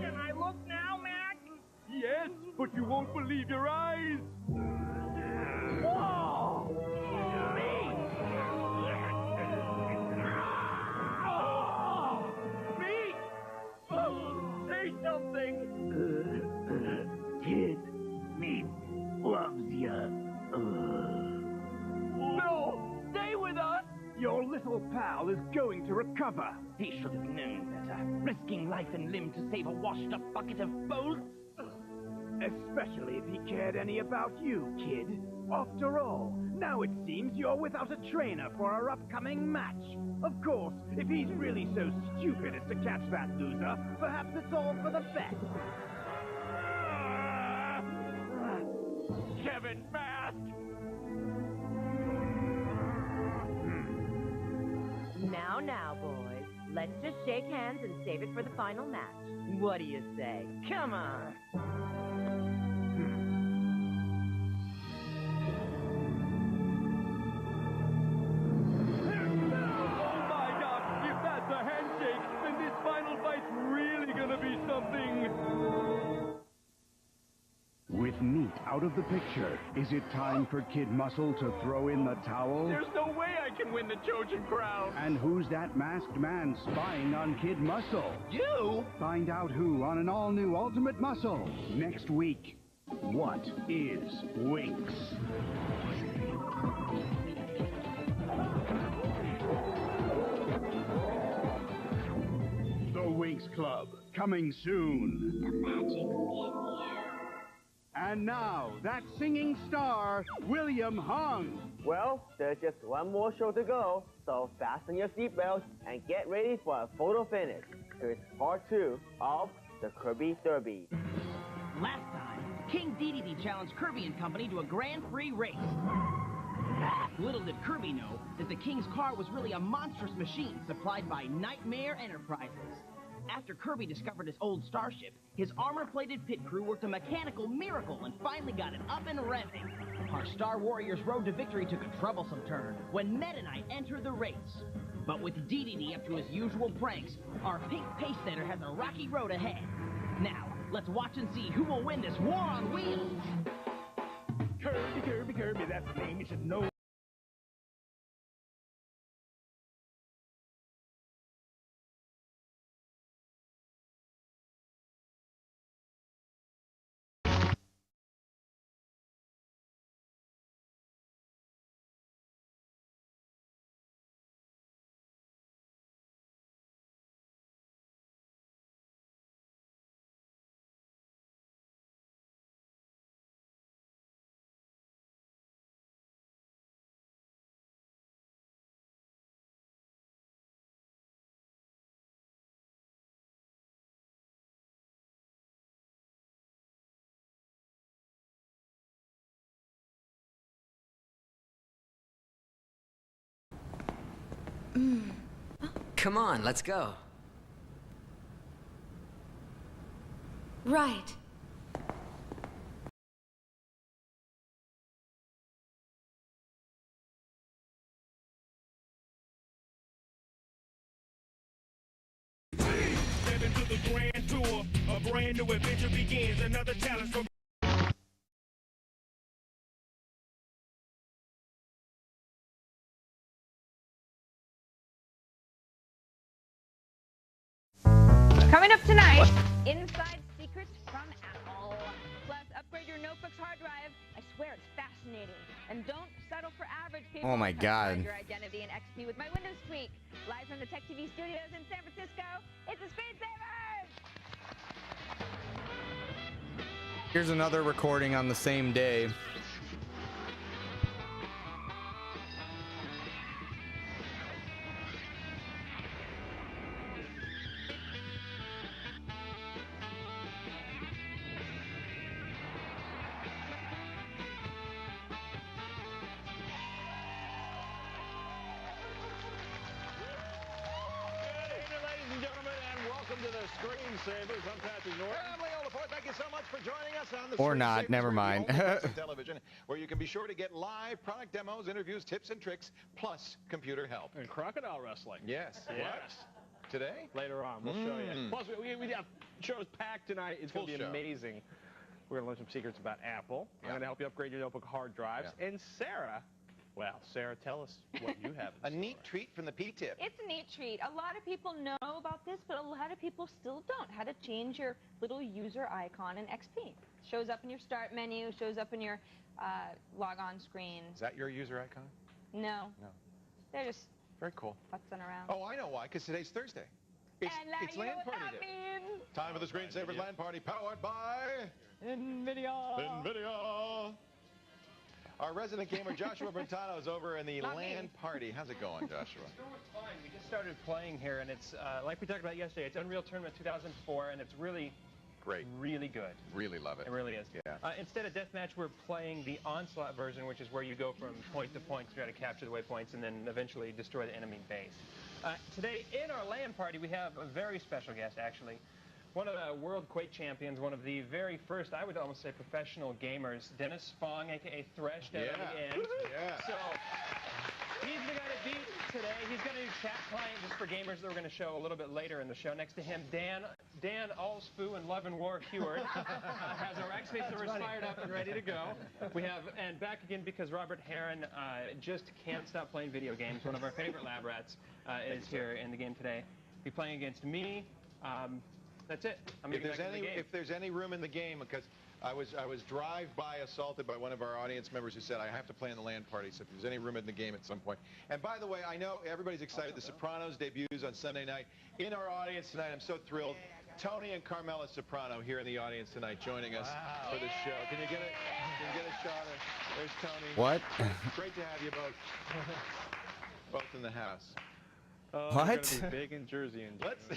Can I look now, Mac? Yes, but you won't believe your eyes. Whoa! Me! Say something! Kid, me loves ya. little pal is going to recover. He should have known better. Risking life and limb to save a washed-up bucket of bolts? Especially if he cared any about you, kid. After all, now it seems you're without a trainer for our upcoming match. Of course, if he's really so stupid as to catch that loser, perhaps it's all for the best. Kevin Mask! Now, boys. Let's just shake hands and save it for the final match. What do you say? Come on! Oh my God! If that's a handshake, then this final fight's really gonna be something! With Meat out of the picture, is it time for Kid Muscle to throw in the towel? There's no way I can win the Trojan crown! And who's that masked man spying on Kid Muscle? You? Find out who on an all-new Ultimate Muscle next week. What is Winx? The Winx Club, coming soon. The magic's in you. And now, that singing star, William Hung. Well, there's just one more show to go, so fasten your seatbelts and get ready for a photo finish. Here's part 2 of the Kirby Derby. Last time, King Dedede challenged Kirby and Company to a Grand Prix race. Little did Kirby know that the King's car was really a monstrous machine supplied by Nightmare Enterprises. After Kirby discovered his old starship, his armor-plated pit crew worked a mechanical miracle and finally got it up and revving. Our Star Warriors' road to victory took a troublesome turn when Meta Knight entered the race. But with Dedede up to his usual pranks, our pink pace setter has a rocky road ahead. Now, let's watch and see who will win this war on wheels. Kirby, Kirby, Kirby, that's the name you should know. Come on, let's go. Right. Step into the grand tour, a brand new adventure begins, another challenge from Coming up tonight, Inside Secrets from Apple. Plus, upgrade your notebook's hard drive. I swear it's fascinating. And don't settle for average people. Oh my God. Find your identity in XP with my Windows Tweak. Live from the Tech TV studios in San Francisco, it's the Speed Savers! Here's another recording on the same day. Screensavers. I'm Patrick Norton. I'm Leo Laporte. Thank you so much for joining us on the Or not, never mind. television, where you can be sure to get live product demos, interviews, tips and tricks, plus computer help. And crocodile wrestling. Yes. Yes. What? Today? Later on, we'll show you. Plus, we have shows packed tonight. It's going to be amazing. We're going to learn some secrets about Apple. I'm going to help you upgrade your notebook hard drives. And Sarah, well, Sarah, tell us what you have. A neat treat from the P-Tip. It's a neat treat. A lot of people know about this, but a lot of people still don't. How to change your little user icon in XP. Shows up in your start menu, shows up in your log on screen. Is that your user icon? No. No. They're just Very cool. Putzing around. Oh, I know why, because today's Thursday. It's you know LAN what Party that Day. means? Time for the Screensavers LAN Party, powered by NVIDIA. NVIDIA. Our resident gamer Joshua Brentano is over in the LAN Party. How's it going, Joshua? It's fine. We just started playing here, and it's like we talked about yesterday. It's Unreal Tournament 2004, and it's really great, really good. Really love it. It really is. Yeah. Instead of deathmatch, we're playing the Onslaught version, which is where you go from point to point to try to capture the waypoints and then eventually destroy the enemy base. Today in our LAN party, we have a very special guest, actually. One of the World Quake champions, one of the very first, I would almost say, professional gamers, Dennis Fong, a.k.a. Thresh down at the end. Yeah. So he's the guy to beat today. He's got a new chat client just for gamers that we're going to show a little bit later in the show. Next to him, Dan Allsfoo and Love and War Heward has our X-Face servers fired up and ready to go. We have, and back again because Robert Heron just can't stop playing video games. One of our favorite lab rats is here in the game today. Be playing against me. That's it. If there's any room in the game, because I was drive-by assaulted by one of our audience members who said I have to play in the LAN party, so if there's any room in the game at some point. And by the way, I know everybody's excited. The Sopranos debuts on Sunday night. In our audience tonight, I'm so thrilled. Tony and Carmela Soprano here in the audience tonight joining us for the show. Can you get it? Can you get a shot of? There's Tony. What? Great to have you both. Both in the house. What? We're gonna be big in Jersey. Let's.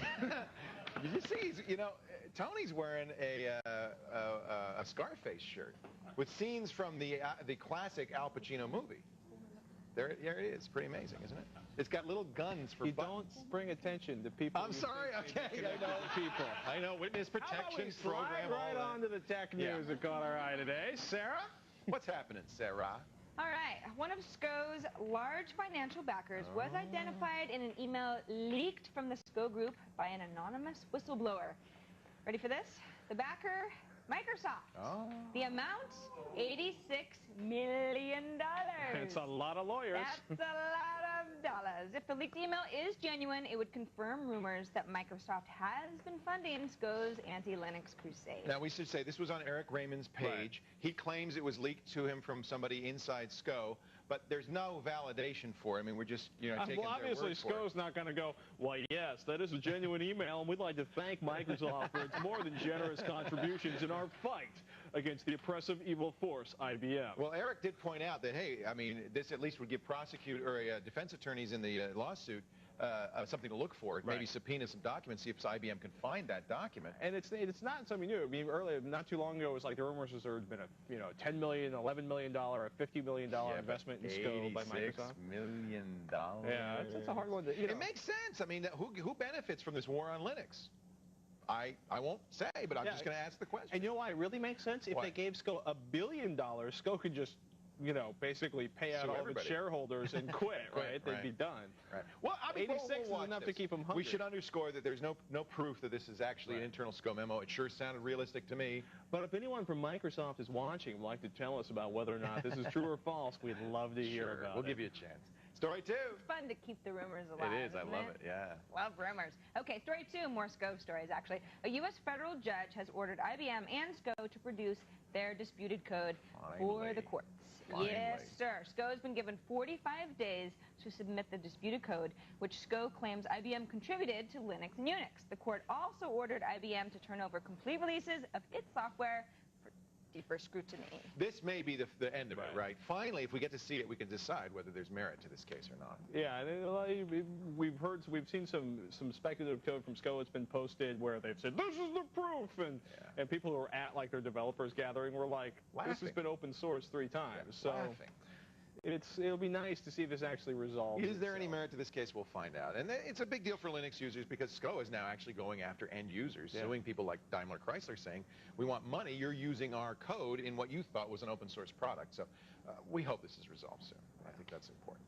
Did you see? You know, Tony's wearing a Scarface shirt with scenes from the classic Al Pacino movie. There it is. Pretty amazing, isn't it? It's got little guns for buttons. Don't bring attention to people. I'm sorry. Okay, I know people. I know. Witness protection program. Right on to the tech news that caught our eye today. Sarah, what's happening, Sarah? All right, one of SCO's large financial backers was identified in an email leaked from the SCO group by an anonymous whistleblower. Ready for this? The backer, Microsoft. Oh. The amount, $86 million. It's a lot of lawyers. That's a lot of dollars. If the leaked email is genuine, it would confirm rumors that Microsoft has been funding SCO's anti-Linux crusade. Now, we should say this was on Eric Raymond's page. Right. He claims it was leaked to him from somebody inside SCO, but there's no validation for it. I mean, we're just, taking well, their word obviously, for it. SCO's not going to go, well, yes, that is a genuine email, and we'd like to thank Microsoft for its more than generous contributions in our fight against the oppressive evil force, IBM. Well, Eric did point out that, hey, I mean, this at least would give defense attorneys in the lawsuit something to look for. Maybe subpoena some documents, see if IBM can find that document. And it's not something new. I mean, earlier, not too long ago, it was like the rumors was there had been a $10 million, $11 million, or a $50 million investment in SCO by Microsoft. $86 million. Yeah, it's a hard one to. It makes sense. I mean, who benefits from this war on Linux? I won't say, but I'm just going to ask the question. And you know why it really makes sense? If they gave SCO $1 billion, SCO could just, basically pay out all the shareholders and quit, right? They'd be done. Right. Well, I mean, 86 is enough to keep them hungry. We should underscore that there's no proof that this is actually an internal SCO memo. It sure sounded realistic to me. But if anyone from Microsoft is watching, would like to tell us about whether or not this is true or false, we'd love to hear about it. We'll give you a chance. Story 2. It's fun to keep the rumors alive. It is. I love it, yeah. Love rumors. Okay, story 2, more SCO stories, actually. A U.S. federal judge has ordered IBM and SCO to produce their disputed code for the courts. Finally. Yes, sir. SCO has been given 45 days to submit the disputed code, which SCO claims IBM contributed to Linux and Unix. The court also ordered IBM to turn over complete releases of its software for deeper scrutiny. This may be the end of it, right? Finally, if we get to see it, we can decide whether there's merit to this case or not. Yeah, and we've seen some speculative code from SCO that's been posted where they've said this is the proof, and people who are at like their developers gathering were like, this has been open source 3 times. So it'll be nice to see this actually resolved. Is there any merit to this case? We'll find out. And it's a big deal for Linux users because SCO is now actually going after end users, suing people like Daimler Chrysler saying, we want money, you're using our code in what you thought was an open source product. So we hope this is resolved soon. I think that's important.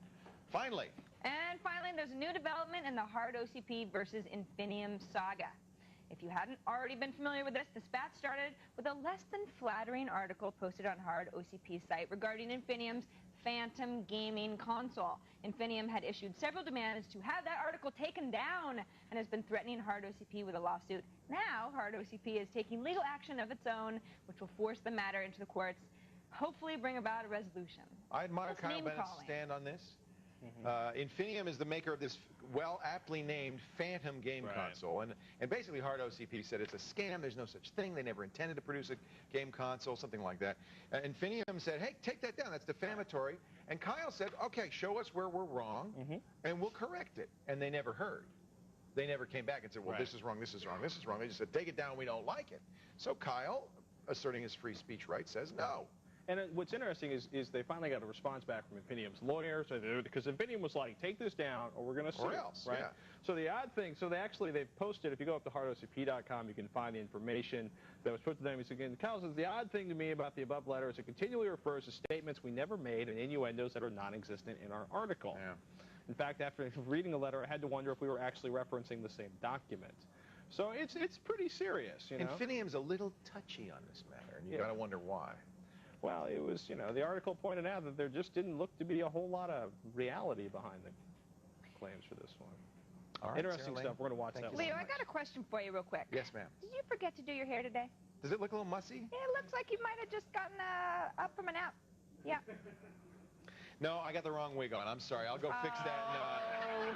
Finally. And finally, there's a new development in the Hard OCP versus Infinium saga. If you hadn't already been familiar with this, the spat started with a less than flattering article posted on Hard OCP site regarding Infinium's Phantom gaming console. Infinium had issued several demands to have that article taken down and has been threatening Hard OCP with a lawsuit. Now, Hard OCP is taking legal action of its own, which will force the matter into the courts, hopefully bring about a resolution. I admire Kyle Bennett's stand on this. Infinium is the maker of this aptly named Phantom game console, and basically Hard OCP said it's a scam. There's no such thing. They never intended to produce a game console, something like that. Infinium said, hey, take that down. That's defamatory. And Kyle said, okay, show us where we're wrong, and we'll correct it. And they never heard. They never came back and said, well, this is wrong, this is wrong, this is wrong. They just said, take it down. We don't like it. So Kyle, asserting his free speech right, says no. And what's interesting is they finally got a response back from Infinium's lawyers, because Infinium was like, take this down or we're going to sue. Or else, right? yeah. So the odd thing, they've posted, if you go up to hardocp.com, you can find the information that was put to them. Again, Kyle says, the odd thing to me about the above letter is it continually refers to statements we never made and innuendos that are non-existent in our article. Yeah. In fact, after reading the letter, I had to wonder if we were actually referencing the same document. So it's pretty serious, you know. Infinium's a little touchy on this matter, and you got to wonder why. Well, it was, the article pointed out that there just didn't look to be a whole lot of reality behind the claims for this one. All right, interesting Sarah stuff. We're going to watch that one. Leo, I got a question for you real quick. Yes, ma'am. Did you forget to do your hair today? Does it look a little mussy? It looks like you might have just gotten up from a nap. Yeah. No, I got the wrong wig on. I'm sorry. I'll go fix that.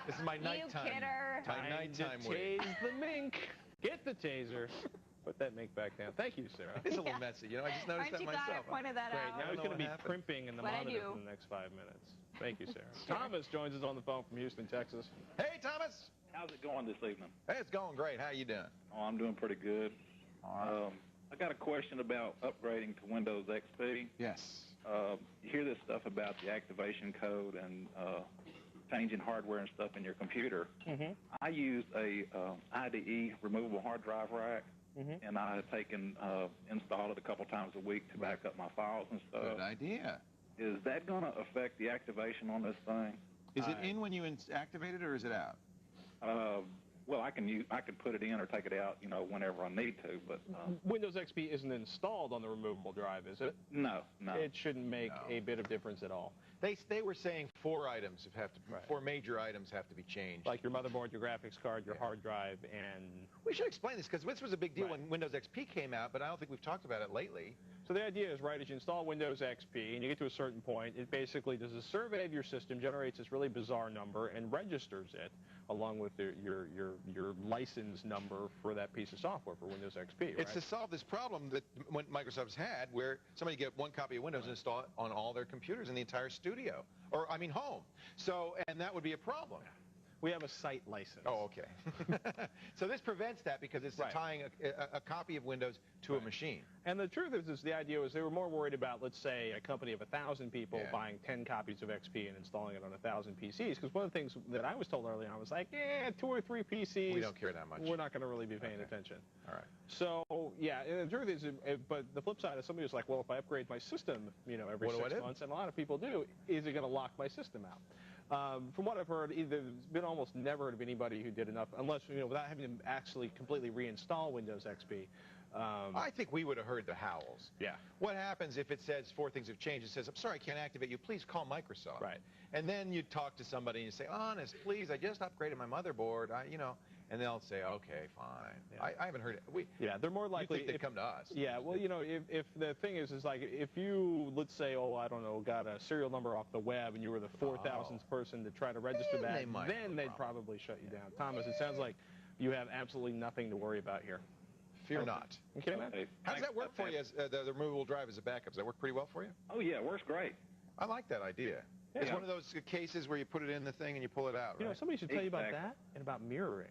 This is my nighttime. You kidder. My nighttime wig. Tase the mink. Get the taser. Put that mink back down. Thank you, Sarah. It's a little messy. I just noticed that myself. Aren't you glad I pointed that Great. out? Now he's going to be crimping in the What'd I monitor do? for the next 5 minutes. Thank you, Sarah. Thomas joins us on the phone from Houston, Texas. Hey, Thomas. How's it going this evening? Hey, it's going great. How you doing? Oh, I'm doing pretty good. I got a question about upgrading to Windows XP. Yes. You hear this stuff about the activation code and changing hardware and stuff in your computer. I use a IDE removable hard drive rack, and I have installed it a couple times a week to back up my files and stuff. Good idea. Is that going to affect the activation on this thing? Is it in when you activate it, or is it out? Well, I can put it in or take it out, whenever I need to. But Windows XP isn't installed on the removable drive, is it? No. It shouldn't make a bit of difference at all. They were saying four major items have to be changed. Like your motherboard, your graphics card, your hard drive, and... We should explain this, because this was a big deal when Windows XP came out, but I don't think we've talked about it lately. So the idea is, as you install Windows XP, and you get to a certain point, it basically does a survey of your system, generates this really bizarre number, and registers it, along with your license number for that piece of software for Windows XP, right? It's to solve this problem that Microsoft's had, where somebody get one copy of Windows and install it on all their computers in the entire studio, home. So, and that would be a problem. We have a site license. Oh, okay. So this prevents that, because it's tying a copy of Windows to a machine. And the truth is the idea was they were more worried about, let's say, a company of 1,000 people buying 10 copies of XP and installing it on 1,000 PCs. Because one of the things that I was told early on was like, 2 or 3 PCs. We don't care that much. We're not going to really be paying attention. All right. So, yeah, and the truth is, but the flip side is somebody was like, well, if I upgrade my system, every 6 months, and a lot of people do, is it going to lock my system out? From what I've heard, there's been almost never heard of anybody who did enough, unless, without having to actually completely reinstall Windows XP. I think we would have heard the howls. Yeah. What happens if it says 4 things have changed? It says, I'm sorry, I can't activate you. Please call Microsoft. Right. And then you talk to somebody and you say, honest, please, I just upgraded my motherboard. And they'll say, okay, fine. Yeah. I haven't heard it. They're more likely to come to us. Yeah, well, if the thing is like, if you, let's say, I don't know, got a serial number off the web and you were the 4,000th person to try to register that, then they'd probably shut you down. Thomas, it sounds like you have absolutely nothing to worry about here. Fear not. Okay, man. How does that work for you, as the removable drive as a backup? Does that work pretty well for you? Oh, yeah, it works great. I like that idea. Yeah. It's one of those cases where you put it in the thing and you pull it out, right? Somebody should tell you about that and about mirroring.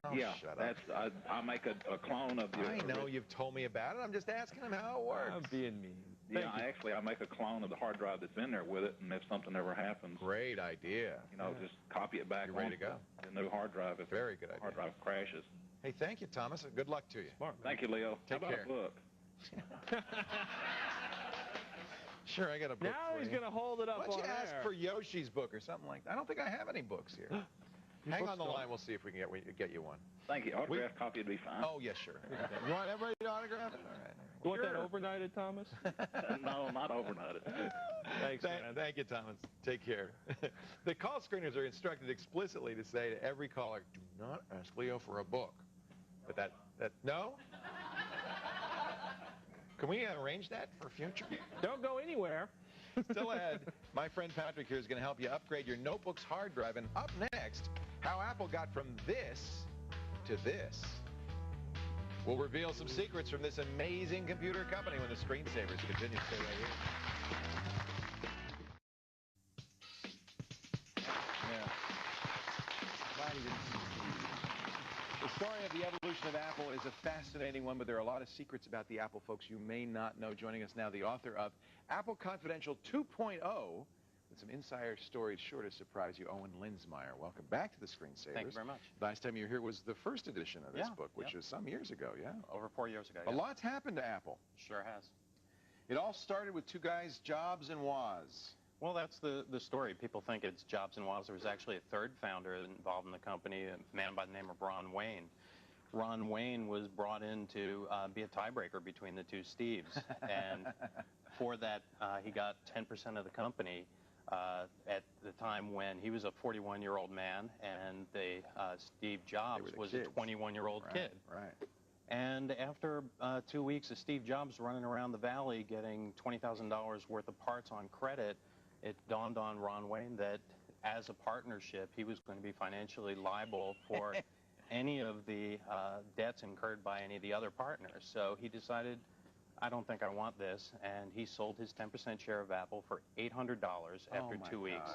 Oh, yeah, shut up. I make a clone of the... I know you've told me about it. I'm just asking him how it works. I'm being mean. I make a clone of the hard drive that's in there with it, and if something ever happens... Great idea. Just copy it back. You're ready to go. The new hard drive if Very good idea. hard drive crashes. Hey, thank you, Thomas. Good luck to you. Smart. Thank you, Leo. Take How about care. a book? Sure, I got a book Now he's going to hold it up Why don't on you ask air. for Yoshi's book or something like that? I don't think I have any books here. Hang on the line. We'll see if we can get you one. Thank you. Autograph copy would be fine. Oh, yes, sure. You want everybody to autograph it? All right. You want that overnighted, Thomas? No, not overnighted. Thanks, man. Thank you, Thomas. Take care. The call screeners are instructed explicitly to say to every caller, do not ask Leo for a book. But no? Can we arrange that for future? Don't go anywhere. Still ahead, my friend Patrick here is going to help you upgrade your notebook's hard drive. And up next, how Apple got from this to this. We'll reveal some secrets from this amazing computer company when the Screensavers continue. Stay right here. The story of the evolution of Apple is a fascinating one, but there are a lot of secrets about the Apple folks you may not know. Joining us now, the author of Apple Confidential 2.0, with some insider stories sure to surprise you, Owen Linzmeyer. Welcome back to the Screensavers. Thank you very much. Last time you were here was the first edition of this book, which was some years ago, yeah? Over 4 years ago, A lot's happened to Apple. Sure has. It all started with two guys, Jobs and Woz. Well, that's the story. People think it's Jobs and Woz. There was actually a third founder involved in the company, a man by the name of Ron Wayne. Ron Wayne was brought in to be a tiebreaker between the two Steves. And for that, he got 10% of the company at the time when he was a 41-year-old man and Steve Jobs was a 21-year-old kid. Right. And after 2 weeks of Steve Jobs running around the valley getting $20,000 worth of parts on credit, it dawned on Ron Wayne that as a partnership, he was going to be financially liable for any of the debts incurred by any of the other partners. So he decided, I don't think I want this, and he sold his 10% share of Apple for $800 after 2 weeks.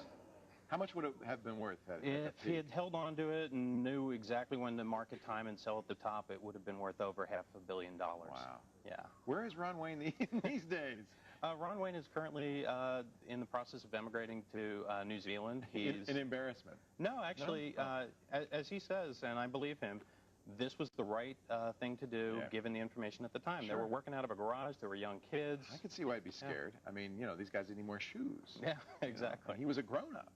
How much would it have been worth? If he had held on to it and knew exactly when to market time and sell at the top, it would have been worth over $500 million. Wow. Yeah. Where is Ron Wayne these days? Ron Wayne is currently in the process of emigrating to New Zealand. He's an embarrassment. No, actually, as he says, and I believe him, this was the right thing to do, given the information at the time. They were working out of a garage. There were young kids. I could see why he'd be scared. I mean, you know, these guys didn't need more shoes. Yeah, exactly. He was a grown-up.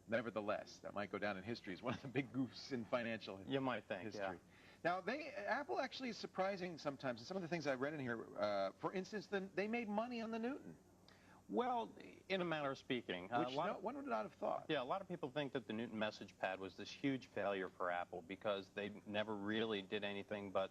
Nevertheless, that might go down in history as one of the big goofs in financial history. You might think, yeah. Now, Apple actually is surprising sometimes. And some of the things I read in here, for instance, they made money on the Newton. Well, in a manner of speaking. Which one would not have thought? Yeah, a lot of people think that the Newton Message Pad was this huge failure for Apple because they never really did anything but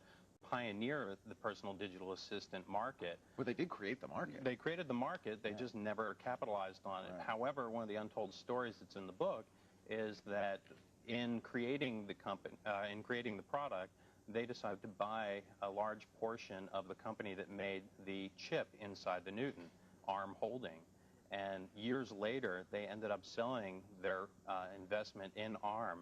pioneer the personal digital assistant market. Well, they did create the market. They created the market. They just never capitalized on it. However, one of the untold stories that's in the book is that in creating the company, in creating the product, they decided to buy a large portion of the company that made the chip inside the Newton, ARM Holding. And years later, they ended up selling their investment in ARM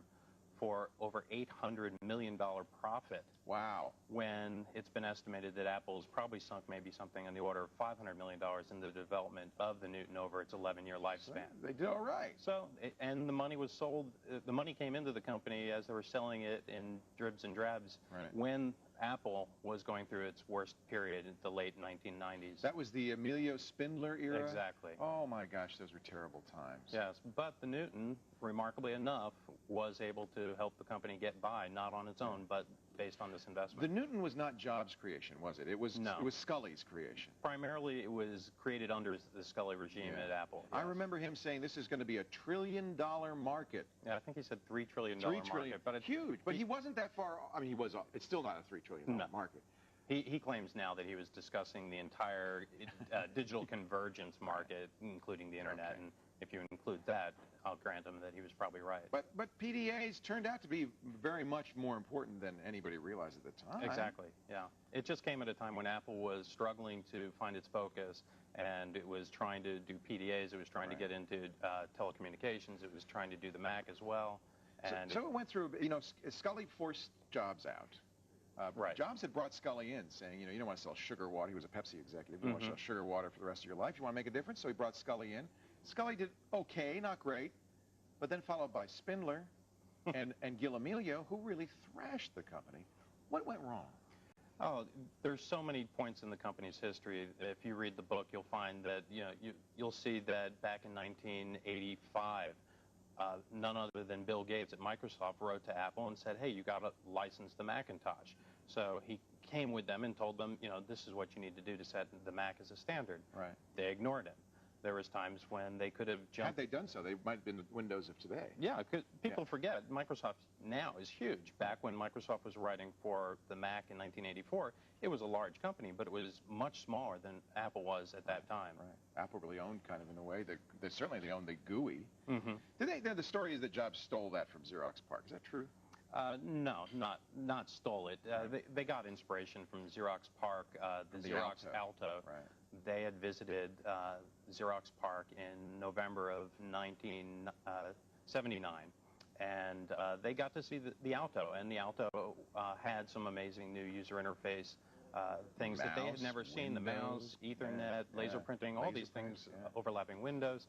for over $800 million profit. Wow. When it's been estimated that Apple's probably sunk maybe something on the order of $500 million in the development of the Newton over its 11-year lifespan. They did all right. So, and the money was sold, the money came into the company as they were selling it in dribs and drabs when Apple was going through its worst period in the late 1990s. That was the Emilio Spindler era? Exactly. Oh my gosh, those were terrible times. Yes, but the Newton, remarkably enough, was able to help the company get by, not on its own, but based on this investment. The Newton was not Jobs' creation, was it? It was Scully's creation. Primarily, it was created under the Scully regime at Apple. I remember him saying this is going to be $1 trillion market. Yeah, I think he said $3 trillion market. But it's huge. But he wasn't that far. I mean, it's still not a $3 trillion market. He claims now that he was discussing the entire digital convergence market, including the internet, and if you include that, I'll grant him that he was probably right. But PDAs turned out to be very much more important than anybody realized at the time. Exactly, yeah. It just came at a time when Apple was struggling to find its focus, and it was trying to do PDAs, it was trying to get into telecommunications, it was trying to do the Mac as well. And so it went through, you know, Scully forced Jobs out. Jobs had brought Scully in saying, you know, you don't want to sell sugar water. He was a Pepsi executive. You don't want to sell sugar water for the rest of your life. You want to make a difference? So he brought Scully in. Scully did okay, not great, but then followed by Spindler and Gil Amelio, who really thrashed the company. What went wrong? Oh, there's so many points in the company's history. If you read the book, you'll find that, you know, you'll see that back in 1985, none other than Bill Gates at Microsoft wrote to Apple and said, hey, you got to license the Macintosh. So he came with them and told them, you know, this is what you need to do to set the Mac as a standard. Right. They ignored him. There was times when they could have jumped. Had they done so, they might have been the Windows of today. Yeah, people forget Microsoft now is huge. Back when Microsoft was writing for the Mac in 1984, it was a large company, but it was much smaller than Apple was at that time. Right. Apple really owned, kind of in a way, certainly they owned the GUI. Mm-hmm. The story is that Jobs stole that from Xerox PARC. Is that true? No, not stole it. They got inspiration from Xerox PARC, the Xerox Alto. Right. They had visited Xerox PARC in November of 1979, and they got to see the Alto, and the Alto had some amazing new user interface things that they had never seen, the mouse, Ethernet, laser printing, all these things, overlapping windows.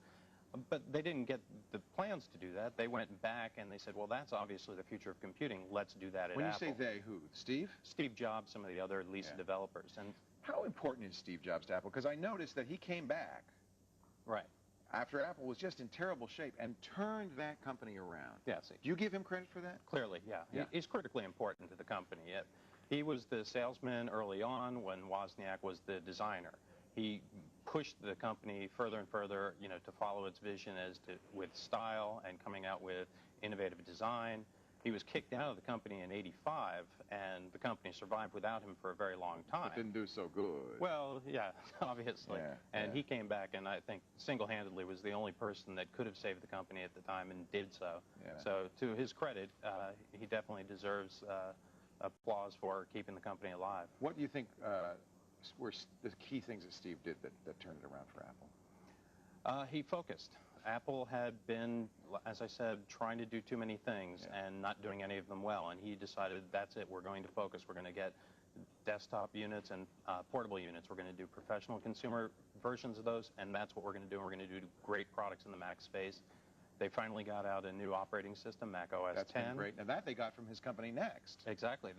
But they didn't get the plans to do that. They went back and they said, well, that's obviously the future of computing. Let's do that at Apple. When you say they, who? Steve? Steve Jobs, some of the other Lisa developers. And how important is Steve Jobs to Apple? Because I noticed that he came back after Apple was just in terrible shape and turned that company around. Yes. Do you give him credit for that? Clearly, yeah. He's critically important to the company. He was the salesman early on when Wozniak was the designer. He pushed the company further and further, to follow its vision with style and coming out with innovative design. He was kicked out of the company in '85, and the company survived without him for a very long time. It didn't do so good. Well, yeah, obviously. He came back, and I think single-handedly was the only person that could have saved the company at the time and did so. So to his credit, he definitely deserves applause for keeping the company alive. What do you think were the key things that Steve did that turned it around for Apple? He focused. Apple had been, as I said, trying to do too many things and not doing any of them well, and he decided, that's it, we're going to focus. We're going to get desktop units and portable units. We're going to do professional consumer versions of those, and that's what we're going to do. We're going to do great products in the Mac space. They finally got out a new operating system, Mac OS X. That's been great. And that they got from his company Next. Exactly.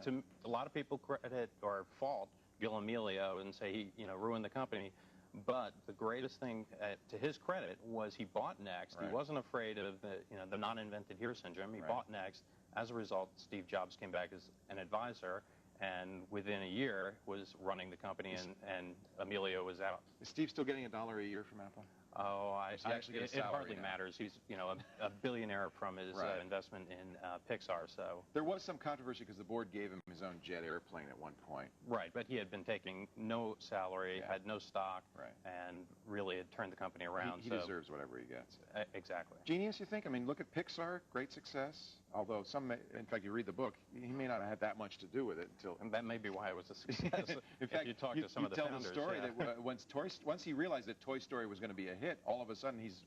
To a lot of people credit or fault Gil Amelio and say he, ruined the company. But the greatest thing, to his credit, was he bought Next. He wasn't afraid of the non-invented here syndrome. He bought Next. As a result, Steve Jobs came back as an advisor, and within a year was running the company, and Amelio was out. Is Steve still getting $1 a year from Apple? Oh, it hardly now? Matters. He's, a billionaire from his investment in Pixar. So there was some controversy because the board gave him his own jet airplane at one point. Right, but he had been taking no salary, had no stock, and really had turned the company around. He deserves whatever he gets. Exactly. Genius, you think? I mean, look at Pixar, great success. Although in fact, you read the book, he may not have had that much to do with it until. And that may be why it was a success. In fact, you talk to some of the founders. You tell the story that once he realized that Toy Story was going to be a hit, all of a sudden he's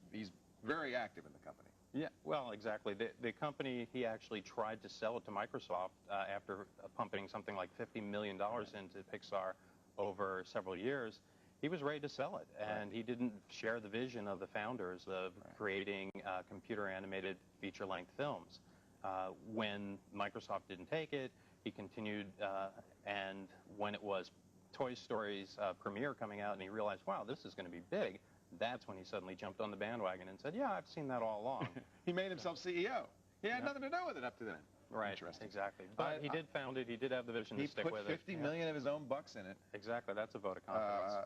very active in the company. Yeah, well, exactly. The company, he actually tried to sell it to Microsoft after pumping something like $50 million into Pixar over several years. He was ready to sell it, and he didn't share the vision of the founders of creating computer-animated feature-length films. When Microsoft didn't take it, he continued, and when it was Toy Story's premiere coming out and he realized, wow, this is going to be big, that's when he suddenly jumped on the bandwagon and said, yeah, I've seen that all along. He made himself CEO. He had nothing to do with it up to then. Right, exactly. But he did found it. He did have the vision to stick with it. He put $50 million of his own bucks in it. Exactly. That's a vote of confidence.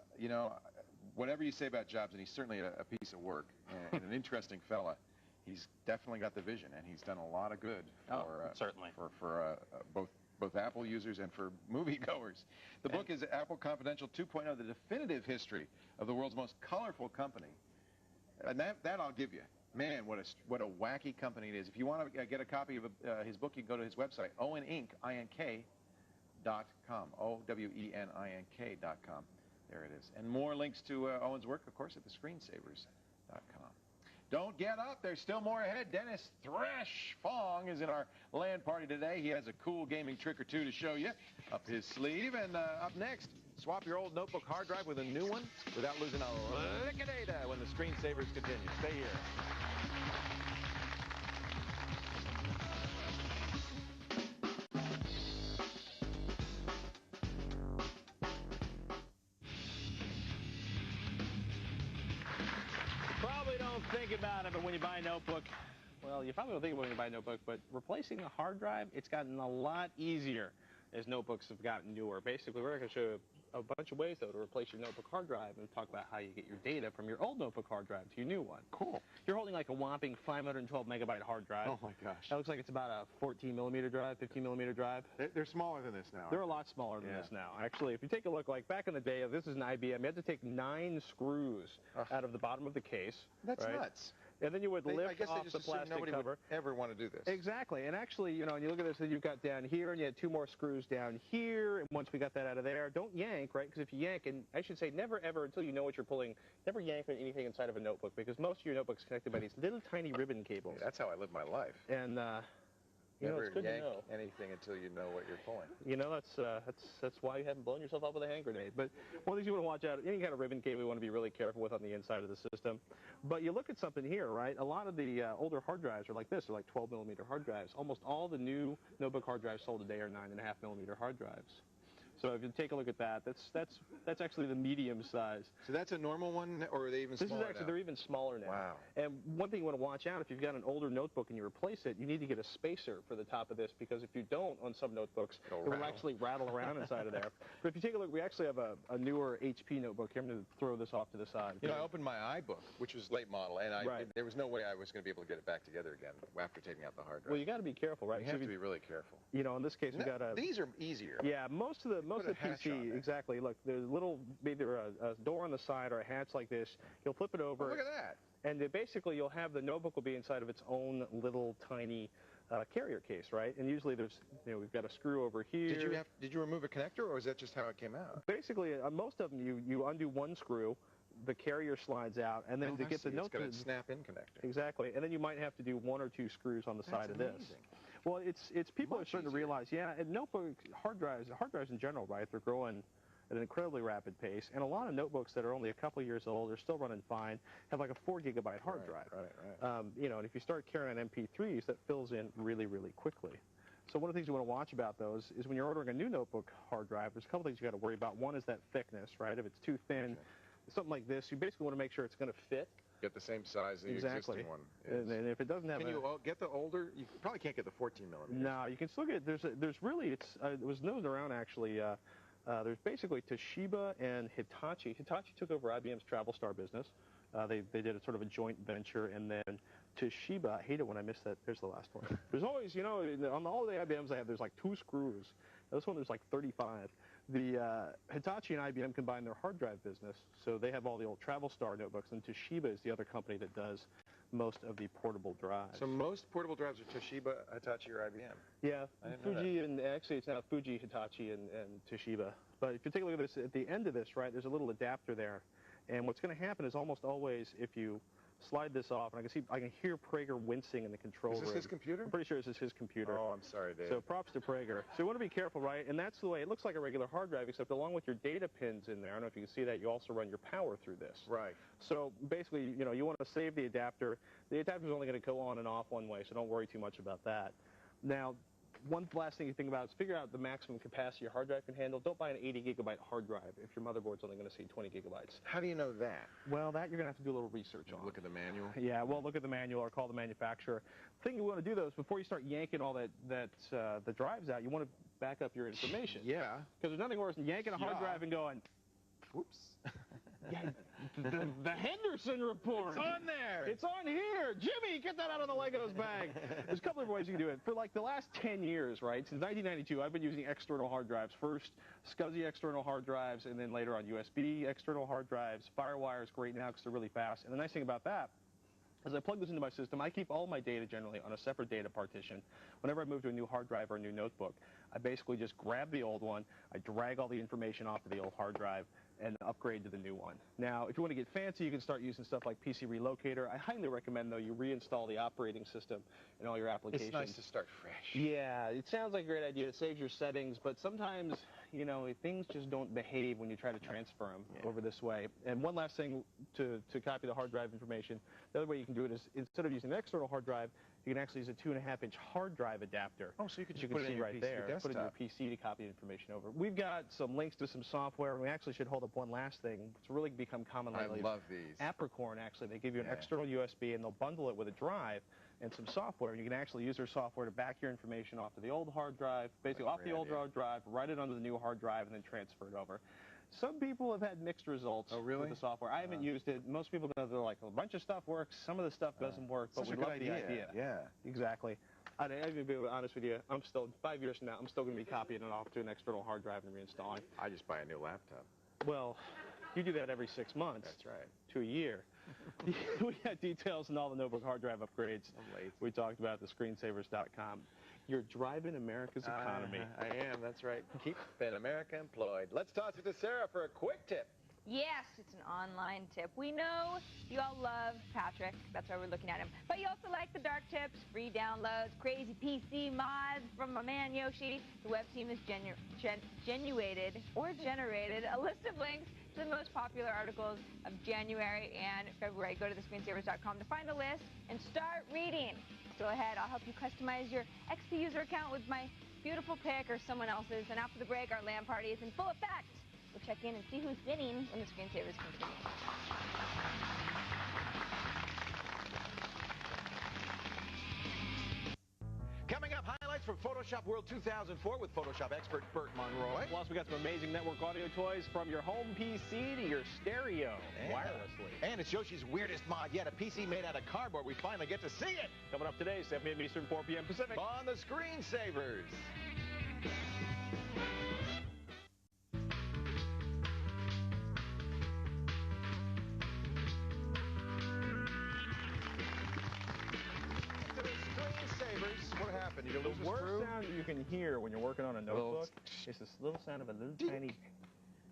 Whatever you say about Jobs, and he's certainly a piece of work and an interesting fella, he's definitely got the vision, and he's done a lot of good for both Apple users and for moviegoers. The book is Apple Confidential 2.0, the definitive history of the world's most colorful company. And that I'll give you. Man, what a wacky company it is. If you want to get a copy of his book, you can go to his website, OwenInc.com, OWENINK.com. There it is. And more links to Owen's work, of course, at thescreensavers.com. Don't get up. There's still more ahead. Dennis Thresh Fong is in our LAN party today. He has a cool gaming trick or two to show you up his sleeve. And up next, swap your old notebook hard drive with a new one without losing a lick of data when the Screensavers continue. Stay here. Think about it, but when you buy a notebook, well, you probably don't think about it when you buy a notebook, but replacing a hard drive, it's gotten a lot easier as notebooks have gotten newer. Basically, we're going to show you a bunch of ways, though, to replace your notebook hard drive and talk about how you get your data from your old notebook hard drive to your new one. Cool. You're holding like a whopping 512 megabyte hard drive. Oh, my gosh. That looks like it's about a 14 millimeter drive, 15 millimeter drive. They're smaller than this now. They're a lot smaller than this now. Actually, if you take a look, like back in the day, this is an IBM, you had to take 9 screws out of the bottom of the case. That's right? nuts. And then you would lift I guess off they just the assumed plastic nobody cover. would ever want to do this. Exactly. And actually, you know, and you look at this, and you've got down here, and you had 2 more screws down here. And once we got that out of there, don't yank, right? Because if you yank, and I should say never ever, until you know what you're pulling, never yank on anything inside of a notebook, because most of your notebooks connected by these little tiny ribbon cables. That's how I live my life. And you know, Never it's good yank to know. anything until you know what you're pulling. You know, that's why you haven't blown yourself up with a hand grenade. But one of the things you want to watch out, any kind of ribbon cable you want to be really careful with on the inside of the system. But you look at something here, right? A lot of the older hard drives are like this. They're like 12 millimeter hard drives. Almost all the new notebook hard drives sold today are 9.5 millimeter hard drives. So if you take a look at that, that's actually the medium size. So that's a normal one, or are they even smaller? This is actually, they're even smaller now. Wow. And one thing you want to watch out, if you've got an older notebook and you replace it, you need to get a spacer for the top of this, because if you don't, on some notebooks, it will actually rattle around inside of there. But if you take a look, we actually have a newer HP notebook here. I'm going to throw this off to the side. You know, I opened my iBook, which was late model, and there was no way I was going to be able to get it back together again after taking out the hard drive. Well, you got to be careful, right? You have to be really careful. You know, in this case, we've got a... These are easier. Yeah, most of the PC, exactly. Look, there's a little, either a door on the side or a hatch like this. You'll flip it over. Oh, look at that. And basically, you'll have the notebook will be inside of its own little tiny carrier case, right? And usually there's, you know, we've got a screw over here. Did you remove a connector, or is that just how it came out? Basically, most of them, you undo one screw, the carrier slides out, and then to get the notebook. It's got a snap-in connector. Exactly. And then you might have to do 1 or 2 screws on the side of this. Amazing. Well, it's people are starting to realize, and notebook hard drives in general, right? They're growing at an incredibly rapid pace, and a lot of notebooks that are only a couple years old are still running fine, have like a 4 gigabyte hard drive. Right. You know, and if you start carrying on MP3s, that fills in really, really quickly. So one of the things you want to watch about those is when you're ordering a new notebook hard drive, there's a couple things you got to worry about. One is that thickness, right? If it's too thin, something like this, you basically want to make sure it's going to fit. Get the same size as the existing one is. And if it doesn't have, can you get the older? You probably can't get the 14 millimeter. No, you can still get. There's really it was known around actually. There's basically Toshiba and Hitachi. Hitachi took over IBM's TravelStar business. They did a sort of a joint venture, and then Toshiba. I hate it when I miss that. There's the last one. There's always, you know, on all the IBMs I have, there's like 2 screws. This one there's like 35. The Hitachi and IBM combined their hard drive business, so they have all the old TravelStar notebooks, and Toshiba is the other company that does most of the portable drives. So most portable drives are Toshiba, Hitachi, or IBM? Yeah, Fuji, and actually it's now Fuji, Hitachi, and Toshiba. But if you take a look at this, at the end of this, right, there's a little adapter there, and what's going to happen is almost always if you slide this off, and I can hear Prager wincing in the control room. Is this his computer? I'm pretty sure this is his computer. Oh, I'm sorry, Dave. So props to Prager. So you want to be careful, right? And that's the way, it looks like a regular hard drive, except along with your data pins in there, I don't know if you can see that, you also run your power through this. Right. So basically, you know, you want to save the adapter. The adapter is only going to go on and off one way, so don't worry too much about that. Now, one last thing you think about is figure out the maximum capacity your hard drive can handle. Don't buy an 80 gigabyte hard drive if your motherboard's only going to see 20 gigabytes. How do you know that? Well, that you're going to have to do a little research on. Look at the manual? Yeah, well, look at the manual or call the manufacturer. The thing you want to do, though, is before you start yanking all the drives out, you want to back up your information. Yeah. Because there's nothing worse than yanking a hard drive and going, whoops. the Henderson report. It's on there. It's on here. Jimmy, get that out of the Legos bag. There's a couple of ways you can do it. For like the last 10 years, right, since 1992, I've been using external hard drives. First, SCSI external hard drives, and then later on USB external hard drives. FireWire is great now because they're really fast. And the nice thing about that, as I plug this into my system, I keep all my data generally on a separate data partition. Whenever I move to a new hard drive or a new notebook, I basically just grab the old one, I drag all the information off of the old hard drive, and upgrade to the new one. Now, if you want to get fancy, you can start using stuff like PC Relocator. I highly recommend, though, you reinstall the operating system and all your applications. It's nice to start fresh. Yeah, it sounds like a great idea. It saves your settings, but sometimes, you know, things just don't behave when you try to transfer them over this way. And one last thing to copy the hard drive information, the other way you can do it is instead of using an external hard drive, you can actually use a 2.5-inch hard drive adapter. Oh, so you can just put it in your right PC there. Put it in your PC to copy information over. We've got some links to some software, and we actually should hold up one last thing. It's really become common lately. I love these. Apricorn, actually, they give you an external USB, and they'll bundle it with a drive and some software. You can actually use their software to back your information off to the old hard drive, basically off the old hard drive, write it onto the new hard drive, and then transfer it over. Some people have had mixed results with the software. I haven't used it. Most people know they're like, a bunch of stuff works, some of the stuff doesn't work, but we love the idea. Yeah. Exactly. I'll be honest with you, I'm still, 5 years from now, I'm still going to be copying it off to an external hard drive and reinstalling. I just buy a new laptop. Well, you do that every 6 months. That's right. To a year. We got details on all the notebook hard drive upgrades we talked about at thescreensavers.com. You're driving America's economy. I am, that's right. Keeping America employed. Let's toss it to Sarah for a quick tip. Yes, it's an online tip. We know you all love Patrick. That's why we're looking at him. But you also like the dark tips, free downloads, crazy PC mods from my man Yoshi. The web team has generated a list of links to the most popular articles of January and February. Go to thescreensavers.com to find the list and start reading. Go ahead, I'll help you customize your XP user account with my beautiful pick or someone else's. And after the break, our LAN party is in full effect. We'll check in and see who's winning when the Screensavers continue. Coming up, highlights from Photoshop World 2004 with Photoshop expert Bert Monroy. Plus, we got some amazing network audio toys from your home PC to your stereo wirelessly. And it's Yoshi's weirdest mod yet, a PC made out of cardboard. We finally get to see it. Coming up today, 7 p.m. Eastern, 4 p.m. Pacific. On the Screensavers. What happened? You The worst sound you can hear when you're working on a notebook is this little sound of a little tiny...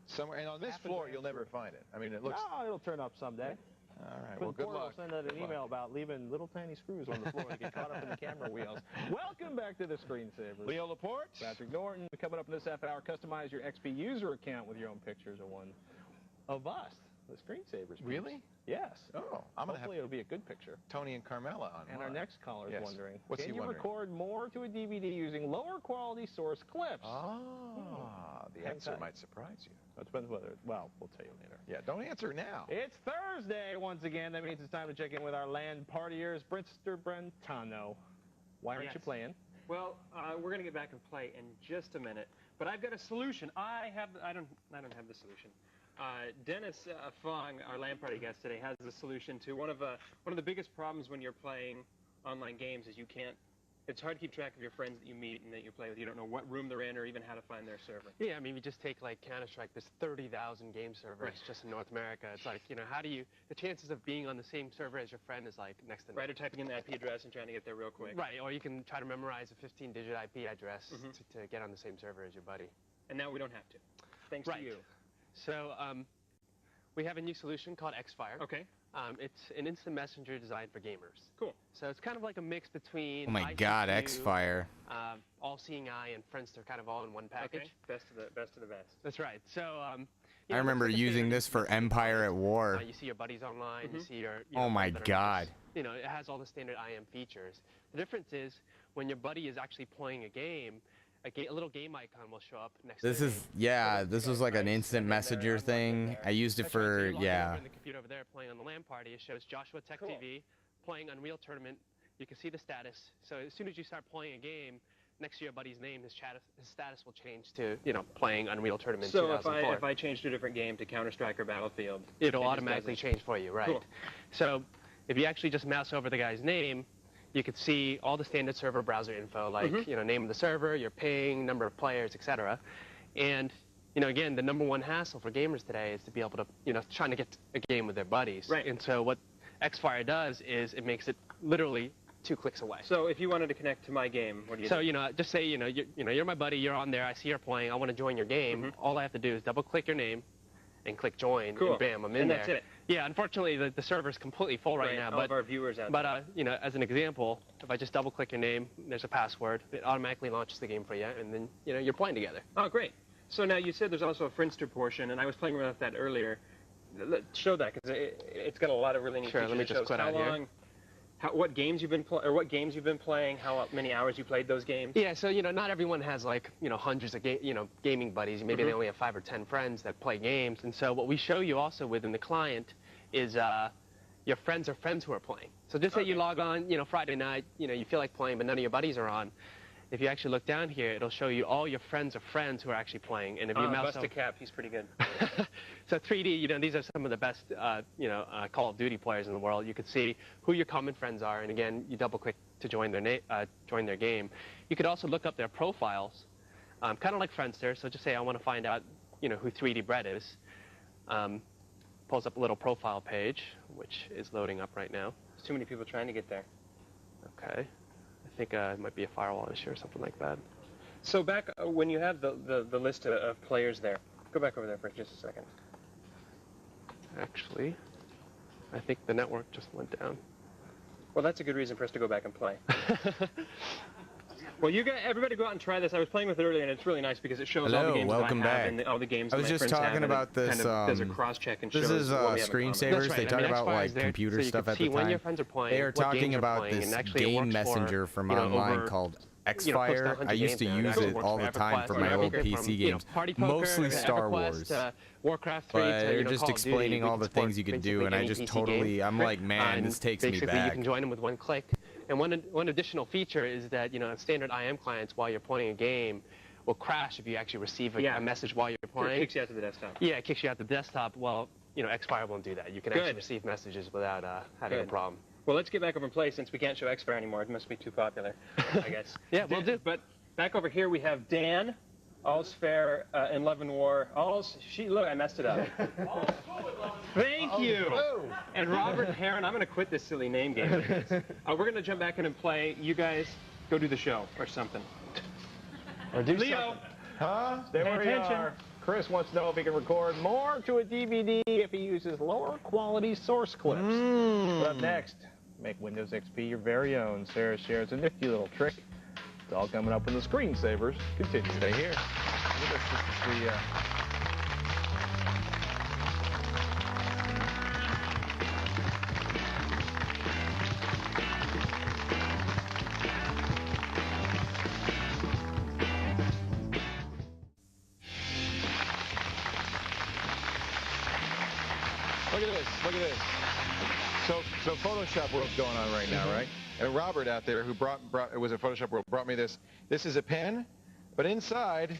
Somewhere, and on this floor, you'll never find it. I mean, it looks... No, it'll turn up someday. All right, well, good luck. We'll send out an email about leaving little tiny screws on the floor to get caught up in the camera wheels. Welcome back to the Screensavers. Leo Laporte. Patrick Norton. Coming up in this half hour, customize your XP user account with your own pictures of one of us, the Screensavers. Really? Yes. Oh, I'm going to have... Hopefully it'll be a good picture. Tony and Carmela on And our next caller is wondering, What's can he you wondering? record more to a DVD using lower quality source clips? The answer might surprise you. It depends whether, well, we'll tell you later. Yeah, don't answer now. It's Thursday once again. That means it's time to check in with our LAN partiers, Mr. Brentano. Why aren't you playing? Well, we're going to get back and play in just a minute. But I've got a solution. I don't have the solution. Dennis Fong, our LAN party guest today, has the solution to one of the biggest problems when you're playing online games is it's hard to keep track of your friends that you meet and that you play with. You don't know what room they're in or even how to find their server. Yeah, I mean, you just take like Counter-Strike, there's 30,000 game servers just in North America. It's like, how do you, the chances of being on the same server as your friend is like next to Right, or typing in the IP address and trying to get there real quick. Right, or you can try to memorize a 15-digit IP address to get on the same server as your buddy. And now we don't have to, thanks to you. So, we have a new solution called Xfire. Okay. It's an instant messenger designed for gamers. Cool. So it's kind of like a mix between Oh my God, Xfire. All-Seeing Eye and Friendster kind of all in one package. Okay. Best of the best. That's right. So I remember using this for Empire at War. You see your buddies online. You see your. Oh my God. It has all the standard IM features. The difference is when your buddy is actually playing a game. A little game icon will show up next to This is, this was like an instant messenger thing. I used it for, in the computer over there playing on the LAN party. It shows Joshua Tech TV playing Unreal Tournament. You can see the status. So as soon as you start playing a game, next to your buddy's name, his status will change to, playing Unreal Tournament 2004. So if I change to a different game, to Counter-Strike or Battlefield, it'll automatically change for you, right? Cool. So if you actually just mouse over the guy's name, you could see all the standard server browser info, like, name of the server, your ping, number of players, etc. And, again, the #1 hassle for gamers today is to be able to, trying to get a game with their buddies. Right. And so what Xfire does is it makes it literally 2 clicks away. So if you wanted to connect to my game, what do you do? Just say, you're my buddy, you're on there, I see you're playing, I want to join your game. All I have to do is double-click your name and click join, and bam, I'm in there. And that's it. Yeah, unfortunately, the server's completely full right now. All of our viewers out there. But, as an example, if I just double-click your name, there's a password, it automatically launches the game for you, and then, you're playing together. Oh, great. So now you said there's also a Friendster portion, and I was playing around with that earlier. Show that, because it's got a lot of really neat features. Sure, let me just quit out here. What games you've been playing, how many hours you played those games? Yeah, so not everyone has like hundreds of gaming buddies. Maybe they only have 5 or 10 friends that play games. And so what we show you also within the client is your friends are friends who are playing. So just say you log on, Friday night, you feel like playing, but none of your buddies are on. if you actually look down here, it'll show you all your friends of friends who are actually playing. And if you mouse over, Busted Cap, he's pretty good. so 3D, you know, these are some of the best, Call of Duty players in the world. You could see who your common friends are, and again, you double-click to join their game. You could also look up their profiles, kind of like Friendster. So just say I want to find out, you know, who 3D Brett is. Pulls up a little profile page, which is loading up right now. There's too many people trying to get there. Okay. I think it might be a firewall issue or something like that. So back when you have the list of players there, go back over there for just a second. Actually, I think the network just went down. Well, that's a good reason for us to go back and play. Well, everybody go out and try this. I was playing with it earlier, and it's really nice because it shows all the games that I have and all the games I was that my just friends talking have, about this. Kind of does a cross-check and this shows is what we have in common. screensavers. Right. They talk about like there, computer so stuff at the see when time. your friends are playing, They are talking about this game messenger from online called Xfire. I used to use it all the time for my old PC games, mostly Star Wars. Warcraft 3, but they're just explaining all the things you could do, and I just totally, I'm like, man, this takes me basically, back. you can join them with one click. And one additional feature is that, you know, standard IM clients, while you're playing a game, will crash if you actually receive a message while you're playing. It kicks you out to the desktop. Yeah, it kicks you out to the desktop. Well, you know, Xfire won't do that. You can actually receive messages without having a problem. Well, let's get back over and play since we can't show Xfire anymore. It must be too popular, I guess. Yeah, we'll do. But back over here we have Dan, All's Fair, and Love and War. Look, I messed it up. Thank you. And Robert Heron. I'm going to quit this silly name game. We're going to jump back in and play. You guys go do the show or something. Or do Leo. something. Huh? There Pay we attention. are. Chris wants to know if he can record more to a DVD if he uses lower quality source clips. But up next, make Windows XP your very own. Sarah shares a nifty little trick. It's all coming up when the screensavers continue. Stay here. This is the Look at this. Look at this. So Photoshop World's going on right now, right? And Robert out there, who it was a Photoshop World, brought me this. This is a pen, but inside,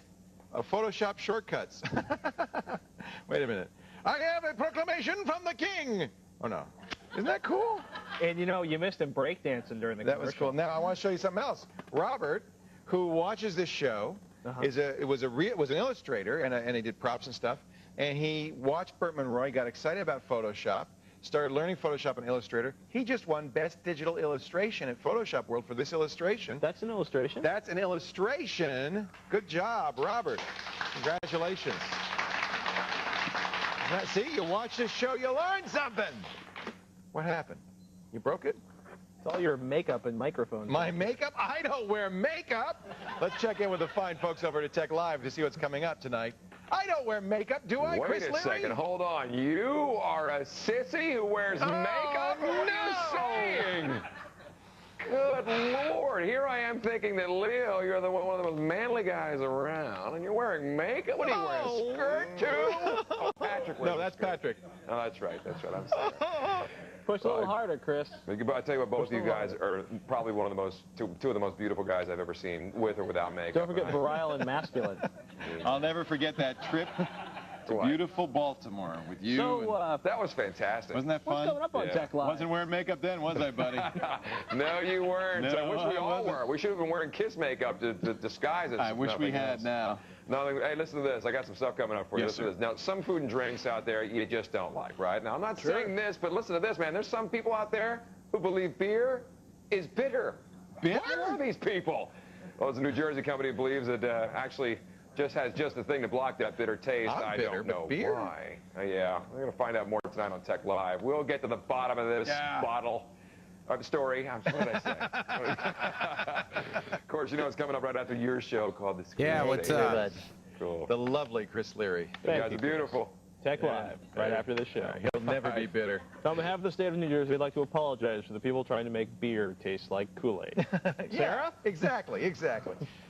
Photoshop shortcuts. Wait a minute. I have a proclamation from the king. Oh no, isn't that cool? And you know, you missed him breakdancing during the That was cool. Now I want to show you something else. Robert, who watches this show, was an illustrator and he did props and stuff. And he watched Burt Munroy, got excited about Photoshop, started learning Photoshop and Illustrator. He just won Best Digital Illustration at Photoshop World for this illustration. That's an illustration? That's an illustration. Good job, Robert. Congratulations. Now, see, you watch this show, you learn something. What happened? You broke it? It's all your makeup and microphones. My makeup? I don't wear makeup. Let's check in with the fine folks over at Tech Live to see what's coming up tonight. I don't wear makeup, do I, Chris Leary? Wait a second, hold on. You are a sissy who wears makeup? What are you saying? Good Lord, here I am thinking that, Leo, you're one of the most manly guys around, and you're wearing makeup? What are you wearing, a skirt, too? Oh, Patrick wears No, that's Patrick. Oh, that's right, I'm saying. Push a little harder, Chris. I tell you what, both of you guys are probably two of the most beautiful guys I've ever seen, with or without makeup. Don't forget virile and masculine. I'll never forget that trip to beautiful Baltimore with you. So, that was fantastic. Wasn't that fun? What's coming up on Tech Live? Wasn't wearing makeup then, was I, buddy? No, you weren't. No, I wish we I all wasn't. were. We should have been wearing Kiss makeup to disguise it. I wish we had now. No, hey, listen to this. I got some stuff coming up for you. Yes, Listen to this. Now, some food and drinks out there you just don't like, right? Now, I'm not saying this, but listen to this, man. There's some people out there who believe beer is bitter. Bitter? What are these people? Well, it's a New Jersey company that believes it actually has just the thing to block that bitter taste. I don't know why. Yeah, we're going to find out more tonight on Tech Live. We'll get to the bottom of this bottle. Story. What did I say? Of course, you know it's coming up right after your show called The Screen. Yeah, what's up? Cool. The lovely Chris Leary. You guys are beautiful. Tech Live, right after the show. It'll never be bitter. On behalf of the state of New Jersey, we'd like to apologize for the people trying to make beer taste like Kool-Aid. Sarah? Exactly.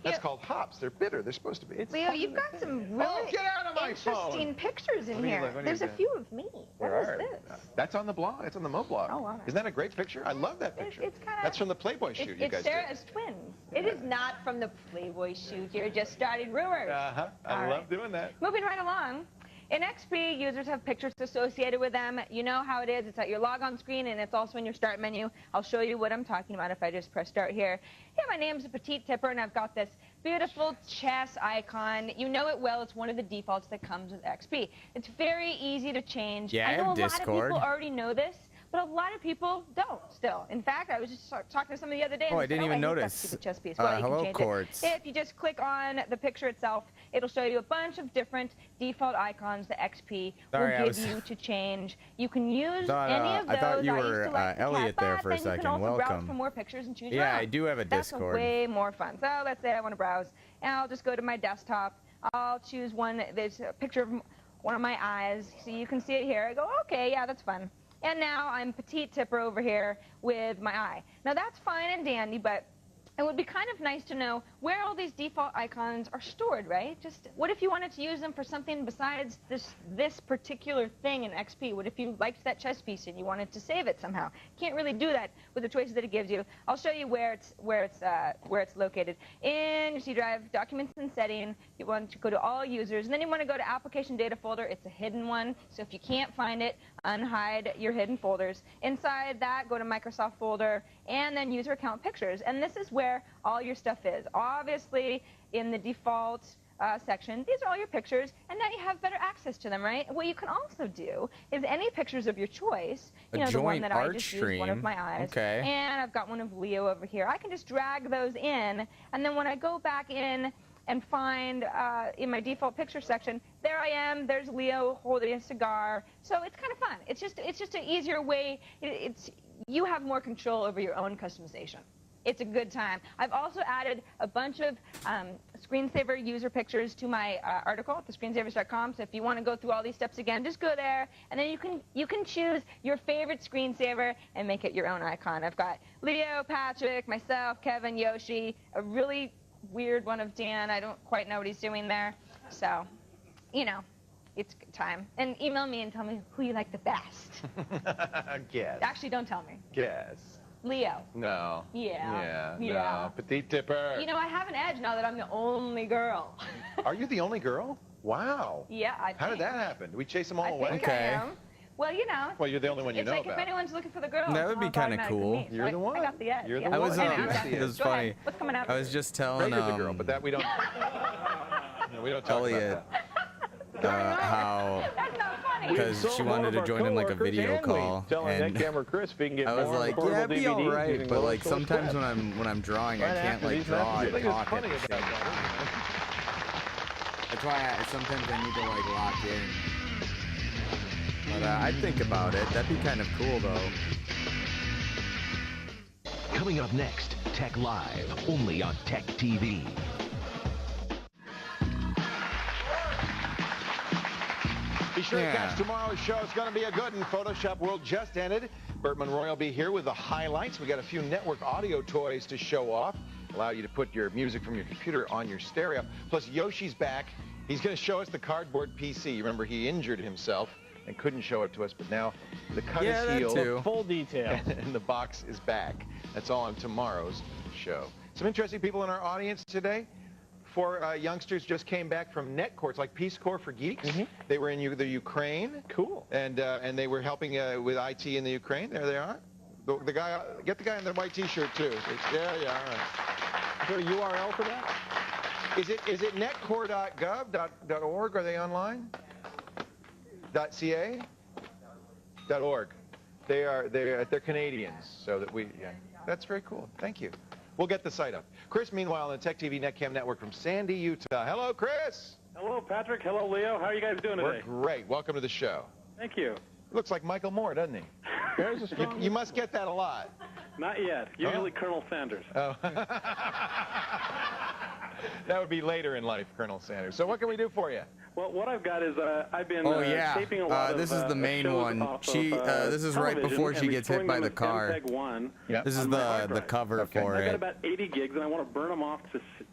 That's called hops. They're bitter. They're supposed to be. Leo, you've got some really get out of my interesting phone. pictures in Let me here. look, let me There's a look. few of me. What is this? That's on the blog. It's on the Mo blog. Oh, wow. Isn't that a great picture? I love that picture. It's kind of. That's from the Playboy shoot you guys It's Sarah's twins. It is not from the Playboy shoot. You're just starting rumors. did. I All love doing that. Moving right along. In XP, users have pictures associated with them. You know how it is. It's at your logon screen, and it's also in your start menu. I'll show you what I'm talking about if I just press start here. Yeah, my name's Petite Tipper, and I've got this beautiful chess icon. You know it well. It's one of the defaults that comes with XP. It's very easy to change. Yeah, I know I have a lot Discord. of people already know this, but a lot of people don't still. In fact, I was just talking to somebody the other day. Oh, and I they said, didn't even hate that notice. stupid chess piece. Well, you can Hello, change Quartz. it. If you just click on the picture itself, it'll show you a bunch of different default icons that XP Sorry, I will was- give you to change. You can use Thought, any of those. I thought you used were to like the Elliot there cat for a bot, then second. You can also browse Welcome. for more pictures and choose Yeah, your own. I do have a That's Discord. way more fun. So let's say I want to browse, and I'll just go to my desktop. I'll choose one. There's a picture of one of my eyes, so you can see it here. I go, okay, yeah, that's fun. And now I'm Petite Tipper over here with my eye. Now that's fine and dandy, but it would be kind of nice to know where all these default icons are stored, right? Just what if you wanted to use them for something besides this particular thing in XP? What if you liked that chess piece and you wanted to save it somehow? Can't really do that with the choices that it gives you. I'll show you where it's located. In your C drive, Documents and Settings, you want to go to All Users, and then you want to go to Application Data Folder. It's a hidden one, so if you can't find it, unhide your hidden folders. Inside that, go to Microsoft Folder, and then User Account Pictures, and this is where all your stuff is. Obviously, in the default section, these are all your pictures, and now you have better access to them, right? What you can also do is any pictures of your choice, you know, the one that I just used, one of my eyes, Okay. and I've got one of Leo over here. I can just drag those in, and then when I go back in and find in my default picture section, there I am. There's Leo holding a cigar. So it's kind of fun. It's just an easier way. You have more control over your own customization. It's a good time. I've also added a bunch of screensaver user pictures to my article at thescreensavers.com. So if you want to go through all these steps again, just go there, and then you can choose your favorite screensaver and make it your own icon. I've got Leo, Patrick, myself, Kevin, Yoshi, a really weird one of Dan. I don't quite know what he's doing there. So, you know, it's good time. And email me and tell me who you like the best. Guess. Actually, don't tell me. Guess. Leo. No. Yeah. Yeah. Yeah. No. Petite Tipper. You know, I have an edge now that I'm the only girl. Are you the only girl? Wow. Yeah, I How did that happen? Did we chase them all away? think I am. Well, you know. Well, you're the only one you it's know like about. if anyone's looking for the girl, That would be it's kind of automatically cool. me. So I got the edge. You're the yeah. I was, Anyway, it was go funny. ahead. What's coming out? I was just telling Ray was the girl, but that we don't. No, we don't talk Elliot about how because she wanted to join in like a video call, and Chris if he can get I was more like, portable yeah, it'd be DVDs alright, using but lower like source sometimes code. when I'm drawing, Right I can't after like these draw messages. and I think talk it's at the funny same about time. That's why sometimes I need to like lock in. But I'd think about it. That'd be kind of cool though. Coming up next, Tech Live, only on Tech TV. Be sure to catch tomorrow's show. It's going to be a good one. Photoshop World just ended. Burt Monroy will be here with the highlights. We got a few network audio toys to show off. Allow you to put your music from your computer on your stereo. Plus, Yoshi's back. He's going to show us the cardboard PC. Remember, he injured himself and couldn't show it to us, but now the cut is healed. Full detail. And the box is back. That's all on tomorrow's show. Some interesting people in our audience today. 4 youngsters just came back from NetCore. It's like Peace Corps for geeks. They were in the Ukraine. Cool. And they were helping with IT in the Ukraine. There they are. The guy, get the guy in the white T-shirt too. Yeah, all right. Is there a URL for that? Is it netcore.gov.org? Are they online? .ca? .org. They're Canadians, so that that's very cool. Thank you. We'll get the site up. Chris, meanwhile, on the Tech TV NetCam Network from Sandy, Utah. Hello, Chris. Hello, Patrick. Hello, Leo. How are you guys doing today? We're great. Welcome to the show. Thank you. Looks like Michael Moore, doesn't he? There's a strong... You must get that a lot. Not yet. Usually Colonel Sanders. Oh. That would be later in life, Colonel Sanders. So what can we do for you? Well, what I've got is I've been taping a lot this of is the main shows one. off She of, this is right television before she and gets hit by the restoring them car. as MPEG-1 This is on my hard the drive. cover for I've got it. about 80 gigs, and I want to burn them off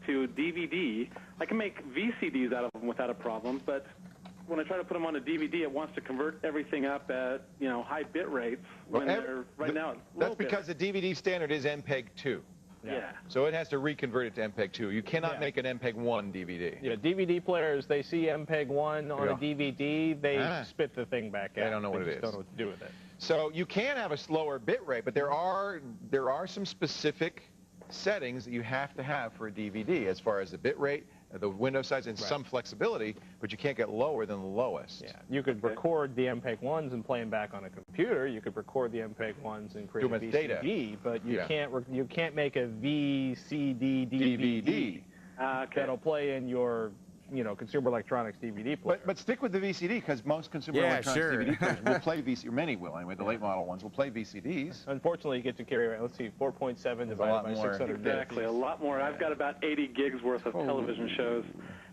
to DVD. I can make VCDs out of them without a problem, but when I try to put them on a DVD, it wants to convert everything up at high bit rates when they're right now at low That's because the DVD standard is MPEG-2. Yeah. So it has to reconvert it to MPEG-2. You cannot make an MPEG-1 DVD. Yeah, DVD players, they see MPEG-1 on a DVD, they spit the thing back out. They don't know what it just is. don't know what to do with it. So you can have a slower bit rate, but there are some specific settings that you have to have for a DVD as far as the bit rate, the window size, and some flexibility, but you can't get lower than the lowest. Yeah, you could record the MPEG-1s and play them back on a computer. You could record the MPEG-1s and create a with VCD, data. but you can't make a VCD DVD that'll play in your consumer electronics DVD player. But stick with the VCD, because most consumer electronics DVD players will play VCD, or many will anyway, the late model ones will play VCDs. Unfortunately, you get to carry around, let's see, 4.7 divided by 600 Exactly, a lot more. I've got about 80 gigs worth of television shows.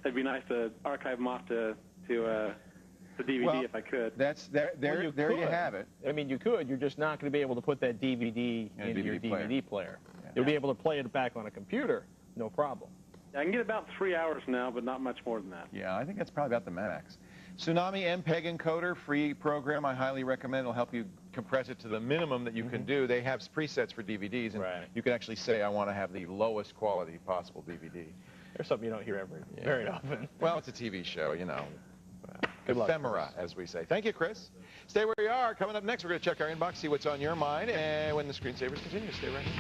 It'd be nice to archive them off to DVD if I could. There you have it. I mean, you could. You're just not going to be able to put that DVD into your DVD player. You'll be able to play it back on a computer, no problem. I can get about 3 hours now, but not much more than that. Yeah, I think that's probably about the max. Tsunami MPEG encoder, free program. I highly recommend. It'll help you compress it to the minimum that you can do. They have presets for DVDs, and you can actually say, I want to have the lowest quality possible DVD. There's something you don't hear very often. Well, it's a TV show, you know. Good luck, Ephemera, as we say. Thank you, Chris. Stay where you are. Coming up next, we're going to check our inbox, see what's on your mind, and when the screensavers continue, stay right here.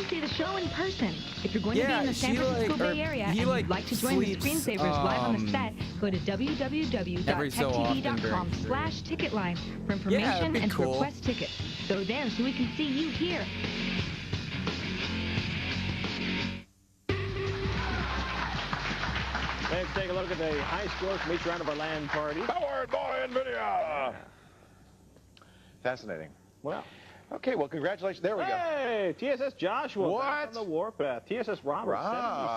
See the show in person. If you're going to be in the San Francisco Bay Area and you'd like to join the Screensavers live on the set, go to www.techtv.com/ticketline for information and to request tickets. Go there so we can see you here. Let's take a look at the high scores from each round of our LAN party. Powered by NVIDIA! Fascinating. Wow. Okay, well, congratulations. There we go. Hey, TSS Joshua back on the warpath. TSS Robert,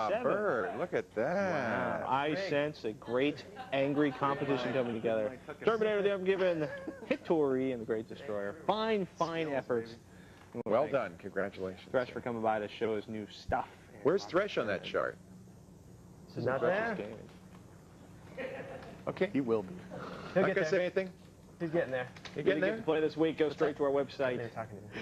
77. Look at that. Wow. I sense a great, angry competition coming together. Terminator, the Ungiven, Hittori, and the Great Destroyer. Fine efforts. Well done. Congratulations. Thresh for coming by to show his new stuff. Where's Thresh on that chart? This is not Thresh's there. game. Okay. He will be. Not going to say anything? He's getting there. You get to play this week, go straight to our website.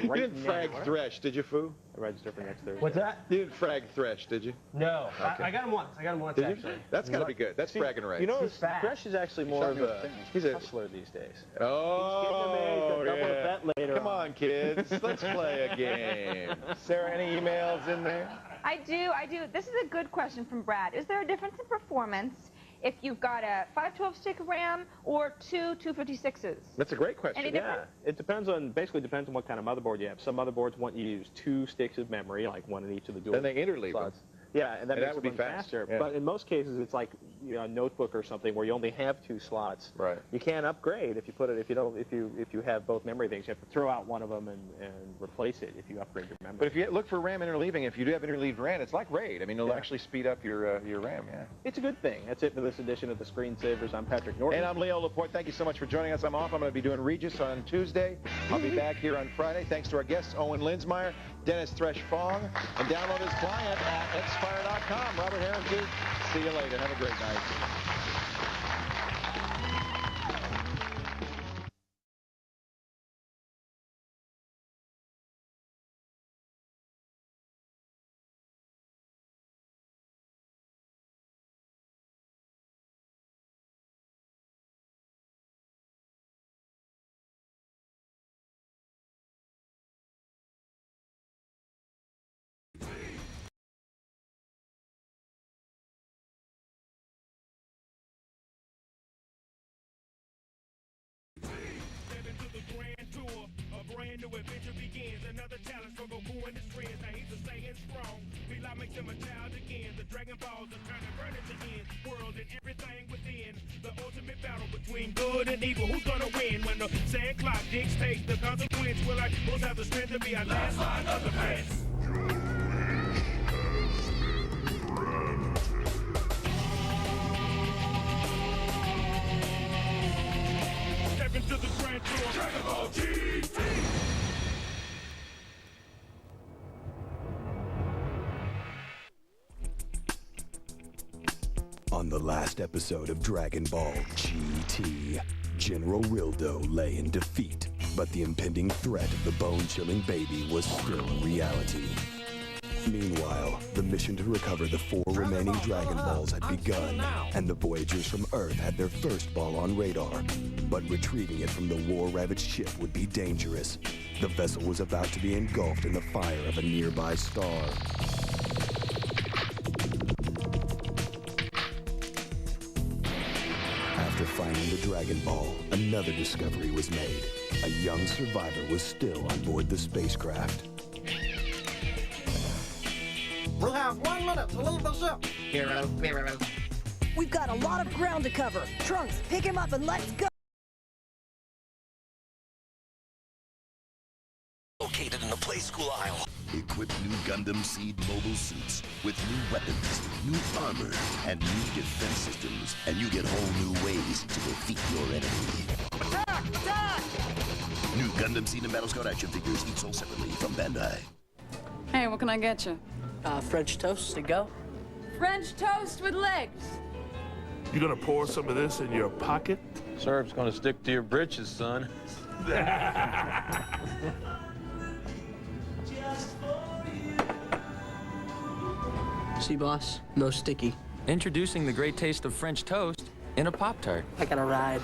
You didn't frag Thresh, did you, Foo? I register for next Thursday. What's that? You didn't frag Thresh, did you? No. Okay. I got him once. Did you? Actually. That's got to be good. That's bragging rights. You know, Thresh is actually more of a He's hustler these days. Oh, double the bet later. Come on, kids. Let's play a game. Sarah, any emails in there? I do. This is a good question from Brad. Is there a difference in performance if you've got a 512 stick of RAM or two 256s? That's a great question. Any difference? It depends on what kind of motherboard you have. Some motherboards want you to use 2 sticks of memory, like one in each of the dual Then they interleave slots. them. Yeah, and that makes would it be run faster. faster. But in most cases, it's like a notebook or something where you only have 2 slots. Right. You can't upgrade if you have both memory things. You have to throw out one of them and replace it if you upgrade your memory. But if you look for RAM interleaving, if you do have interleaved RAM, it's like RAID. I mean, it'll actually speed up your RAM. Yeah. It's a good thing. That's it for this edition of the Screensavers. I'm Patrick Norton. And I'm Leo Laporte. Thank you so much for joining us. I'm off. I'm going to be doing Regis on Tuesday. I'll be back here on Friday. Thanks to our guests, Owen Linsmeyer, Dennis Thresh Fong, and download his client at xfire.com. Robert Harrington. See you later. Have a great night. Brand new adventure begins. Another challenge for Goku and his friends. Now he's a Saiyan strong. Feel makes him a child again. The Dragon Balls are turning burning to end. World and everything within. The ultimate battle between good and evil. Who's gonna win when the sand clock dictates the consequence? Will I heroes have the strength to be a last line of defense. Step into the grand tour. Dragon Ball GT. On the last episode of Dragon Ball GT, General Rildo lay in defeat, but the impending threat of the bone-chilling baby was still a reality. Meanwhile, the mission to recover the 4 remaining Dragon Balls had begun, and the Voyagers from Earth had their first ball on radar. But retrieving it from the war-ravaged ship would be dangerous. The vessel was about to be engulfed in the fire of a nearby star. After finding the Dragon Ball, another discovery was made. A young survivor was still on board the spacecraft. We'll have 1 minute to leave the ship. Hero. We've got a lot of ground to cover. Trunks, pick him up and let's go. Located in the Play School aisle. Equip new Gundam Seed mobile suits with new weapons, new armor, and new defense systems, and you get whole new ways to defeat your enemy. Attack! Attack! New Gundam Seed and Battle Scout action figures each sold separately from Bandai. Hey, what can I get you? French toast to go. French toast with legs. You gonna pour some of this in your pocket? Syrup's gonna stick to your britches, son. See, boss? No sticky. Introducing the great taste of French toast in a Pop-Tart. I got a ride.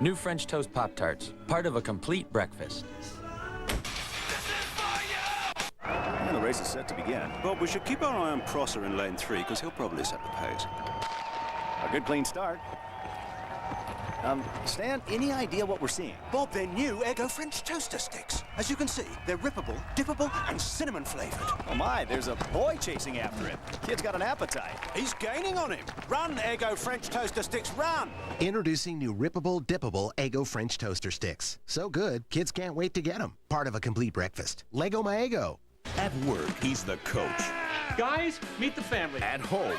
New French toast Pop-Tarts, part of a complete breakfast. And the race is set to begin. Bob, we should keep our eye on Prosser in lane 3, because he'll probably set the pace. A good clean start. Stan, any idea what we're seeing? Bob, they're new Eggo French toaster sticks. As you can see, they're rippable, dippable, and cinnamon flavored. Oh my, there's a boy chasing after him. Kid's got an appetite. He's gaining on him. Run, Eggo French toaster sticks, run! Introducing new rippable, dippable Eggo French toaster sticks. So good, kids can't wait to get them. Part of a complete breakfast. Lego my Eggo. At work, he's the coach. Guys, meet the family. At home,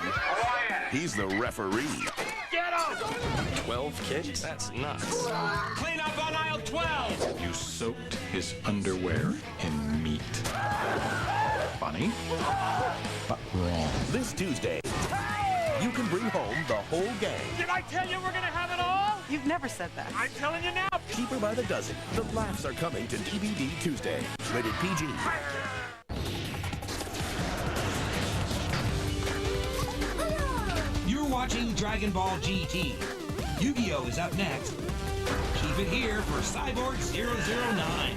he's the referee. Get up! 12 kicks? That's nuts. Clean up on aisle 12! You soaked his underwear in meat. Funny, but wrong. This Tuesday, you can bring home the whole gang. Did I tell you we're gonna have it all? You've never said that. I'm telling you now. Cheaper by the dozen. The laughs are coming to DVD Tuesday. Rated PG. You're watching Dragon Ball GT. Yu-Gi-Oh! Is up next. Keep it here for Cyborg 009.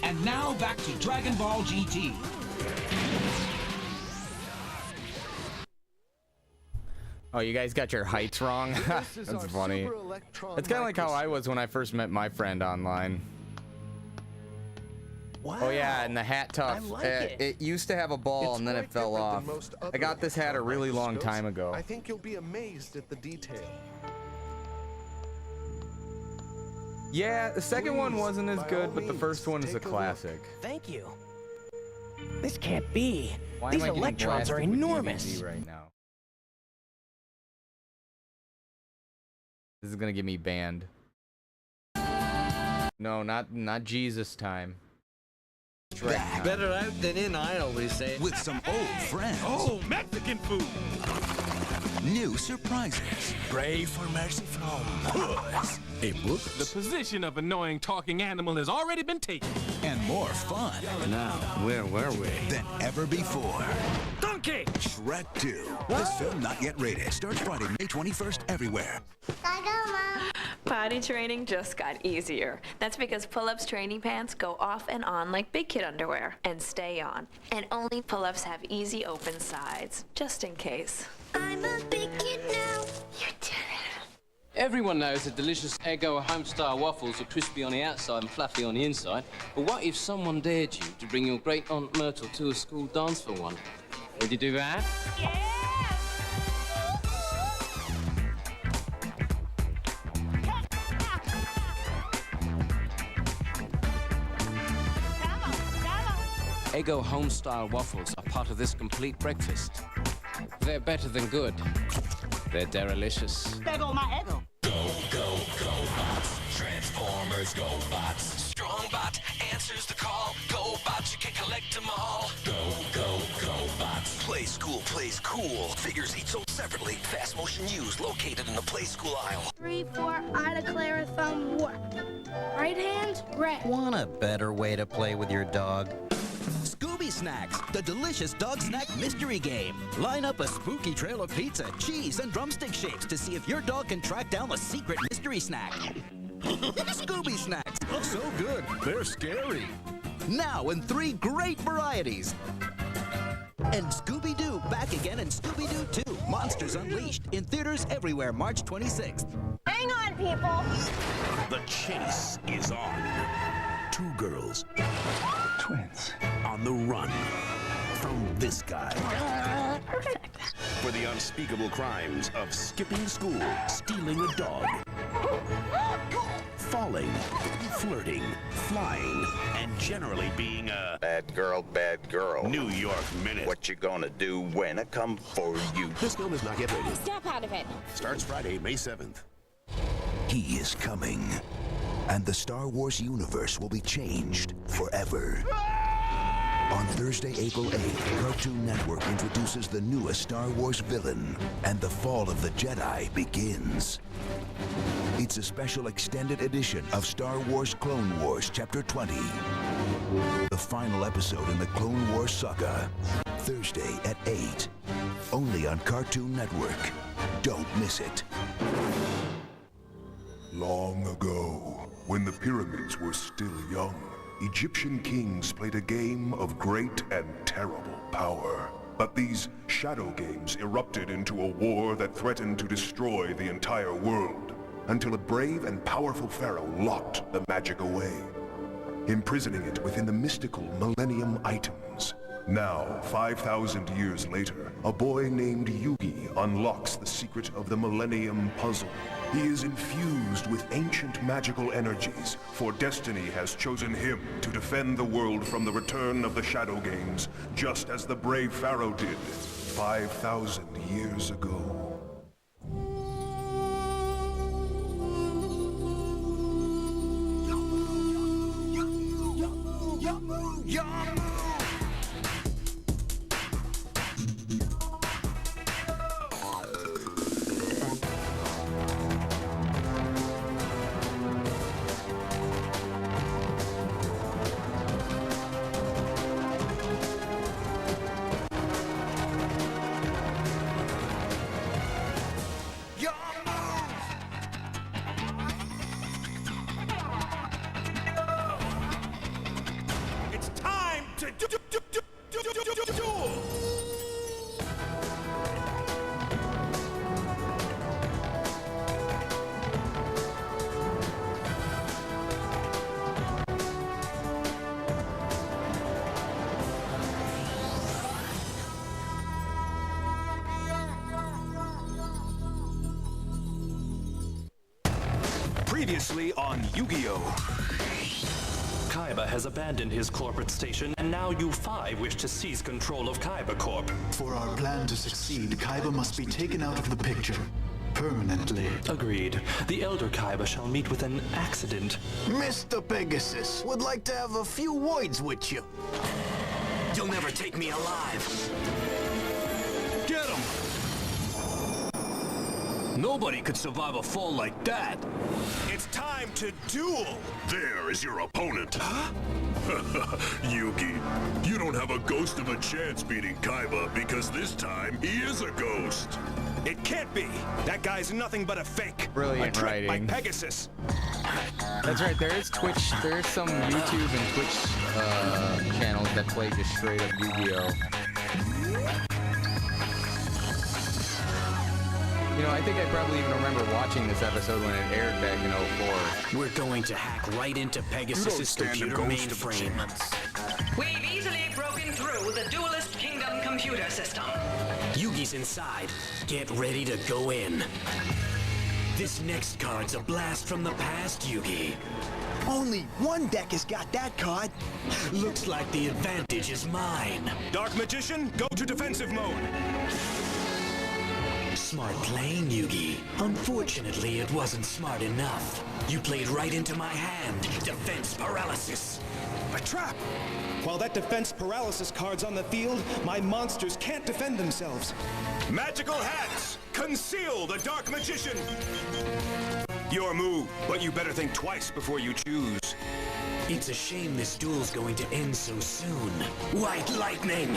And now back to Dragon Ball GT. Oh, you guys got your heights wrong? That's funny. It's kind of like how I was when I first met my friend online. Wow. Oh yeah, and the hat tuff. like it used to have a ball and then it fell off. I got this hat a really long time ago. I think you'll be amazed at the detail. Yeah, the second one wasn't as good, but the first one is a classic. Thank you. This can't be. Why These am I getting electrons are blasted with enormous. DBZ right now? This is gonna get me banned. No, not Jesus time. Right. Better out than in, I always say. With some old friends. Oh, Mexican food. New surprises. Pray for mercy from Puss. A book. The position of annoying talking animal has already been taken. And more fun. Now, where were we? Than ever before. Donkey! Shrek 2. This film not yet rated. Starts Friday, May 21st everywhere. Potty training just got easier. That's because Pull-Ups training pants go off and on like big kid underwear and stay on. And only Pull-Ups have easy open sides, just in case. I'm a big kid now. You did it. Everyone knows the delicious Eggo home-style waffles are crispy on the outside and fluffy on the inside. But what if someone dared you to bring your great Aunt Myrtle to a school dance for one? Would you do that? Yeah! Eggo home-style waffles are part of this complete breakfast. They're better than good. They're derelicious. There go my Eggo. Go, bots. Transformers, go, bots. Strong bot answers the call. Go, bots, you can collect them all. Go, bots. Play School plays cool. Figures each sold separately. Fast motion used, located in the Play School aisle. 3-4, I declare a thumb war. Right hand, red. Want a better way to play with your dog? Scooby Snacks, the delicious dog snack mystery game. Line up a spooky trail of pizza, cheese, and drumstick shapes to see if your dog can track down the secret mystery snack. Scooby Snacks. Look so good, they're scary. Now in 3 great varieties. And Scooby-Doo back again in Scooby-Doo 2, Monsters Unleashed, in theaters everywhere March 26th. Hang on, people. The chase is on. 2 girls. Twins. On the run. From this guy. Perfect. For the unspeakable crimes of skipping school, stealing a dog, falling, flirting, flying, and generally being a bad girl, New York Minute. What you gonna do when I come for you? This film is not yet rated. Step out of it. Starts Friday, May 7th. He is coming, and the Star Wars universe will be changed forever. On Thursday, April 8th, Cartoon Network introduces the newest Star Wars villain, and the fall of the Jedi begins. It's a special extended edition of Star Wars Clone Wars Chapter 20. The final episode in the Clone Wars saga. Thursday at 8. Only on Cartoon Network. Don't miss it. Long ago, when the pyramids were still young, Egyptian kings played a game of great and terrible power. But these shadow games erupted into a war that threatened to destroy the entire world, until a brave and powerful pharaoh locked the magic away, imprisoning it within the mystical Millennium Items. Now, 5,000 years later, a boy named Yugi unlocks the secret of the Millennium Puzzle. He is infused with ancient magical energies, for destiny has chosen him to defend the world from the return of the Shadow Games, just as the brave pharaoh did 5,000 years ago. Previously on Yu-Gi-Oh! Kaiba has abandoned his corporate station, and now you 5 wish to seize control of Kaiba Corp. For our plan to succeed, Kaiba must be taken out of the picture. Permanently. Agreed. The Elder Kaiba shall meet with an accident. Mr. Pegasus would like to have a few words with you. You'll never take me alive. Get him! Nobody could survive a fall like that. It's time to duel! There is your opponent. Huh? Yugi, you don't have a ghost of a chance beating Kaiba because this time he is a ghost. It can't be! That guy's nothing but a fake! Brilliant a trick writing. by Pegasus! That's right, there is Twitch, there's some YouTube and Twitch channels that play just straight up Yu-Gi-Oh! You know, I think I probably even remember watching this episode when it aired back in 04. We're going to hack right into Pegasus' computer mainframe. We've easily broken through the Duelist Kingdom computer system. Yugi's inside. Get ready to go in. This next card's a blast from the past, Yugi. Only one deck has got that card. Looks like the advantage is mine. Dark Magician, go to defensive mode. Smart playing, Yugi. Unfortunately, it wasn't smart enough. You played right into my hand. Defense paralysis. A trap! While that defense paralysis card's on the field, my monsters can't defend themselves. Magical hats! Conceal the Dark Magician! Your move, but you better think twice before you choose. It's a shame this duel's going to end so soon. White lightning!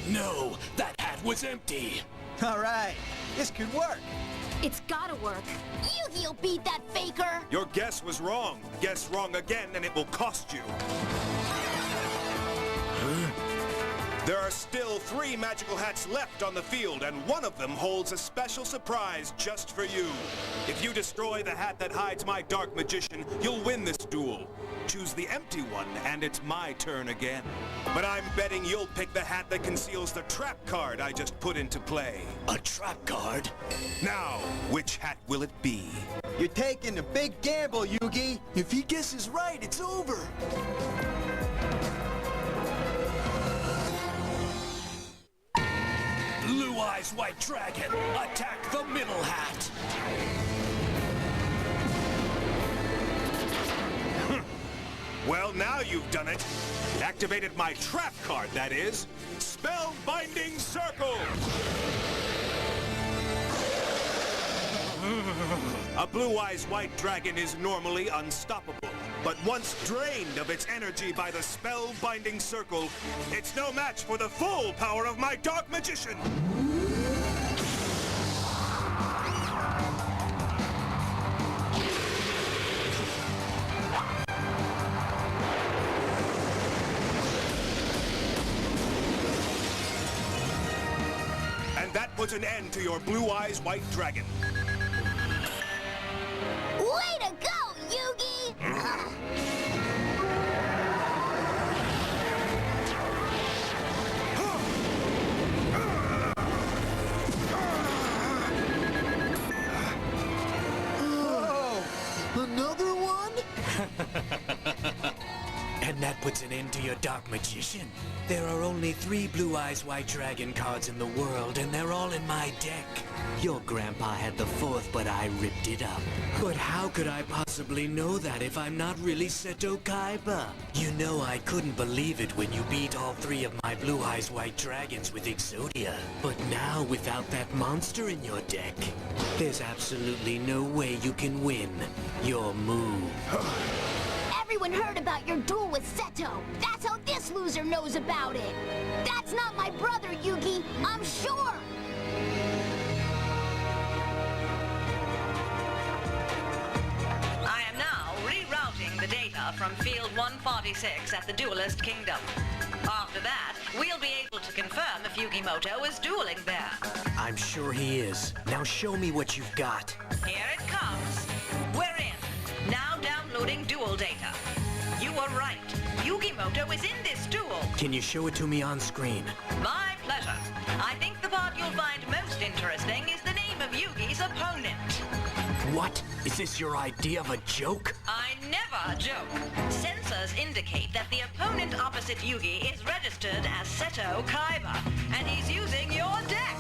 No, that hat was empty. All right, this could work. It's gotta work. Yugi'll beat that faker! Your guess was wrong. Guess wrong again, and it will cost you. There are still 3 magical hats left on the field, and one of them holds a special surprise just for you. If you destroy the hat that hides my Dark Magician, you'll win this duel. Choose the empty one, and it's my turn again. But I'm betting you'll pick the hat that conceals the trap card I just put into play. A trap card? Now, which hat will it be? You're taking a big gamble, Yugi. If he guesses right, it's over. Blue Eyes White Dragon, attack the middle hat! Well, now you've done it. Activated my trap card, that is. Spellbinding Circle! A Blue Eyes White Dragon is normally unstoppable. But once drained of its energy by the Spellbinding Circle, it's no match for the full power of my Dark Magician! And that puts an end to your Blue Eyes White Dragon. Way to go, Yugi! Oh, another one? And that puts an end to your Dark Magician. There are only 3 Blue Eyes White Dragon cards in the world, and they're all in my deck. Your grandpa had the 4th, but I ripped it up. But how could I possibly know that if I'm not really Seto Kaiba? You know I couldn't believe it when you beat all 3 of my Blue Eyes White Dragons with Exodia. But now, without that monster in your deck, there's absolutely no way you can win. Your move. Everyone heard about your duel with Seto. That's how this loser knows about it. That's not my brother, Yugi. I'm sure. I am now rerouting the data from Field 146 at the Duelist Kingdom. After that, we'll be able to confirm if Yugimoto is dueling there. I'm sure he is. Now show me what you've got. Here it comes. We're in. Now downloading duel data. You were right. Yugimoto is in this duel. Can you show it to me on screen? My pleasure. I think the part you'll find most interesting is the name of Yugi's opponent. What? Is this your idea of a joke? I never joke. Sensors indicate that the opponent opposite Yugi is registered as Seto Kaiba, and he's using your deck.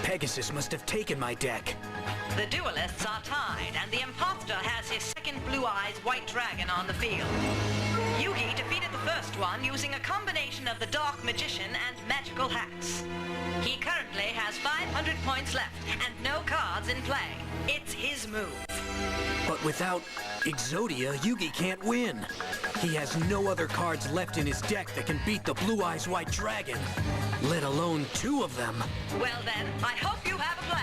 Pegasus must have taken my deck. The duelists are tied, and the imposter has his second Blue Eyes White Dragon on the field. Yugi defeated the first one using a combination of the Dark Magician and magical hats. He currently has 500 points left, and no cards in play. It's his move. But without Exodia, Yugi can't win. He has no other cards left in his deck that can beat the Blue Eyes White Dragon, let alone 2 of them. Well then, I hope you have a plan.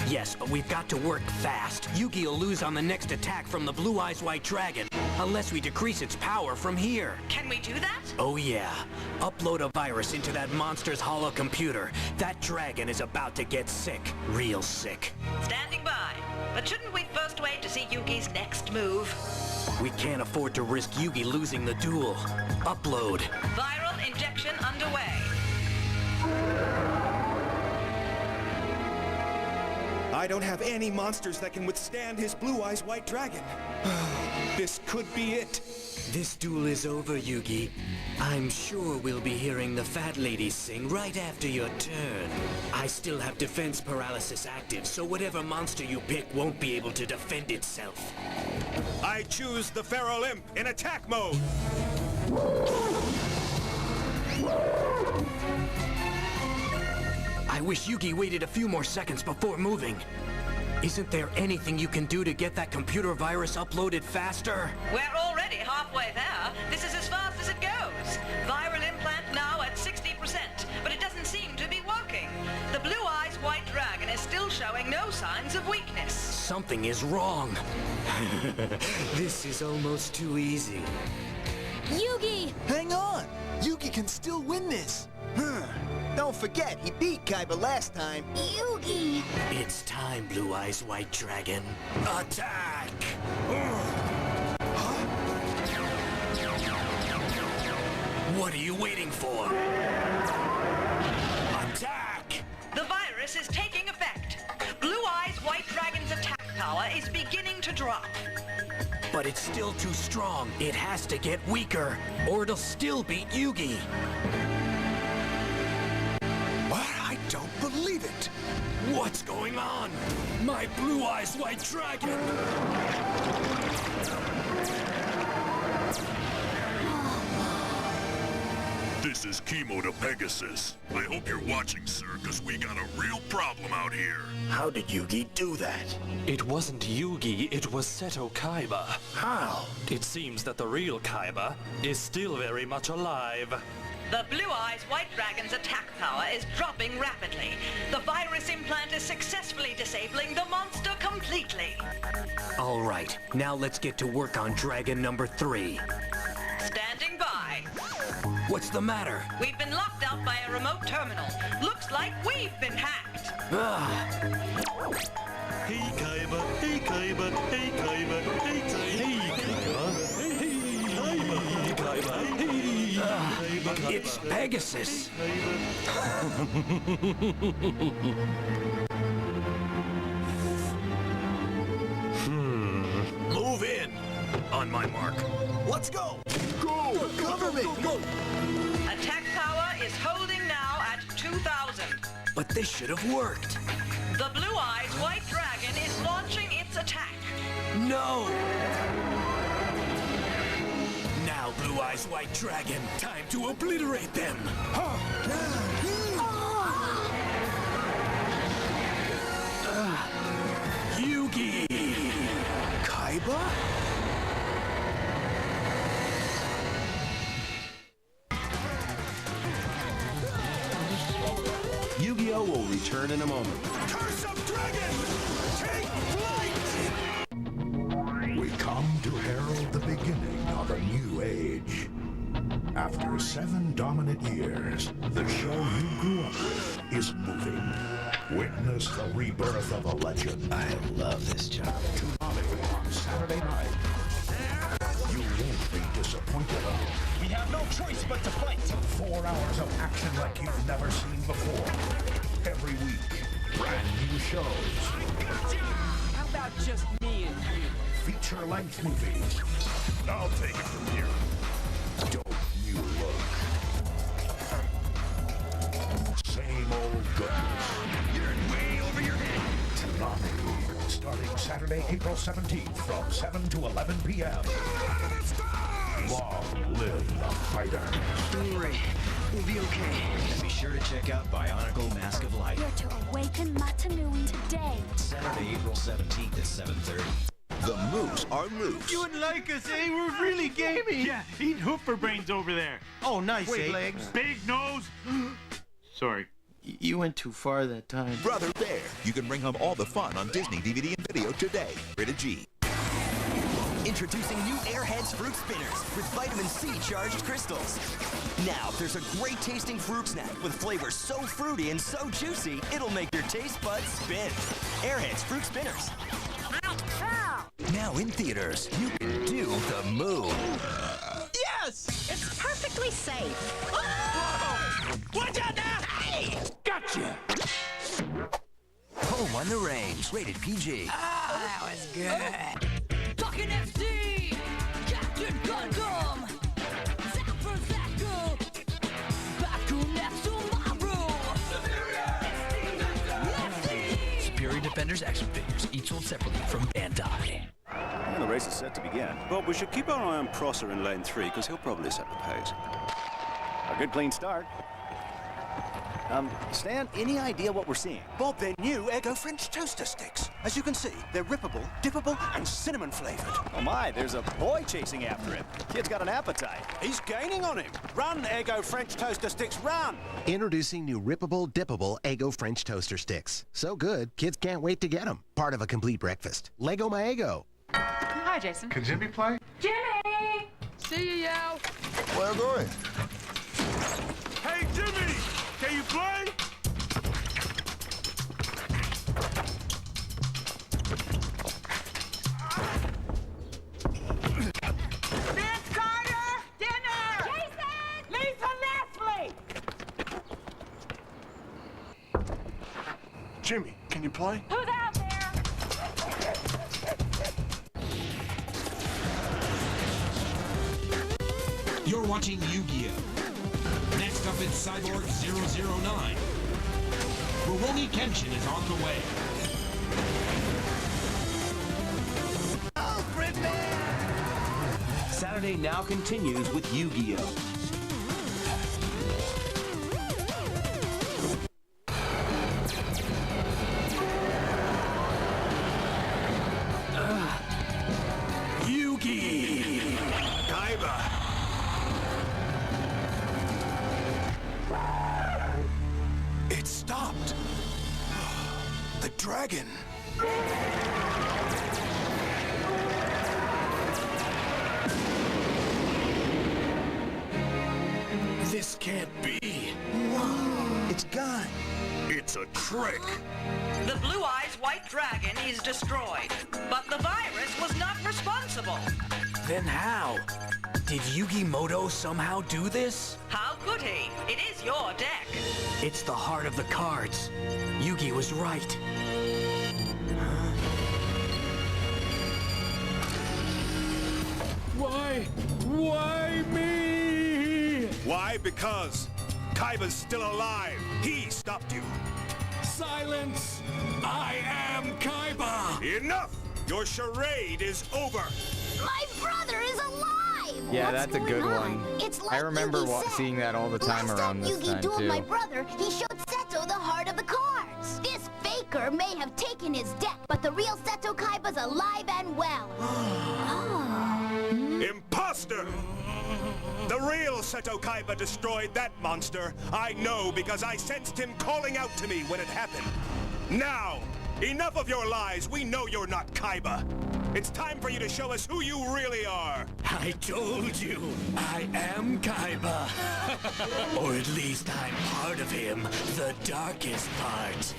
Yes, but we've got to work fast. Yugi will lose on the next attack from the Blue Eyes White Dragon, unless we decrease its power from here. Can we do that? Oh yeah. Upload a virus into that monster's hollow computer. That dragon is about to get sick. Real sick. Standing by. But shouldn't we first wait to see Yugi's next move? We can't afford to risk Yugi losing the duel. Upload. Viral injection underway. I don't have any monsters that can withstand his Blue Eyes White Dragon. This could be it. This duel is over, Yugi. I'm sure we'll be hearing the fat lady sing right after your turn. I still have defense paralysis active, so whatever monster you pick won't be able to defend itself. I choose the Feral Imp in attack mode. I wish Yugi waited a few more seconds before moving. Isn't there anything you can do to get that computer virus uploaded faster? We're already halfway there. This is as fast as it goes. Viral implant now at 60%, but it doesn't seem to be working. The Blue Eyes White Dragon is still showing no signs of weakness. Something is wrong. This is almost too easy. Yugi! Hang on! Yugi can still win this! Don't forget, he beat Kaiba last time. Yugi! It's time, Blue Eyes White Dragon. Attack! What are you waiting for? Attack! The virus is taking effect. Blue Eyes White Dragon's attack power is beginning to drop. But it's still too strong. It has to get weaker, or it'll still beat Yugi. What? I don't believe it! What's going on? My Blue Eyes White Dragon! This is Chemo to Pegasus. I hope you're watching, sir, because we got a real problem out here. How did Yugi do that? It wasn't Yugi, it was Seto Kaiba. How? It seems that the real Kaiba is still very much alive. The Blue Eyes White Dragon's attack power is dropping rapidly. The virus implant is successfully disabling the monster completely. All right, now let's get to work on Dragon number 3. Standing by. What's the matter? We've been locked out by a remote terminal. Looks like we've been hacked. Hey, Kaiba. Hey, Kaiba. Hey, Kaiba. Hey, Kaiba. Hey, Kaiba. It's Pegasus. Move in. On my mark. Let's go! Go! Cover me! Go! Attack power is holding now at 2,000. But this should have worked. The Blue Eyes White Dragon is launching its attack. No! Now, Blue Eyes White Dragon, time to obliterate them! Yugi! Kaiba? Yu-Gi-Oh! Will return in a moment. Curse of Dragon! Take flight! We come to herald the beginning of a new age. After 7 dominant years, the show you grew up with is moving. Witness the rebirth of a legend. I love this job. Toonami on Saturday night. You won't be disappointed. We have no choice but to fight. 4 hours of action like you've never seen before. Every week, brand new shows. How about just me and you? Feature-length movies. I'll take it from here. Don't you look. Same old goodness. You're way over your head. Toonami, starting Saturday, April 17th from 7 to 11 p.m. Long live the fighters. Don't worry, we'll be okay. And be sure to check out Bionicle Mask of Light. You're to awaken Matanui today. Saturday, April 17th at 7:30. The moves are loose. You wouldn't like us, eh? We're really gamey. Yeah, eat hoofer brains over there. Oh, nice, Wait, eh? legs. Big nose. Sorry. You went too far that time. Brother Bear. You can bring home all the fun on Disney DVD and video today. Rated G. Introducing new Airheads Fruit Spinners with vitamin C charged crystals. Now, there's a great tasting fruit snack with flavors so fruity and so juicy, it'll make your taste buds spin. Airheads Fruit Spinners. Now in theaters, you can do the move. Yes! It's perfectly safe. Oh! Watch out now! Hey! Gotcha! Home on the Range, rated PG. Ah, that was good. Talking FC! Captain Gundam! Zap for Zaku! Baku Netsumaru! Superior Defenders action figures, each sold separately from Bandai. And the race is set to begin. Bob, we should keep our eye on Prosser in lane 3, because he'll probably set the pace. A good clean start. Stan, any idea what we're seeing? Bob, they're new Eggo French toaster sticks. As you can see, they're rippable, dippable, and cinnamon flavored. Oh my, there's a boy chasing after him. Kid's got an appetite. He's gaining on him. Run, Eggo French toaster sticks, run! Introducing new rippable, dippable Eggo French toaster sticks. So good, kids can't wait to get them. Part of a complete breakfast. Lego my Eggo. Hi, Jason. Can Jimmy play? Jimmy! See you, yo. Where going? Hey, Jimmy! Can you play? Miss Carter! Dinner! Jason! Lisa Leslie! Jimmy, can you play? Who's out there? You're watching Yu-Gi-Oh! Next up is Cyborg 009. Rurouni Kenshin is on the way. Oh, Saturday now continues with Yu-Gi-Oh! Yugi! Kaiba! It stopped! The dragon! This can't be. It's gone. It's a trick. The Blue Eyes White Dragon is destroyed, but the virus was not responsible. Then how? Did Yugi Moto somehow do this? How could he? It is your deck. It's the heart of the cards. Yugi was right. Why? Why me? Why? Because Kaiba's still alive. He stopped you. Silence! I am Kaiba! Enough! Your charade is over. My brother is alive! Yeah, What's that's a going good on? one. It's like I remember Yugi said. seeing that all the time Last around this Yugi time dueled too. my brother, he showed Seto the heart of the cards. This faker may have taken his deck, but the real Seto Kaiba's alive and well. Imposter! The real Seto Kaiba destroyed that monster. I know because I sensed him calling out to me when it happened. Now, enough of your lies. We know you're not Kaiba. It's time for you to show us who you really are. I told you, I am Kaiba. Or at least I'm part of him, the darkest part.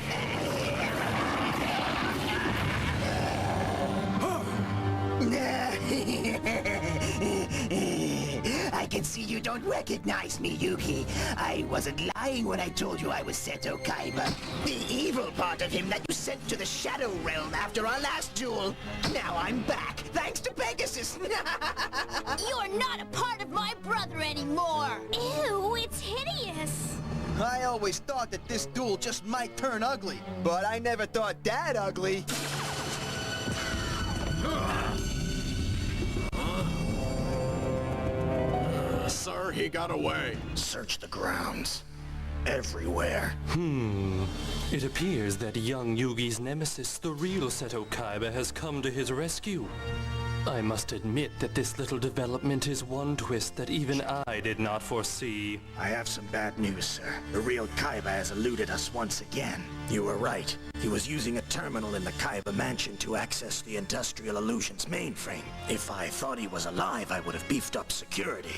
I can see you don't recognize me, Yugi. I wasn't lying when I told you I was Seto Kaiba, the evil part of him that you sent to the Shadow Realm after our last duel. Now I'm back, thanks to Pegasus. You're not a part of my brother anymore. Ew, it's hideous. I always thought that this duel just might turn ugly, but I never thought that ugly. Sir, he got away. Search the grounds. Everywhere. It appears that young Yugi's nemesis, the real Seto Kaiba, has come to his rescue. I must admit that this little development is one twist that even I did not foresee. I have some bad news, sir. The real Kaiba has eluded us once again. You were right. He was using a terminal in the Kaiba mansion to access the Industrial Illusions mainframe. If I thought he was alive, I would have beefed up security.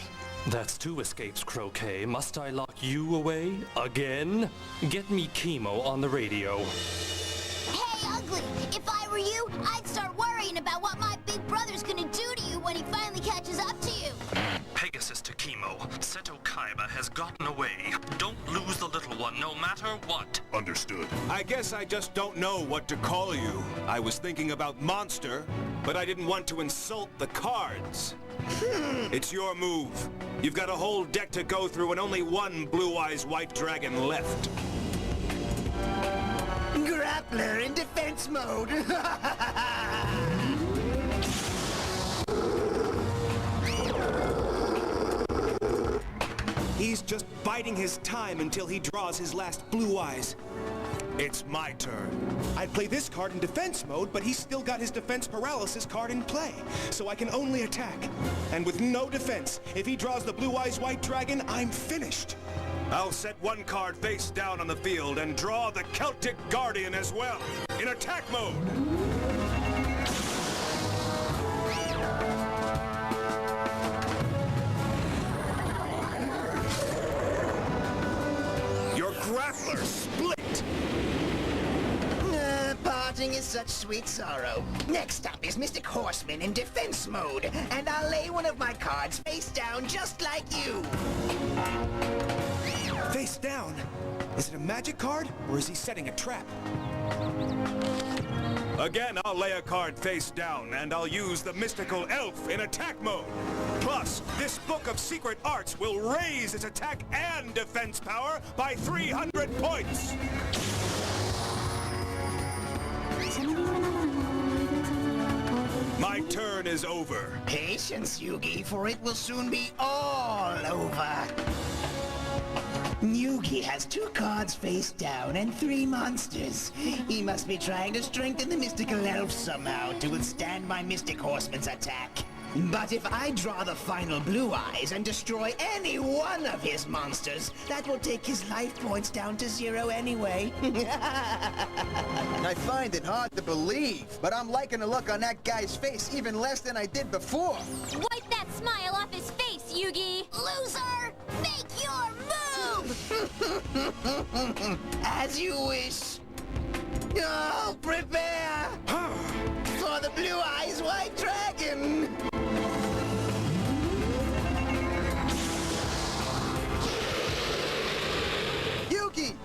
That's two escapes, Croquet. Must I lock you away? Again? Get me Chemo on the radio. Hey, Ugly, if I were you, I'd start worrying about what my big brother's gonna do to you when he finally catches up to you. Pegasus Takimo, Seto Kaiba has gotten away. Don't lose the little one, no matter what. Understood. I guess I just don't know what to call you. I was thinking about monster, but I didn't want to insult the cards. It's your move. You've got a whole deck to go through and only one Blue Eyes White Dragon left. Grappler in defense mode. He's just biding his time until he draws his last Blue Eyes. It's my turn. I'd play this card in defense mode, but he's still got his defense paralysis card in play, so I can only attack. And with no defense, if he draws the Blue Eyes White Dragon, I'm finished. I'll set one card face down on the field and draw the Celtic Guardian as well, in attack mode. Your grappler split! Parting is such sweet sorrow. Next up is Mystic Horseman in defense mode, and I'll lay one of my cards face down just like you. Face down? Is it a magic card, or is he setting a trap? Again, I'll lay a card face down, and I'll use the Mystical Elf in attack mode. Plus, this Book of Secret Arts will raise its attack and defense power by 300 points. My turn is over. Patience, Yugi, for it will soon be all over. Yugi has 2 cards face down and 3 monsters. He must be trying to strengthen the Mystical Elf somehow to withstand my Mystic Horseman's attack. But if I draw the final Blue Eyes and destroy any one of his monsters, that will take his life points down to 0 anyway. I find it hard to believe, but I'm liking the look on that guy's face even less than I did before. Wipe that smile off his face, Yugi! Loser! Make your move! As you wish. Oh, prepare for the Blue Eyes White Dragon! Yugi!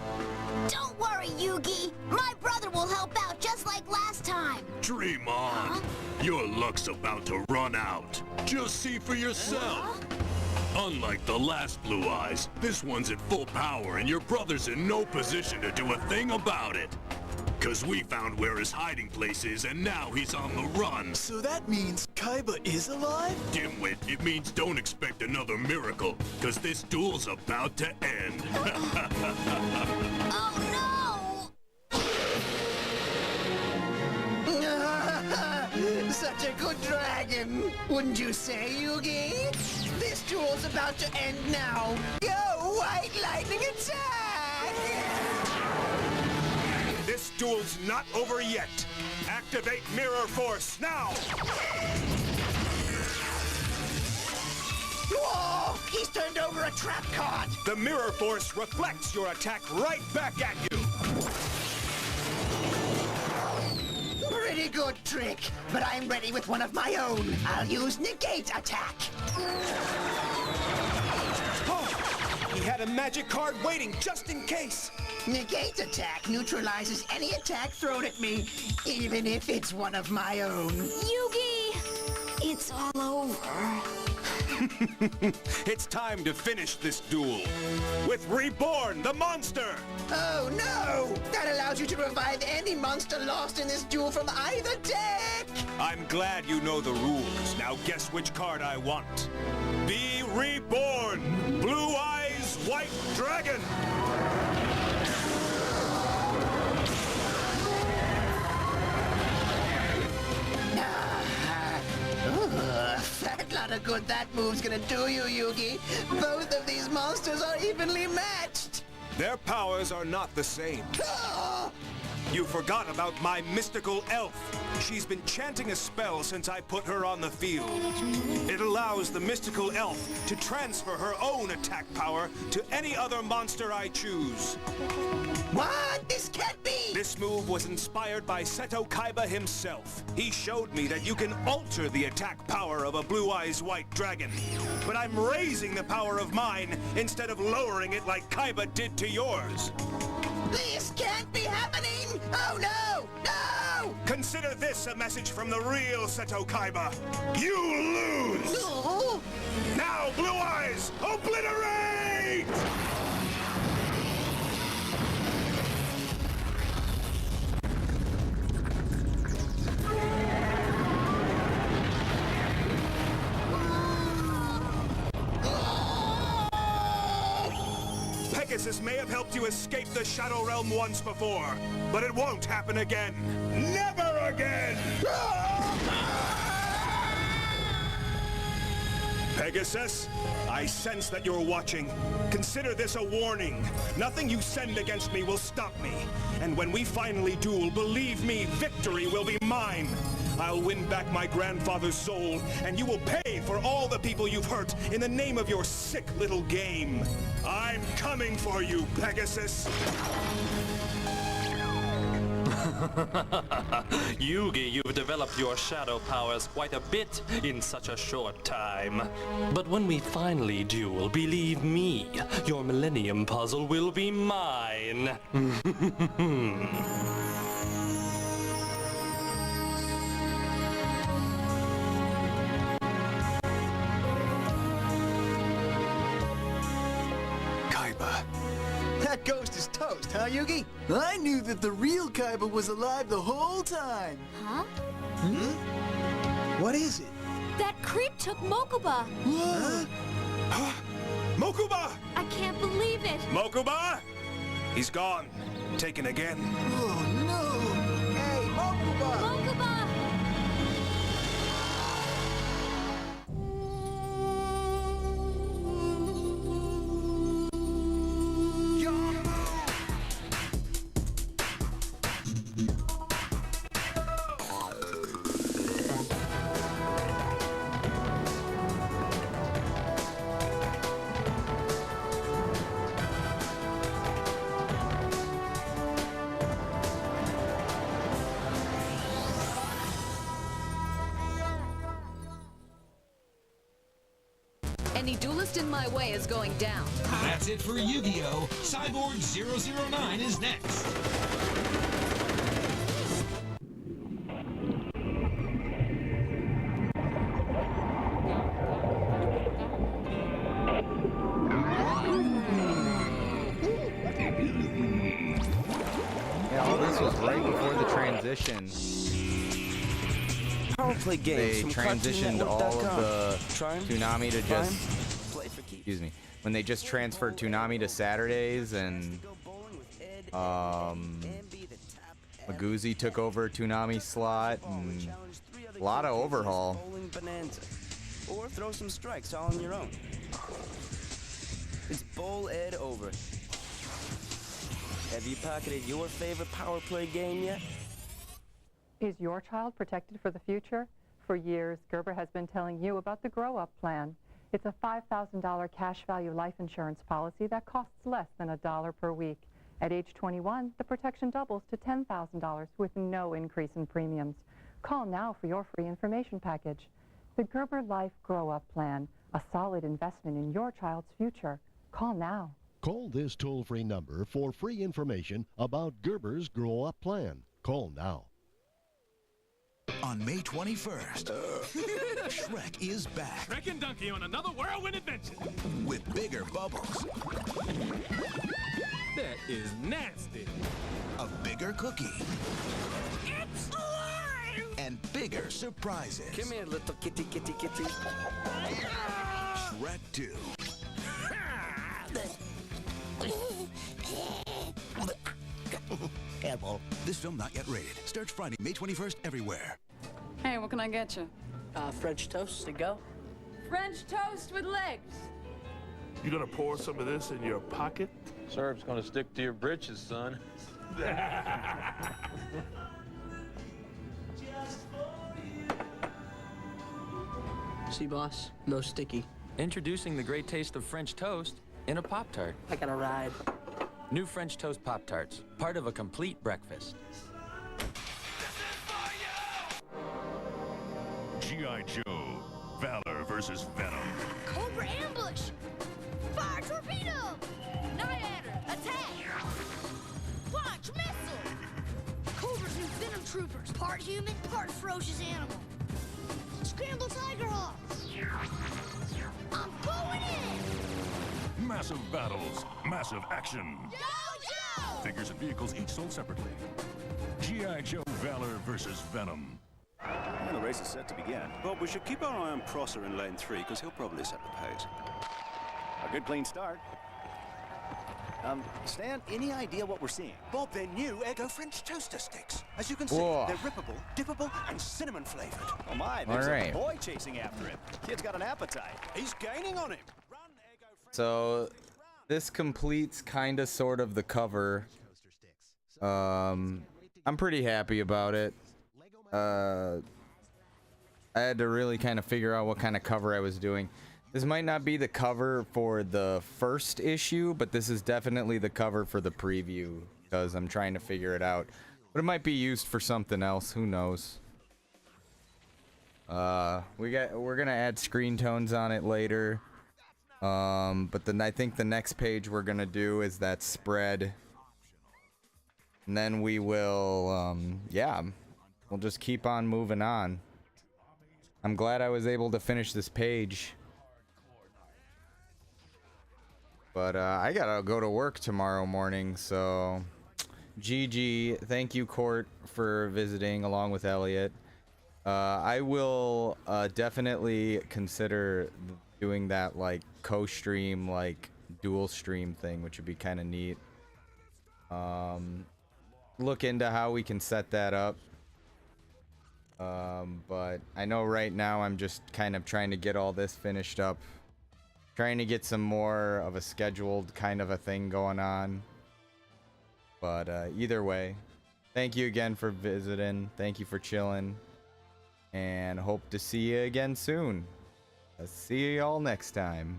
Don't worry, Yugi. My brother will help out just like last time. Dream on. Your luck's about to run out. Just see for yourself. Unlike the last Blue Eyes, this one's at full power and your brother's in no position to do a thing about it. 'Cause we found where his hiding place is and now he's on the run. So that means Kaiba is alive? Dimwit, it means don't expect another miracle, 'cause this duel's about to end. Oh no! Such a good dragon, wouldn't you say, Yugi? This duel's about to end now. Go, White Lightning attack! This duel's not over yet. Activate Mirror Force now! Whoa! He's turned over a trap card! The Mirror Force reflects your attack right back at you! Pretty good trick, but I'm ready with one of my own. I'll use Negate Attack. Oh, he had a magic card waiting just in case. Negate Attack neutralizes any attack thrown at me, even if it's one of my own. Yugi! It's all over. It's time to finish this duel with Reborn the Monster! Oh no! That allows you to revive any monster lost in this duel from either deck! I'm glad you know the rules. Now guess which card I want. Be Reborn! Blue Eyes White Dragon! Fat lot of good that move's gonna do you, Yugi. Both of these monsters are evenly matched. Their powers are not the same. You forgot about my mystical elf. She's been chanting a spell since I put her on the field. It allows the mystical elf to transfer her own attack power to any other monster I choose. What? This can't be! This move was inspired by Seto Kaiba himself. He showed me that you can alter the attack power of a blue-eyes white dragon. But I'm raising the power of mine instead of lowering it like Kaiba did to yours. This can't be happening! Oh no! No! Consider this a message from the real Seto Kaiba. You lose! Oh. Now, Blue Eyes, obliterate! Pegasus may have helped you escape the Shadow Realm once before, but it won't happen again. Never again! Pegasus, I sense that you're watching. Consider this a warning. Nothing you send against me will stop me. And when we finally duel, believe me, victory will be mine. I'll win back my grandfather's soul, and you will pay for all the people you've hurt in the name of your sick little game. I'm coming for you, Pegasus. Yugi, you've developed your shadow powers quite a bit in such a short time. But when we finally duel, believe me, your Millennium Puzzle will be mine. That ghost is toast, huh, Yugi? I knew that the real Kaiba was alive the whole time. Huh? What is it? That creep took Mokuba. Huh? Mokuba! I can't believe it. Mokuba! He's gone. Taken again. Oh, no! Hey, Mokuba! Mokuba! Any duelist in my way is going down. That's it for Yu-Gi-Oh! Cyborg 009 is next. Yeah, all this was right before the transition. Play games. They transitioned all of the Toonami to just, excuse me, when they just transferred Toonami to Saturdays and Magoozy took over Toonami slot and a lot of overhaul. Or throw some strikes all on your own. It's Bowl Ed over. Have you pocketed your favorite power play game yet? Is your child protected for the future? For years, Gerber has been telling you about the Grow Up Plan. It's a $5,000 cash value life insurance policy that costs less than $1 per week. At age 21, the protection doubles to $10,000 with no increase in premiums. Call now for your free information package. The Gerber Life Grow Up Plan, a solid investment in your child's future. Call now. Call this toll-free number for free information about Gerber's Grow Up Plan. Call now. On May 21st, Shrek is back. Shrek and Donkey on another whirlwind adventure. With bigger bubbles. That is nasty. A bigger cookie. It's alive! And bigger surprises. Come here, little kitty, kitty, kitty. Shrek 2. This film not yet rated. Starts Friday, May 21st everywhere. Hey, what can I get you? French toast to go. French toast with legs. You gonna pour some of this in your pocket? Syrup's gonna stick to your britches, son. See, boss? No sticky. Introducing the great taste of French toast in a Pop-Tart. I got a ride. New French toast Pop-Tarts, part of a complete breakfast. G.I. Joe, Valor versus Venom. Cobra ambush! Fire torpedo! Nyatter, attack! Launch missile! Cobra's new Venom troopers, part human, part ferocious animal. Scramble Tiger Hawk! I'm going in! Massive battles, massive action. Yo-Yo! Figures and vehicles each sold separately. G.I. Joe, Valor versus Venom. And the race is set to begin. Bob, we should keep our eye on Prosser in lane 3, because he'll probably set the pace. A good clean start. Stan, any idea what we're seeing? Bob, they're new Eggo French toaster sticks. As you can see, Whoa. they're rippable, dippable, and cinnamon flavored. Oh my, there's All right. a boy chasing after him. Kid's got an appetite. He's gaining on him. So this completes kind of sort of the cover. I'm pretty happy about it. I had to really kind of figure out what kind of cover I was doing. This might not be the cover for the first issue, but this is definitely the cover for the preview because I'm trying to figure it out. But it might be used for something else. Who knows? We're gonna add screen tones on it later. But then I think the next page we're gonna do is that spread, and then we will, yeah, we'll just keep on moving on. I'm glad I was able to finish this page. But I gotta go to work tomorrow morning, so GG. Thank you, Court, for visiting along with Elliot. I will definitely consider doing that like co-stream, like dual stream thing, which would be kind of neat. Look into how we can set that up. But I know right now I'm just kind of trying to get all this finished up. Trying to get some more of a scheduled kind of a thing going on. But either way, thank you again for visiting. Thank you for chilling. And hope to see you again soon. I'll see you all next time.